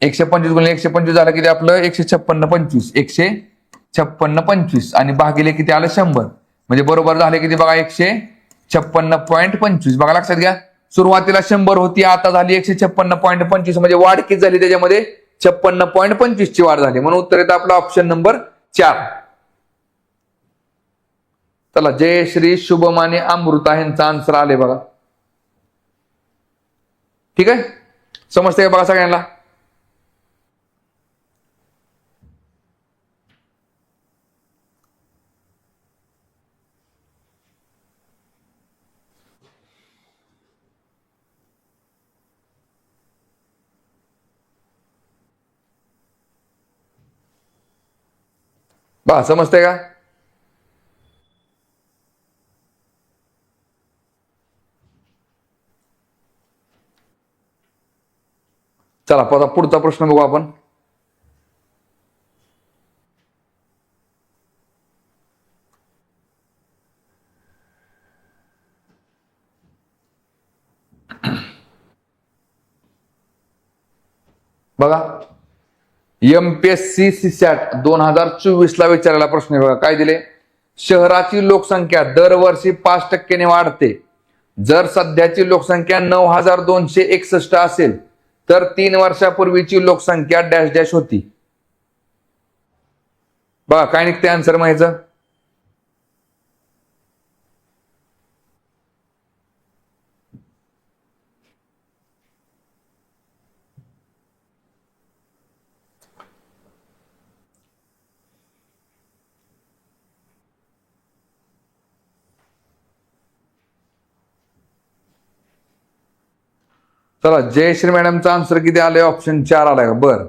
Speaker 1: 125 गुणिले 125 झालं किती आपलं 156.25 156.25 आणि भागिले किती आलं 100 म्हणजे बरोबर झाले किती बघा 156.25 बघा लक्षात घ्या सुरुवातीला 100 होती आता झाली 156.25 म्हणजे वाढ किती झाली त्याच्यामध्ये 56.25 ची वाढ झाली म्हणून उत्तर येतं आपलं ऑप्शन नंबर 4. चला जयश्री शुभम आणि अमृता यांचा आन्सर आले बघा ठीक आहे, समजते का बघा सगळ्यांना? बघा समजते का? चला पुढचा प्रश्न बघू आपण. बघा MPSC CSAT 2024 ला विचारलेला प्रश्न आहे बघा. काय दिले? शहराची लोकसंख्या दरवर्षी 5% वाढते. जर सध्याची लोकसंख्या 9261 असेल तर 3 वर्षापूर्वीची लोकसंख्या डॅश डॅश होती. बघा काय निघते आन्सर माहिती? चला जयश्री मॅडमचा आन्सर किती आले? ऑप्शन 4 आलाय का? बर,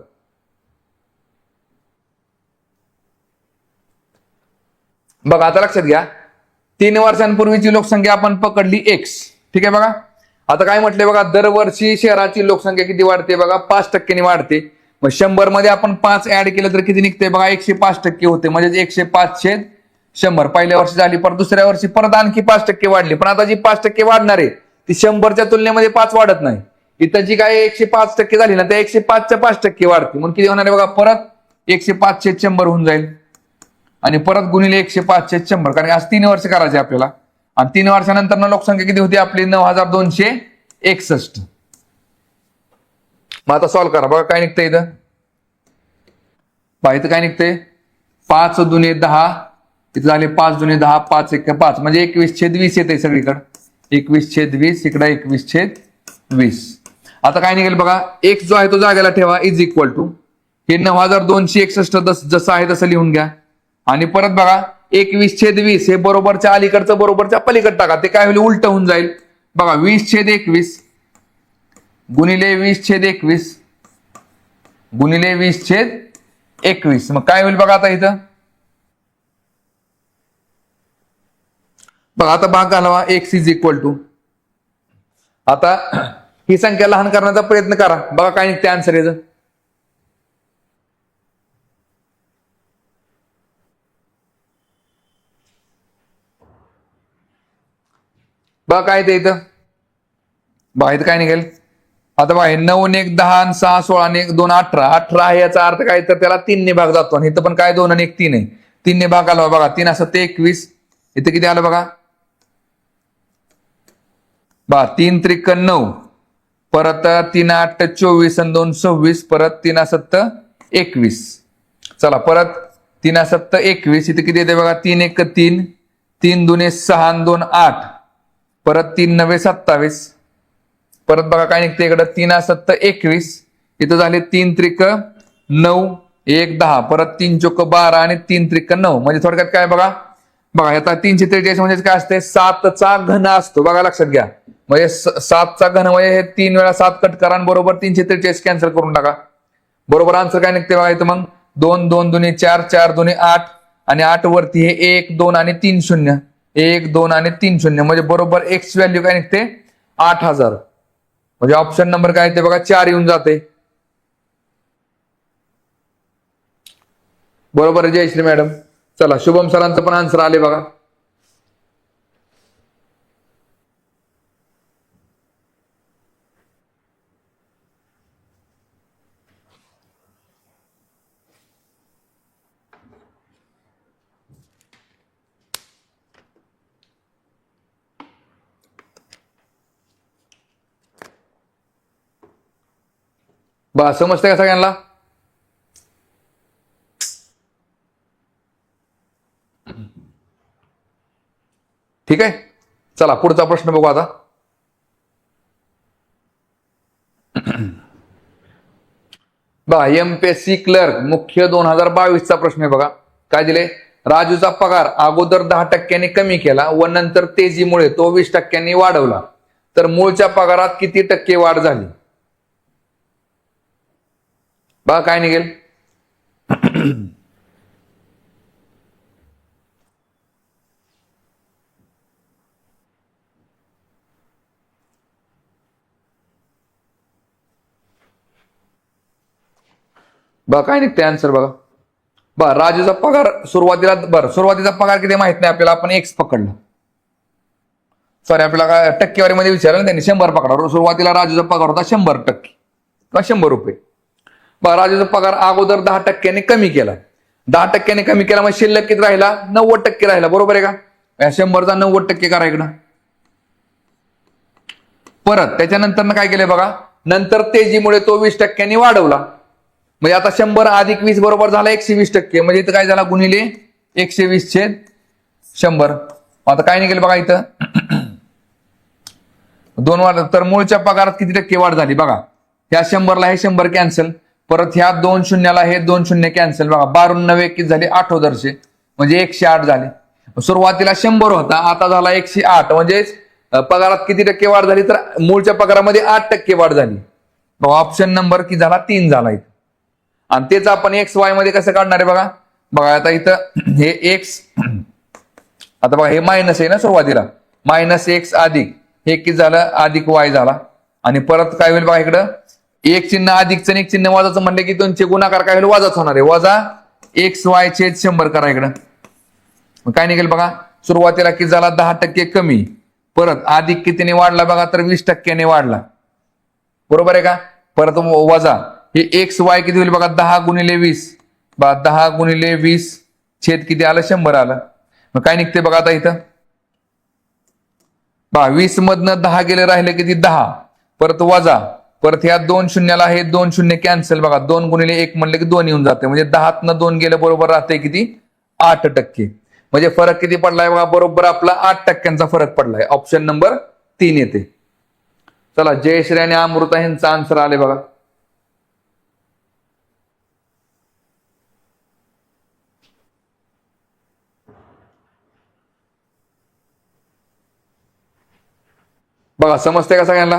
Speaker 1: बघा आता लक्षात घ्या. 3 वर्षांपूर्वीची लोकसंख्या आपण पकडली X. ठीक आहे बघा. आता काय म्हटलंय बघा, दरवर्षी शहराची लोकसंख्या किती वाढते बघा? 5% वाढते. मग 100 मध्ये आपण 5 ऍड केलं तर किती निघते बघा? 105% होते. म्हणजे 105/100 पहिल्या वर्षी झाली, परत दुसऱ्या वर्षी परत आणखी 5% वाढली. पण आता जी 5% वाढणार आहे ती 100च्या तुलनेमध्ये 5 वाढत नाही. इथं जी काय 105% झाली ना, त्या 105च्या 5% वाढते. म्हणून किती होणार आहे बघा? परत 105/100 होऊन जाईल आणि परत गुणिले 105/100, कारण आज 3 वर्ष करायचे आपल्याला. आणि 3 वर्षानंतर लोकसंख्या किती होती आपली? 9261. मग आता सॉल्व्ह करा. बघा काय निघतंय इथं? इथं काय निघतंय? 5 दुने 10, इथं झाले 5 दुने 10, 5 1 5, म्हणजे 21/20 येते सगळीकडे. 21/20, इकडे 21/20. आता काय निघेल बघा? X जो आहे तो जागेला ठेवा, इज इक्वल टू हे 9261 जसं आहे तसं लिहून घ्या. आणि परत बघा 21/20 हे बरोबरच्या अलीकडचं बरोबरच्या पलीकडे टाका. ते काय होईल? उलट होऊन जाईल. बघा 20/21 गुणिले 20/21 गुणिले 20/21. मग काय होईल बघा आता इथं? बघा आता भाग घालावा. X इज इक्वल टू, आता ही संख्या लहान करण्याचा प्रयत्न करा. बघा काय निघते आन्सर याचं? बघा काय ते इथं? बघा इथं काय निघेल? आता बघा 9 1 10 6 16 1 2 18 18 आहे. याचा अर्थ काय? तर त्याला 3 ने भाग जातो. आणि इथं पण काय 2 आणि 1 3 आहे. 3 ने भाग आला बघा. 3 असं ते 21. इथं किती आलं बघा? 3 त्रिक 9, परत 3 8 24 आणि 2 26, परत 3 7 21. चला परत 3 7 21. इथे किती येते बघा? 3 1 3, 3 दुने 6 आणि 2 8, परत 3 9 27. परत बघा काय निघते इकडं? 3 7 21. इथं झाले 3 त्रिक 9, 1 10, परत 3 चोक 12 आणि 3 त्रिक 9. म्हणजे थोडक्यात काय बघा? बघा आता 343 म्हणजे काय असते? 7चा घन असतो. बघा लक्षात घ्या. म्हणजे 7चा घन म्हणजे हे 3 वेळा 7 कट करा आणि बरोबर 343 कॅन्सल करून टाका. बरोबर आन्सर काय निघते बघा इथं? मग 2 2 दुने 4, 4 दुने 8 आणि 8 वरती हे 1 2 आणि 3 0, 1 2 आणि 3 0, म्हणजे बरोबर X व्हॅल्यू काय निघते? 8000. म्हणजे ऑप्शन नंबर काय ते बघा? 4 येऊन जाते. बरोबर आहे जयश्री मॅडम. चला शुभम सरांचं पण आन्सर आले बघा. समजते का सगळ्यांना? ठीक आहे, चला पुढचा प्रश्न बघू आता. बघा MPSC क्लर्क मुख्य 2022चा प्रश्न आहे बघा. काय दिले? राजूचा पगार अगोदर 10% कमी केला व नंतर तेजीमुळे तो 20% वाढवला, तर मूळच्या पगारात किती टक्के वाढ झाली? बघा काय निघेल? बघा काय निघते आन्सर बघा. बघा राजूचा पगार सुरुवातीचा पगार किती माहित नाही आपल्याला, आपण एक्स पकडला. सॉरी आपल्याला काय टक्केवारीमध्ये विचारलं ना त्यांनी, 100 पकडा. सुरुवातीला राजूचा पगार होता 100% किंवा 100 रुपये. बघा राजूचा पगार अगोदर 10% कमी केला. 10% कमी केला मग शिल्लक किती राहिला? 90% राहिला. बरोबर आहे का? 100चा 90% करा इकडं. परत त्याच्यानंतर काय केलंय बघा, नंतर तेजीमुळे तो 20% वाढवला. म्हणजे आता 100 अधिक 20 बरोबर झाला 120%. म्हणजे इथं काय झाला? गुणिले 120/100. आता काय निघेल बघा इथं? 2 वाढ. तर मूळच्या पगारात किती टक्के वाढ झाली बघा. ह्या 100ला हे 100 कॅन्सल, परत ह्या 2 शून्याला हे 2 शून्य कॅन्सल. बघा 12 9 किती झाले? 8 दर्शे, म्हणजे 108 झाले. सुरुवातीला 100 होता, आता झाला 108. म्हणजे पगारात किती टक्के वाढ झाली? तर मूळच्या पगारामध्ये 8% वाढ झाली. बघा ऑप्शन नंबर किती झाला? 3 झाला इथं. आणि तेच आपण XY मध्ये कसं काढणार आहे बघा. बघा आता इथं हे एक्स, आता बघा हे मायनस आहे ना सुरुवातीला, -x अधिक हे किती झालं? अधिक Y झाला. आणि परत काय होईल बघा इकडं, एक चिन्ह अधिकचं आणि एक चिन्ह वजाचं म्हणलं की दोनचे गुणाकार काय होईल? वजाच होणार आहे. वजा XY/100 करा इकडं. काय निघेल बघा? सुरुवातीला किती झाला? 10% कमी, परत अधिक कितीने वाढला बघा? तर 20% वाढला. बरोबर आहे का? परत वजा हे XY किती होईल बघा? 10 गुणिले 20. बघा 10 गुणिले 20 छेद किती आलं? 100 आलं. मग काय निघते बघा आता इथं? बघा 20 मधनं 10 गेले, राहिले किती? 10. परत वजा, परत ह्या 2 शून्याला हे 2 शून्य कॅन्सल. बघा 2 गुणिले 1 म्हणले की 2 येऊन जाते. म्हणजे 10तनं 2 गेले बरोबर राहते किती? 8%. म्हणजे फरक किती पडलाय बघा? बरोबर आपला 8% फरक पडलाय. ऑप्शन नंबर 3 येते. चला जयश्री आणि अमृता यांचा आन्सर आले बघा. बघा समजते का सगळ्यांना?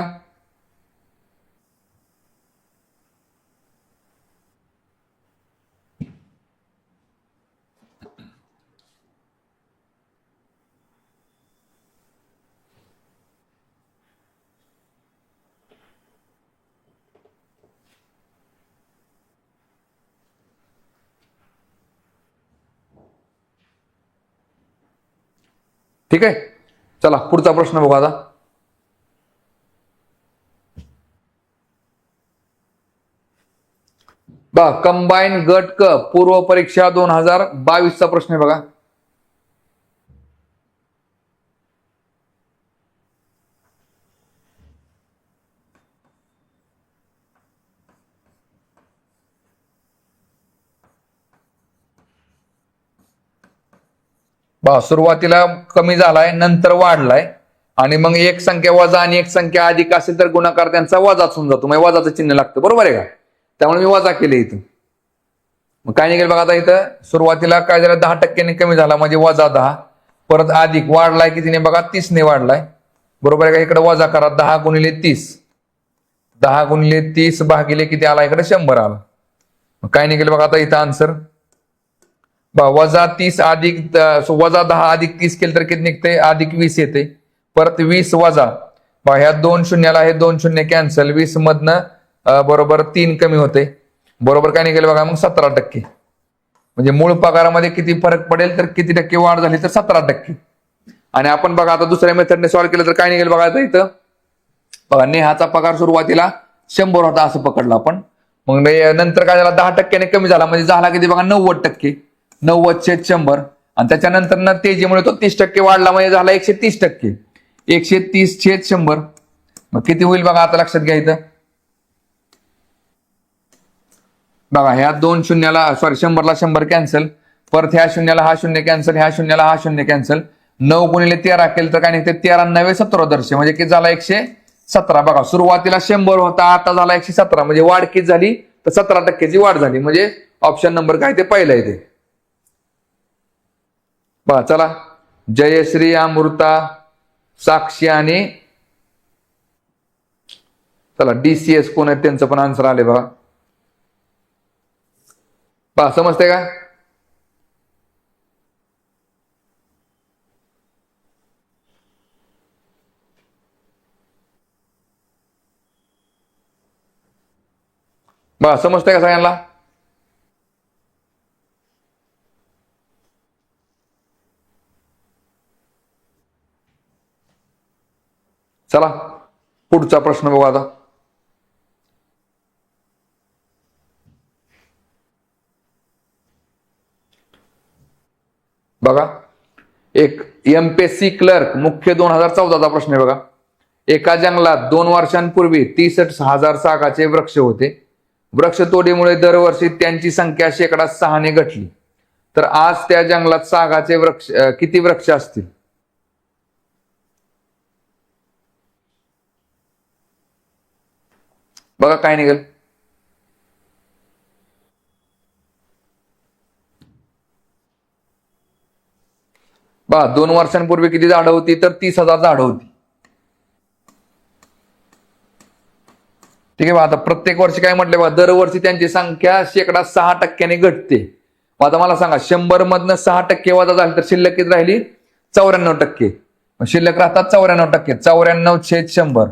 Speaker 1: ठीक आहे, चला पुढचा प्रश्न बघू आता. बघा कंबाईन गट क पूर्व परीक्षा 2022चा प्रश्न आहे बघा. बघा सुरुवातीला कमी झालाय, नंतर वाढलाय, आणि मग एक संख्या वजा आणि एक संख्या अधिक असेल तर गुणाकार त्यांचा वजाच होऊन जातो. म्हणजे वजाचं चिन्ह लागतं. बरोबर आहे का? त्यामुळे मी वजा केले इथं. मग काय निघेल बघा आता इथं? सुरुवातीला काय झालं? 10% कमी झाला म्हणजे वजा 10, परत अधिक वाढलाय कितीने बघा? 30 ने वाढलाय. बरोबर आहे का? इकडे वजा करा. 10 गुणिले 30, 10 गुणिले 30 भागिले किती आला? इकडे 100 आला. मग काय निघेल बघा आता इथं आन्सर? वजा 30 अधिक वजा 10 अधिक 30 केलं तर किती निघते? अधिक 20 येते. परत 20 वजा, ह्या 2 शून्याला हे 2 शून्य कॅन्सल, 20 मधनं बरोबर 3 कमी होते. बरोबर काय निघेल बघा? मग 17%. म्हणजे मूळ पगारामध्ये किती फरक पडेल? तर किती टक्के वाढ झाली? तर 17%. आणि आपण बघा आता दुसऱ्या मेथडने सॉल्व्ह केलं तर काय निघेल बघा आता इथं? बघा नेहाचा पगार सुरुवातीला 100 होता असं पकडलं आपण. मग नंतर काय झाला? 10% कमी झाला म्हणजे झाला किती बघा? 90%. 90/100. आणि त्याच्यानंतर तेजीमुळे तो 30% वाढला म्हणजे झाला 130%. 130/100. मग किती होईल बघा आता? लक्षात घ्या इथं. बघा ह्या 2 शून्याला 100ला 100 कॅन्सल, परत ह्या शून्याला हा शून्य कॅन्सल, ह्या शून्याला हा शून्य कॅन्सल. 9 गुणिले 13 केलं तर काय निघते? 13 9 17 दर्शे, म्हणजे किती झाला? 17 बघा, सुरुवातीला 100 होता, आता झाला 117, म्हणजे वाढ किती झाली तर 17% वाढ झाली. म्हणजे ऑप्शन नंबर काय ते पहिलं आहे ते. बघा चला, जयश्री, अमृता, साक्षी आणि चला DCS कोण आहे त्यांचं पण आन्सर आले बघा. समजते का? समजते का सगळ्यांना? चला पुढचा प्रश्न बघू आता. बघा, एक MPSC क्लर्क मुख्य 2014चा प्रश्न आहे बघा. एका जंगलात 2 वर्षांपूर्वी 63,000 सागाचे वृक्ष होते. वृक्षतोडीमुळे दरवर्षी त्यांची संख्या 6% घटली. तर आज त्या जंगलात सागाचे वृक्ष किती वृक्ष असतील? बघा काय निघेल. बघा 2 वर्षांपूर्वी किती झाडं होती तर 30,000 झाडं होती. ठीक आहे. आता प्रत्येक वर्षी काय म्हटले बघा, दरवर्षी त्यांची संख्या 6% घटते. आता मला सांगा, 100 मधनं 6% वजा झाली तर शिल्लक किती राहिली? 94%. शिल्लक राहतात 94%. 94/100.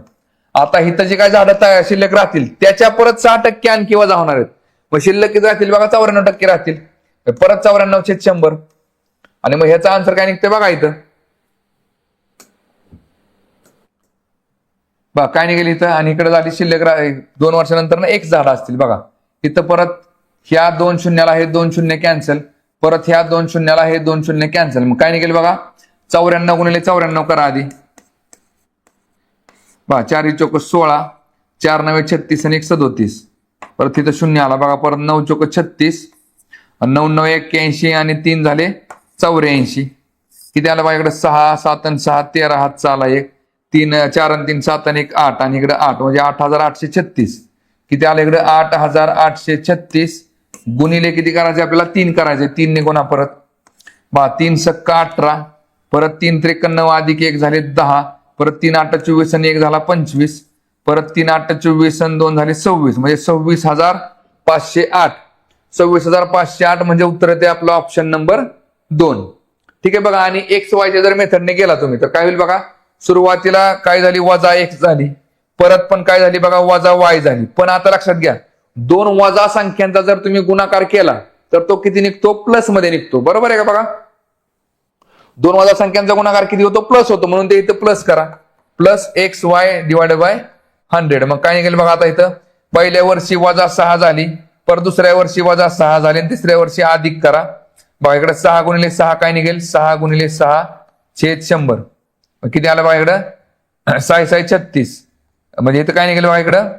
Speaker 1: आता इथं जे काय झाडं शिल्लक राहतील त्याच्या परत 6% आणखी वजा होणार आहेत. मग शिल्लक किती राहतील बघा? 94% राहतील. परत 94/100. आणि मग ह्याचा आन्सर काय निघते बघा इथं. बघा काय निघेल इथं. आणि इकडे झाली शिल्लक 2 वर्षानंतर ना 1 झाड असतील. बघा इथं परत ह्या 2 शून्याला हे 2 शून्य कॅन्सल, परत ह्या 2 शून्याला हे 2 शून्य कॅन्सल. मग काय निघेल बघा, 94 गुणिले 94 करा आधी. बघा 4 चौक 16, 4 9 36 आणि 1 37. परत इथं शून्य आला बघा. परत 9 चौक 36, 9 9 81 आणि 3 झाले 84. किती आलं बघा इकडे? 6 7 आणि 6 13, हातचा आला 1, 3 4 आणि 3 7 आणि 1 8 आणि इकडे 8 म्हणजे 8,836. किती आलं इकडे? 8,836 गुणिले किती करायचे आपल्याला? 3 करायचे. 3 ने गुणा परत. 3 सक्का 18, परत 3 53 अधिक 1 झाले 10, परत 3 8 24 आणि 1 झाला 25, परत 3 8 24 आणि 2 झाले 26, म्हणजे 26,508. 26,508 म्हणजे उत्तर येते आपलं ऑप्शन नंबर 2. ठीक आहे बघा. आणि XY जर मेथडने गेला तुम्ही तर काय होईल बघा. सुरुवातीला काय झाली? वजा X झाली. परत पण काय झाली बघा? वजा Y झाली. पण आता लक्षात घ्या, 2 वजा संख्यांचा जर तुम्ही गुणाकार केला तर तो किती निघतो? प्लस मध्ये निघतो. बरोबर आहे का बघा? 2 वजा संख्यांचा गुणाकार किती होतो? प्लस होतो. म्हणून ते इथं प्लस करा. Plus XY divided by 100. मग काय निघेल बघा आता इथं? पहिल्या वर्षी वजा 6 झाली, परत दुसऱ्या वर्षी वजा 6 झाली आणि तिसऱ्या वर्षी अधिक करा. बघा इकडे 6 गुणिले 6 काय निघेल? 6 गुणिले 6 छेद 100. किती आलं बघा इकडं? 6 6 36. म्हणजे इथं काय निघेल बघा इकडं?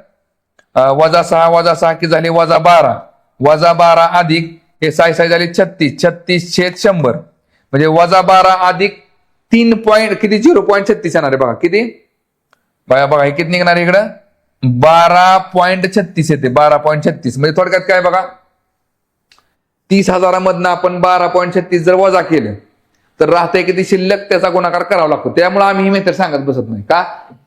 Speaker 1: वजा 6 किती झाले? वजा 12. वजा 12 अधिक हे 6 6 झाले 36. 36 छेद 100. म्हणजे वजा 12 अधिक 3 पॉईंट किती? 0.36 येणार आहे बघा. किती बघा हे किती निघणार आहे इकडं? 12.36 येते. 12.36 म्हणजे थोडक्यात काय बघा, 30,000 मधनं आपण 12.36 जर वजा केलं तर राहते किती शिल्लक? त्याचा गुणाकार करावा लागतो. त्यामुळे आम्ही ही मेथड सांगत बसत नाही. का?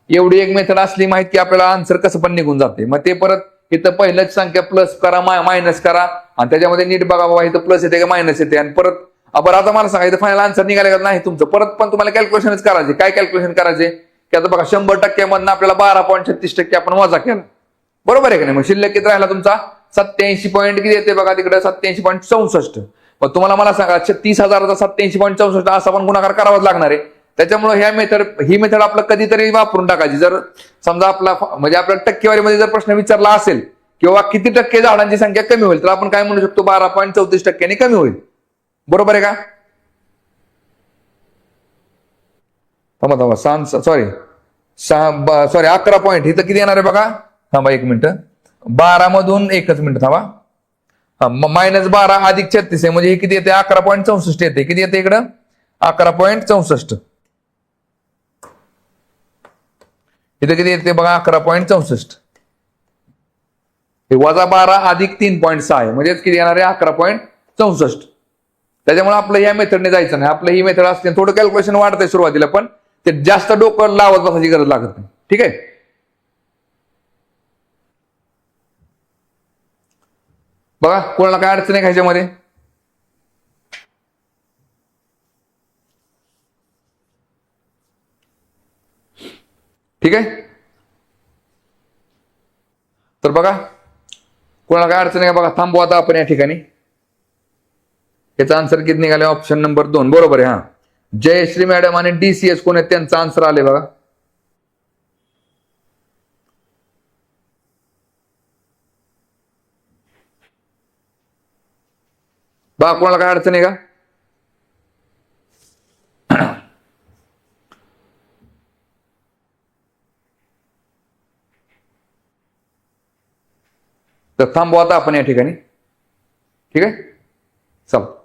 Speaker 1: एवढी एक मेथड असली माहिती की आपल्याला आन्सर कसं पण निघून जाते. मग ते परत इथं पहिलंच संख्या प्लस करा, मायनस करा आणि त्याच्यामध्ये नीट बघा बाबा इथं प्लस येते का मायनस येते. आणि परत आपण आता मला सांगा इथं फायनल आन्सर निघाले का नाही तुमचं? परत पण तुम्हाला कॅल्क्युलेशनच करायचे. काय कॅल्क्युलेशन करायचे की आता बघा 100% मधनं आपल्याला 12.36% आपण वजा केला. बरोबर आहे का नाही? मग शिल्लक किती राहिला तुमचा? 87 पॉईंट किती येते बघा तिकडे? 87.64. मग तुम्हाला मला सांगा 30,000चा 87.64 असा पण गुणाकार करावाच लागणार आहे. त्याच्यामुळे ही मेथड आपलं कधीतरी वापरून टाकायची. जर समजा आपला म्हणजे आपल्या टक्केवारीमध्ये जर प्रश्न विचारला असेल किंवा किती टक्के झाडांची संख्या कमी होईल तर आपण काय म्हणू शकतो? 12.34% कमी होईल. बरोबर आहे का? सॉरी 11 पॉईंट इथं किती येणार आहे बघा? थांबा 1 मिनिट. 12 मधून 1 मिनिट थांबा. -12 अधिक 36 आहे म्हणजे हे किती येते? 11.64 येते. किती येते इकडं? 11.64. इथे किती येते बघा 11.64. हे -12 अधिक 3.6 आहे म्हणजे किती येणार आहे 11.64. त्याच्यामुळे आपलं या मेथडने जायचं नाही. आपलं ही मेथड असते थोडं कॅल्क्युलेशन वाढतंय सुरुवातीला पण ते जास्त डोकं लावत बसायची गरज लागत नाही. ठीक आहे. बघा कोणाला काय अडचण आहे का ह्याच्यामध्ये? ठीक आहे. तर बघा कोणाला काय अडचण आहे बघा, थांबू आता आपण या ठिकाणी. याचा आन्सर किती निघाले? ऑप्शन नंबर 2 बरोबर आहे. हा, जयश्री मॅडम आणि DCS कोण आहेत त्यांचा आन्सर आले बघा. बघा कोणाला काय अडचण आहे का? तर थांबू आता आपण या ठिकाणी. ठीक आहे, चला.